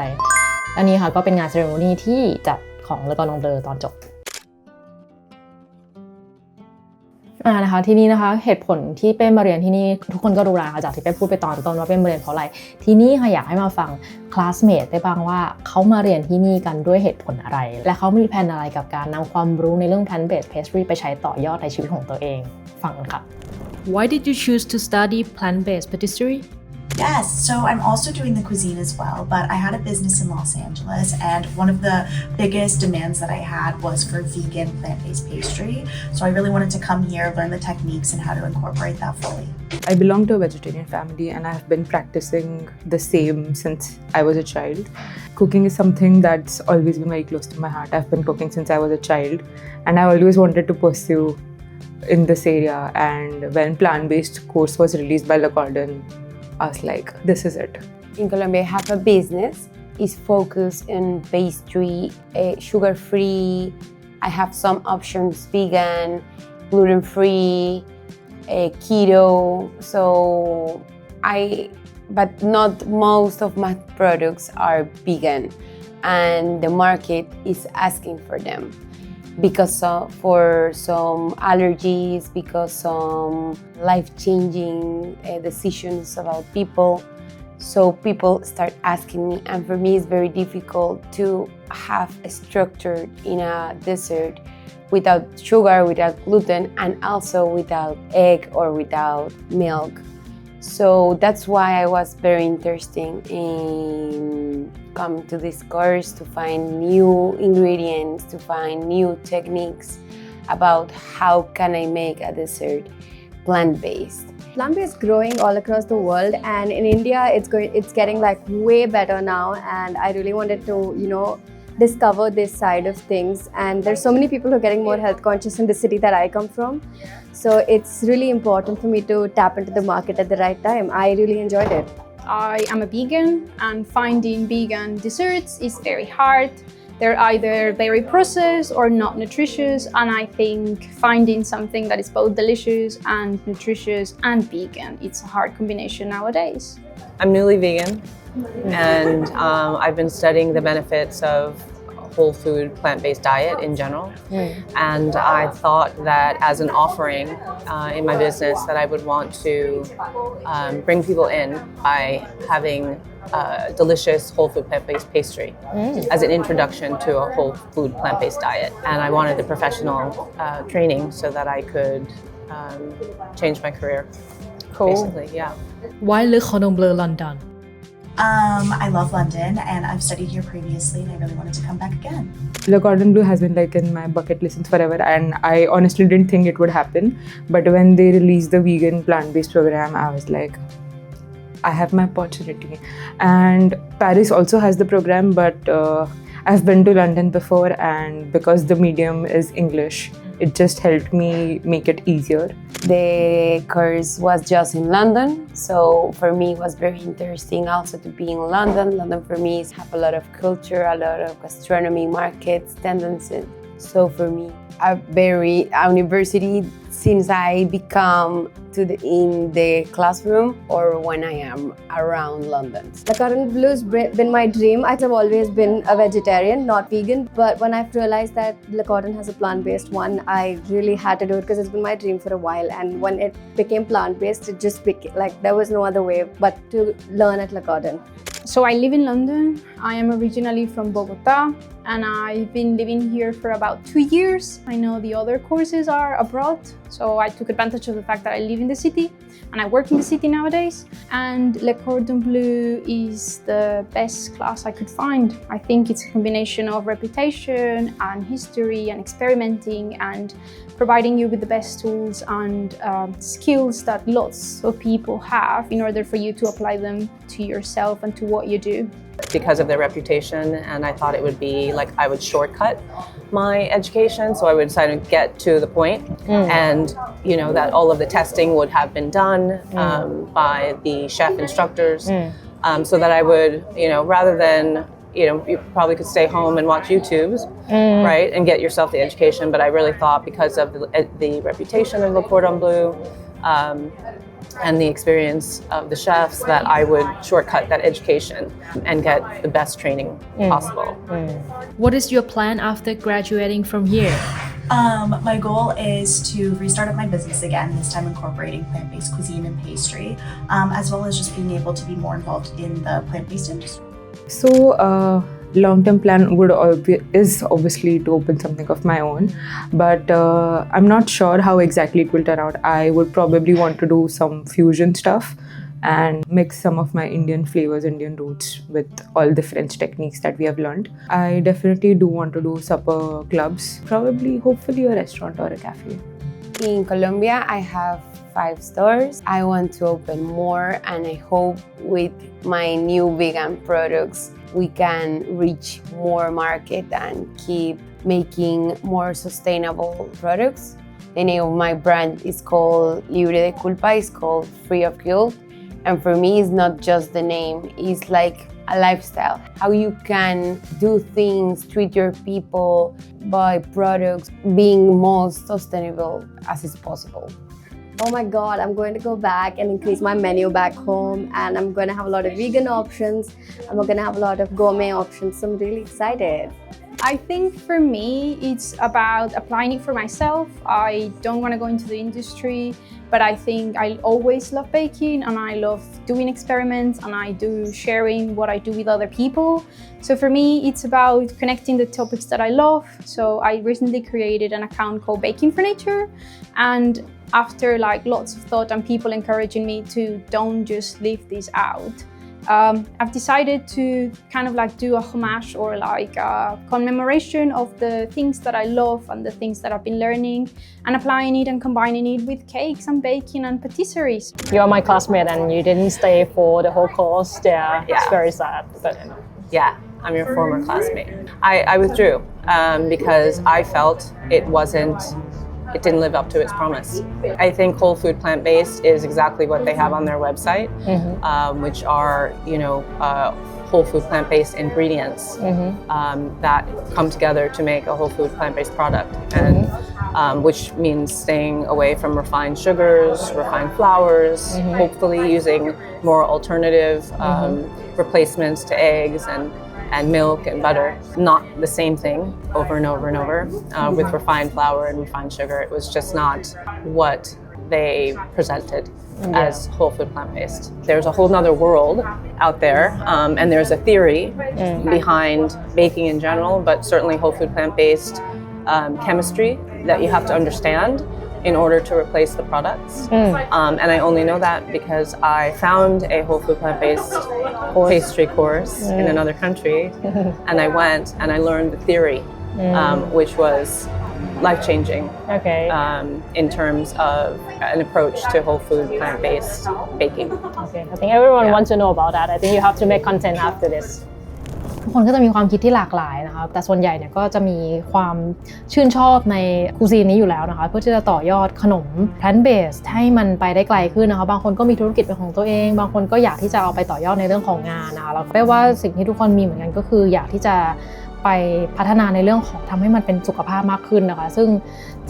อันนี้ค่ะก็เป็นงาน ceremony ที่จัดของLe Cordon Bleu ตอนจบนะคะที่นี่นะคะเหตุผลที่เป้มาเรียนที่นี่ทุกคนก็รู้แล้วจากที่เป้พูดไปตอนต้นว่าเป้มาเรียนเพราะอะไรทีนี้ค่ะอยากให้มาฟังคลาสเมทได้บ้างว่าเขามาเรียนที่นี่กันด้วยเหตุผลอะไรและเขามีแผนอะไรกับการนำความรู้ในเรื่อง plant-based pastry ไปใช้ต่อยอดในชีวิตของตัวเองฟังกันค่ะ Why did you choose to study plant-based pastry? Yes, so I'm also doing the cuisine as well, but I had a business in Los Angeles, and one of the biggest demands that I had was for vegan plant-based pastry. So I really wanted to come here, learn the techniques and how to incorporate that fully. I belong to a vegetarian family and I've been practicing the same since I was a child. Cooking is something that's always been very close to my heart. I've been cooking since I was a child and I always wanted to pursue in this area, and when plant-based course was released by Le Cordon, I was like, this is it. In Colombia, I have a business. It's focused on pastry, sugar-free. I have some options, vegan, gluten-free, keto. But not most of my products are vegan, and the market is asking for them because for some allergies, because some life-changing decisions about people. So people start asking me, and for me it's very difficult to have a structure in a dessert without sugar, without gluten, and also without egg or without milk. So that's why I was very interested in coming to this course to find new ingredients, to find new techniques about how can I make a dessert plant-based. Plant-based growing all across the world, and in India it's getting like way better now, and I really wanted to discover this side of things. And there's so many people who are getting more health conscious in the city that I come from, so it's really important for me to tap into the market at the right time. I really enjoyed it. I am a vegan, and finding vegan desserts is very hard. They're either very processed or not nutritious, and I think finding something that is both delicious and nutritious and vegan, it's a hard combination nowadays. I'm newly vegan, and I've been studying the benefits of whole food plant-based diet in general, and I thought that as an offering in my business that I would want to bring people in by having delicious whole food plant-based pastry as an introduction to a whole food plant-based diet. And I wanted the professional training so that I could change my career. Cool. Basically, yeah. Why Le Cordon Bleu London? I love London, and I've studied here previously, and I really wanted to come back again. Le Cordon Bleu has been like in my bucket list since forever, and I honestly didn't think it would happen. But when they released the vegan plant-based program, I was like, I have my opportunity. And Paris also has the program, but I've been to London before, and because the medium is English, it just helped me make it easier. The course was just in London, so for me it was very interesting also to be in London. London for me have a lot of culture, a lot of gastronomy, markets, tendencies. So for me, a university since I become in the classroom or when I am around London. Le Cordon Bleu's been my dream. I've always been a vegetarian, not vegan, but when I've realized that Le Cordon has a plant-based one, I really had to do it because it's been my dream for a while. And when it became plant-based, it just became like there was no other way but to learn at Le Cordon. So I live in London. I am originally from Bogota, and I've been living here for about 2 years. I know the other courses are abroad, so I took advantage of the fact that I live in the city and I work in the city nowadays. And Le Cordon Bleu is the best class I could find. I think it's a combination of reputation and history and experimenting and providing you with the best tools and skills that lots of people have in order for you to apply them to yourself and to what you do. Because of their reputation, and I thought it would be like I would shortcut my education, so I would kind of get to the point, and that all of the testing would have been done by the chef instructors, so that I would, rather than you probably could stay home and watch YouTubes, right, and get yourself the education. But I really thought because of the reputation of Le Cordon Bleu, and the experience of the chefs that I would shortcut that education and get the best training possible. What is your plan after graduating from here? My goal is to restart up my business again, this time incorporating plant-based cuisine and pastry, as well as just being able to be more involved in the plant-based industry. So, long-term plan is obviously to open something of my own, but I'm not sure how exactly it will turn out. I would probably want to do some fusion stuff and mix some of my Indian flavors, Indian roots with all the French techniques that we have learned. I definitely do want to do supper clubs, probably, hopefully a restaurant or a cafe. In Colombia, I have 5 stores. I want to open more, and I hope with my new vegan products we can reach more market and keep making more sustainable products. The name of my brand is called Libre de Culpa, it's called Free of Guilt. And for me, it's not just the name, it's like a lifestyle. How you can do things, treat your people, buy products, being most sustainable as is possible. Oh my god, I'm going to go back and increase my menu back home, and I'm going to have a lot of vegan options, and we're going to have a lot of gourmet options, so I'm really excited. I think for me, it's about applying it for myself. I don't want to go into the industry, but I think I always love baking and I love doing experiments and I do sharing what I do with other people. So for me, it's about connecting the topics that I love. So I recently created an account called Baking for Nature, and after like lots of thought and people encouraging me to don't just leave this out, I've decided to kind of like do a homage or like a commemoration of the things that I love and the things that I've been learning and applying it and combining it with cakes and baking and patisseries. You're my classmate and you didn't stay for the whole course. Yeah, it's very sad. But Yeah, I'm your former classmate. I withdrew because I felt it didn't live up to its promise. I think whole food plant-based is exactly what they have on their website, which are, whole food plant-based ingredients that come together to make a whole food plant-based product, and which means staying away from refined sugars, refined flours, hopefully using more alternative replacements to eggs and milk and butter, not the same thing over and over and over with refined flour and refined sugar. It was just not what they presented as whole food plant-based. There's a whole nother world out there, and there's a theory behind baking in general, but certainly whole food plant-based chemistry that you have to understand in order to replace the products. And I only know that because I found a whole food plant-based pastry course in another country, and I went and I learned the theory, which was life-changing in terms of an approach to whole food plant-based baking. Okay, I think everyone wants to know about that. I think you have to make content after this. ทุกคนก็จะมีความคิดที่หลากหลายนะคะแต่ส่วนใหญ่เนี่ยก็จะมีความชื่นชอบในคูซีนนี้อยู่แล้วนะคะเพื่อที่จะต่อยอดขนม plant based ให้มันไปได้ไกลขึ้นนะคะบางคนก็มีธุรกิจเป็นของตัวเองบางคนก็อยากที่จะเอาไปต่อยอดในเรื่องของงานนะคะแล้วแปลว่าสิ่งที่ทุกคนมีเหมือนกันก็คืออยากที่จะไปพัฒนาในเรื่องของทำให้มันเป็นสุขภาพมากขึ้นนะคะซึ่ง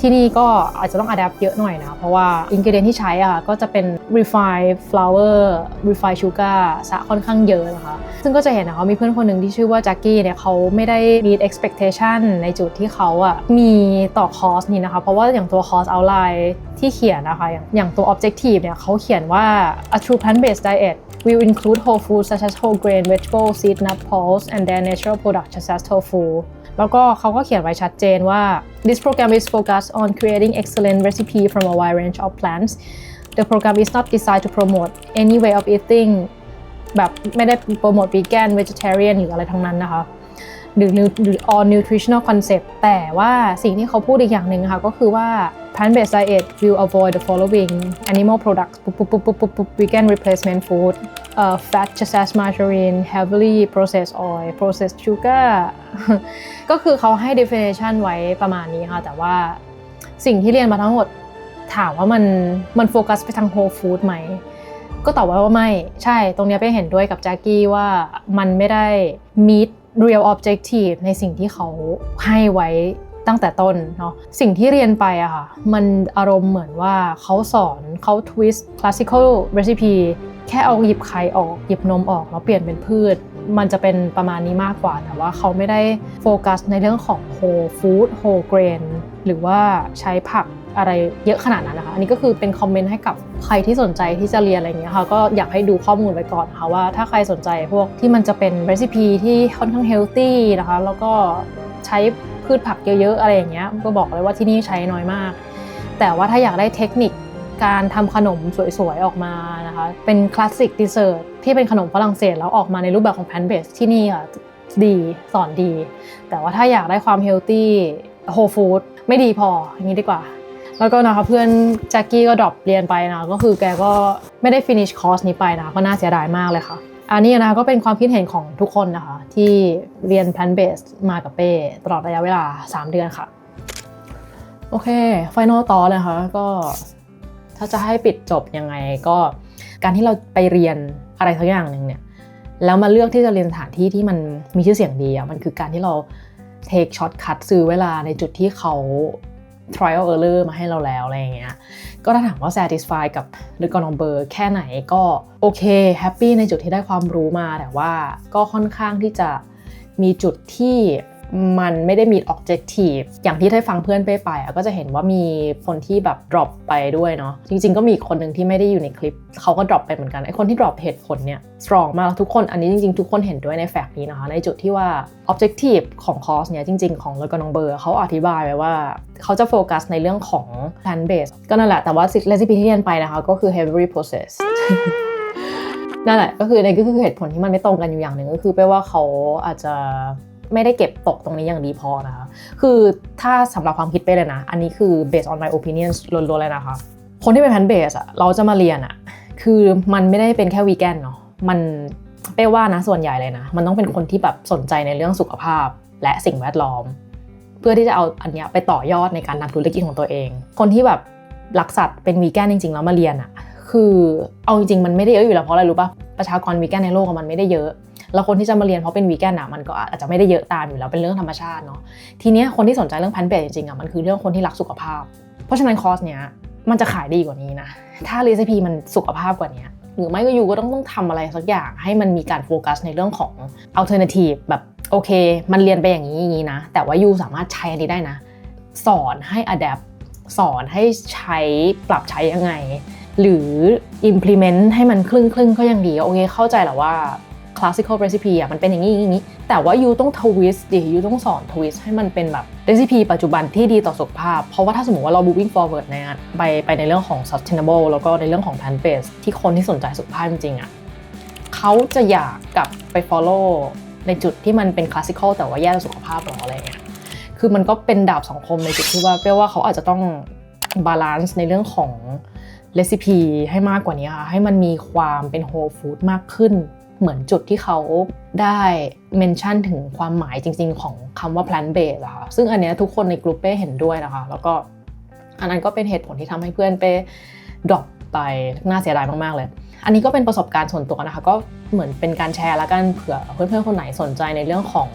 ที่นี่ก็อาจจะต้อง adapt เยอะหน่อยนะเพราะว่าอินกิเดียนที่ใช้อะก็จะเป็น refined flour refined sugar ซะค่อนข้างเยอะนะคะซึ่งก็จะเห็นนะคะมีเพื่อนคนหนึ่งที่ชื่อว่าแจ็คกี้เนี่ยเขาไม่ได้ meet expectation ในจุดที่เขาอะมีต่อคอร์สนี้นะคะเพราะว่าอย่างตัวคอร์ส outline ที่เขียนนะคะอย่างตัว objective เนี่ยเขาเขียนว่า a true plant-based diet will include whole foods such as whole grain, vegetables, seeds, nuts, pulse, and their natural products such as tofu. แล้วก็เขาก็เขียนไว้ชัดเจนว่า This program is focused on creating excellent recipe from a wide range of plants. The program is not designed to promote any way of eating แบบไม่ได้โปรโมท vegan, vegetarian หรืออะไรทั้งนั้นนะคะหรือ all nutritional concept แต่ว่าสิ่งที่เขาพูดอีกอย่างหนึ่งค่ะก็คือว่า plant-based diet will avoid the following animal products vegan replacement food fat such as margarine heavily processed oil processed sugar ก็คือเขาให้ definition ไว้ประมาณนี้ค่ะแต่ว่าสิ่งที่เรียนมาทั้งหมดถามว่ามันโฟกัสไปทาง whole food ไหมก็ตอบว่าไม่ใช่ตรงนี้ไปเห็นด้วยกับแจ็คกี้ว่ามันไม่ได้ meet real objective ในสิ่งที่เขาให้ไว้ ตั้งแต่ต้นเนาะสิ่งที่เรียนไปอะค่ะมันอารมณ์เหมือนว่าเขาสอนเขาทวิสต์ classical recipe แค่เอาหยิบไข่ออกหยิบนมออกแล้วเปลี่ยนเป็นพืชมันจะเป็นประมาณนี้มากกว่าแต่ว่าเขาไม่ได้โฟกัสในเรื่องของ whole food whole grain หรือว่าใช้ผักอะไรเยอะขนาดนั้นนะคะอันนี้ก็คือเป็นคอมเมนต์ให้กับใครที่สนใจที่จะเรียนอะไรอย่างเงี้ยค่ะก็อยากให้ดูข้อมูลไว้ก่อนนะคะว่าถ้าใครสนใจพวกที่มันจะเป็นเรซิปีที่ค่อนข้างเฮลตี้นะคะแล้วก็ใช้พืชผักเยอะๆอะไรอย่างเงี้ยก็บอกเลยว่าที่นี่ใช้น้อยมากแต่ว่าถ้าอยากได้เทคนิคการทำขนมสวยๆออกมานะคะเป็นคลาสสิกดิเซอร์ทที่เป็นขนมฝรั่งเศสแล้วออกมาในรูปแบบของแพนเบสที่นี่ค่ะดีสอนดีแต่ว่าถ้าอยากได้ความเฮลตี้โฮลฟู้ดไม่ดีพออย่างนี้ดีกว่าแล้วก็นะคะเพื่อนแจ็คกี้ก็ดรอปเรียนไปนะก็คือแกก็ไม่ได้ finish course นี้ไปนะก็น่าเสียดายมากเลยค่ะอันนี้นะคะก็เป็นความคิดเห็นของทุกคนนะคะที่เรียน plant based มากับเป้ตลอดระยะเวลา3เดือนค่ะโอเค final thought เลยค่ะก็ถ้าจะให้ปิดจบยังไงก็การที่เราไปเรียนอะไรสักอย่างหนึ่งเนี่ยแล้วมาเลือกที่จะเรียนสถานที่ที่มันมีชื่อเสียงดีมันคือการที่เรา take shortcut ซื้อเวลาในจุดที่เขาtrial error มาให้เราแล้วอะไรอย่างเงี้ยก็ถ้าถามว่า satisfy กับLe Cordon Bleuแค่ไหนก็โอเคแฮปปี้ในจุดที่ได้ความรู้มาแต่ว่าก็ค่อนข้างที่จะมีจุดที่มันไม่ได้มี objective อย่างที่ได้ฟังเพื่อนไปก็จะเห็นว่ามีคนที่แบบ drop ไปด้วยเนาะจริงๆก็มีคนหนึ่งที่ไม่ได้อยู่ในคลิปเขาก็ drop ไปเหมือนกันไอ้คนที่ drop เหตุผลเนี่ย strong มากแล้วทุกคนอันนี้จริงๆทุกคนเห็นด้วยในแฟกต์นี้นะคะในจุดที่ว่า objective ของคอร์สเนี่ยจริงๆของ Le Cordon Bleuเขาอธิบายไว้ว่าเขาจะโฟกัสในเรื่องของ plant based ก็นั่นแหละแต่ว่า recipe ที่เรียนไปนะคะก็คือ heavily processed นั่นแหละก็คือเหตุผลที่มันไม่ตรงกันอยู่อย่างหนึ่งก็คือแปลว่าเขาอาจจะไม่ได้เก็บตกตรงนี้อย่างดีพอนะคะคือถ้าสำหรับความคิดไปเลยนะอันนี้คือ based on my opinion ล้วนๆเลยนะคะคนที่เป็น plant based เราจะมาเรียนคือมันไม่ได้เป็นแค่วีแกนเนาะมันเป้ว่านะส่วนใหญ่เลยนะมันต้องเป็นคนที่แบบสนใจในเรื่องสุขภาพและสิ่งแวดล้อมเพื่อที่จะเอาอันนี้ไปต่อยอดในการทำธุรกิจของตัวเองคนที่แบบรักสัตว์เป็นวีแกนจริงๆแล้วมาเรียนคือเอาจริงๆมันไม่ได้เยอะอยู่แล้วเพราะอะไรรู้ป่ะประชากรวีแกนในโลกมันไม่ได้เยอะแล้วคนที่จะมาเรียนเพราะเป็นวีแกนมันก็อาจจะไม่ได้เยอะตามอยู่แล้วเป็นเรื่องธรรมชาติเนาะทีเนี้ยคนที่สนใจเรื่องแพลนท์เบสจริงๆมันคือเรื่องคนที่รักสุขภาพเพราะฉะนั้นคอร์สเนี้ยมันจะขายดีกว่านี้นะถ้าเรซิปีมันสุขภาพกว่านี้หรือไม่ก็อยู่ก็ต้องทำอะไรสักอย่างให้มันมีการโฟกัสในเรื่องของ alternative แบบโอเคมันเรียนไปอย่างนี้นะแต่ว่ายูสามารถใช้อันนี้ได้นะสอนให้ adapt สอนให้ใช้ปรับใช้ยังไงหรือ implement ให้มันครึ่งก็ยังดีโอเคเข้าใจแหละว่า classical recipe มันเป็นอย่างนี้แต่ว่ายูต้อง twist ยูต้องสอน twist ให้มันเป็นแบบ recipe ปัจจุบันที่ดีต่อสุขภาพเพราะว่าถ้าสมมติว่าเรา moving forward ไปในเรื่องของ sustainable แล้วก็ในเรื่องของ plant based ที่คนที่สนใจสุขภาพจริงๆเขาจะอยากกลับไป follow ในจุดที่มันเป็น classical แต่ว่าแย่ต่อสุขภาพหรออะไรเงี้ยคือมันก็เป็นดาบสองคมในจุดที่ว่าเป้ว่าเขาอาจจะต้อง balance ในเรื่องของเรซิปีให้มากกว่านี้ค่ะให้มันมีความเป็นโฮลฟู้ดมากขึ้นเหมือนจุดที่เขาได้เมนชั่นถึงความหมายจริงๆของคำว่า plant based อะค่ะซึ่งอันนี้ทุกคนในกลุ่มเป้เห็นด้วยนะคะแล้วก็อันนั้นก็เป็นเหตุผลที่ทำให้เพื่อนเป้ดรอปไปน่าเสียดายมากๆเลยอันนี้ก็เป็นประสบการณ์ส่วนตัวนะคะก็เหมือนเป็นการแชร์แล้วกันเผื่อเพื่อนๆคนไหนสนใจในเรื่องของ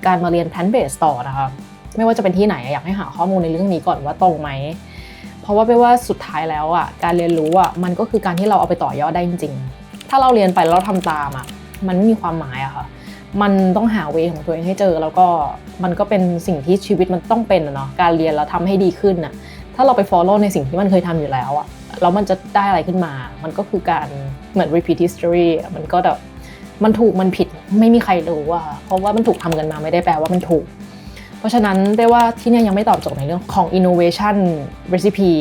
การมาเรียน plant based ต่อนะคะไม่ว่าจะเป็นที่ไหนอยากให้หาข้อมูลในเรื่องนี้ก่อนว่าตรงไหมเพราะว่าแปลว่าสุดท้ายแล้วการเรียนรู้มันก็คือการที่เราเอาไปต่อยอดได้จริงๆถ้าเราเรียนไปแล้วเราทำตามมันไม่มีความหมายค่ะมันต้องหาเวของตัวเองให้เจอแล้วก็มันก็เป็นสิ่งที่ชีวิตมันต้องเป็นเนาะการเรียนแล้วทำให้ดีขึ้นถ้าเราไป follow ในสิ่งที่มันเคยทำอยู่แล้วแล้วมันจะได้อะไรขึ้นมามันก็คือการเหมือน repeat history มันก็แบบมันถูกมันผิดไม่มีใครรู้เพราะว่ามันถูกทำกันมาไม่ได้แปลว่ามันถูกเพราะฉะนั้นได้ว่าที่นี่ยังไม่ตอบโจทย์ในเรื่องของ innovation recipe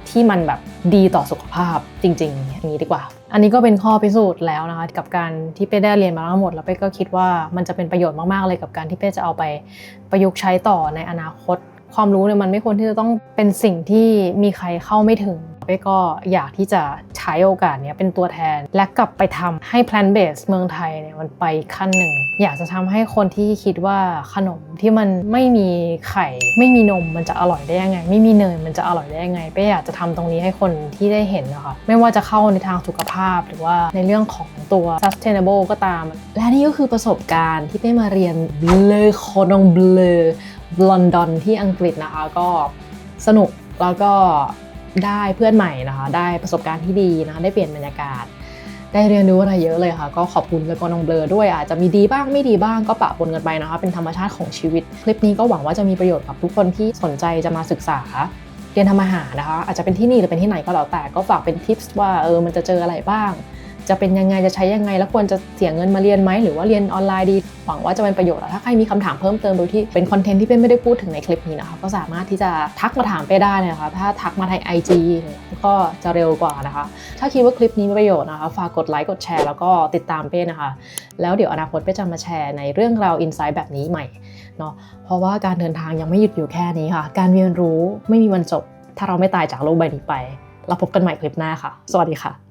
ที่มันแบบดีต่อสุขภาพจริงๆอย่างนี้ดีกว่าอันนี้ก็เป็นข้อพิสูจน์แล้วนะคะกับการที่เป้ได้เรียนมาทั้งหมดแล้วเป้ก็คิดว่ามันจะเป็นประโยชน์มากๆเลยกับการที่เป้จะเอาไปประยุกต์ใช้ต่อในอนาคตความรู้เนี่ยมันไม่ควรที่จะต้องเป็นสิ่งที่มีใครเข้าไม่ถึงเป้ก็อยากที่จะใช้โอกาสนี้เป็นตัวแทนและกลับไปทำให้ plant based เมืองไทยเนี่ยมันไปขั้นหนึ่งอยากจะทำให้คนที่คิดว่าขนมที่มันไม่มีไข่ไม่มีนมมันจะอร่อยได้ยังไงไม่มีเนยมันจะอร่อยได้ยังไงเป้อยากจะทำตรงนี้ให้คนที่ได้เห็นนะคะไม่ว่าจะเข้าในทางสุขภาพหรือว่าในเรื่องของตัว sustainable ก็ตามและนี่ก็คือประสบการณ์ที่เป้มาเรียน Le Cordon Bleu ลอนดอนที่อังกฤษนะคะก็สนุกแล้วก็ได้เพื่อนใหม่นะคะได้ประสบการณ์ที่ดีนะคะได้เปลี่ยนบรรยากาศได้เรียนรู้อะไรเยอะเลยค่ะก็ขอบคุณแล้วก็น้องเบลอด้วยอาจจะมีดีบ้างไม่ดีบ้างก็ปะปนกันไปนะคะเป็นธรรมชาติของชีวิตคลิปนี้ก็หวังว่าจะมีประโยชน์กับทุกคนที่สนใจจะมาศึกษาเรียนทำอาหารนะคะอาจจะเป็นที่นี่หรือเป็นที่ไหนก็แล้วแต่ก็ฝากเป็นทิปส์ว่ามันจะเจออะไรบ้างจะเป็นยังไงจะใช้ยังไงแล้วควรจะเสียเงินมาเรียนไหมหรือว่าเรียนออนไลน์ดีหวังว่าจะเป็นประโยชน์ถ้าใครมีคำถามเพิ่มเติมโดยที่เป็นคอนเทนต์ที่เป็นไม่ได้พูดถึงในคลิปนี้นะคะก็สามารถที่จะทักมาถามไปได้นะคะถ้าทักมาทาง IG ก็จะเร็วกว่านะคะถ้าคิดว่าคลิปนี้มีประโยชน์นะคะฝากกดไลค์กดแชร์แล้วก็ติดตามเป้นะคะแล้วเดี๋ยวอนาคตเป้จะมาแชร์ในเรื่องราวอินไซต์แบบนี้ใหม่เนาะเพราะว่าการเดินทางยังไม่หยุดอยู่แค่นี้ค่ะการเรียนรู้ไม่มีวันจบถ้าเราไม่ตายจากโลกใบนี้ไปเราพบกันใหม่คลิปหน้าค่ะสวัสดีค่ะ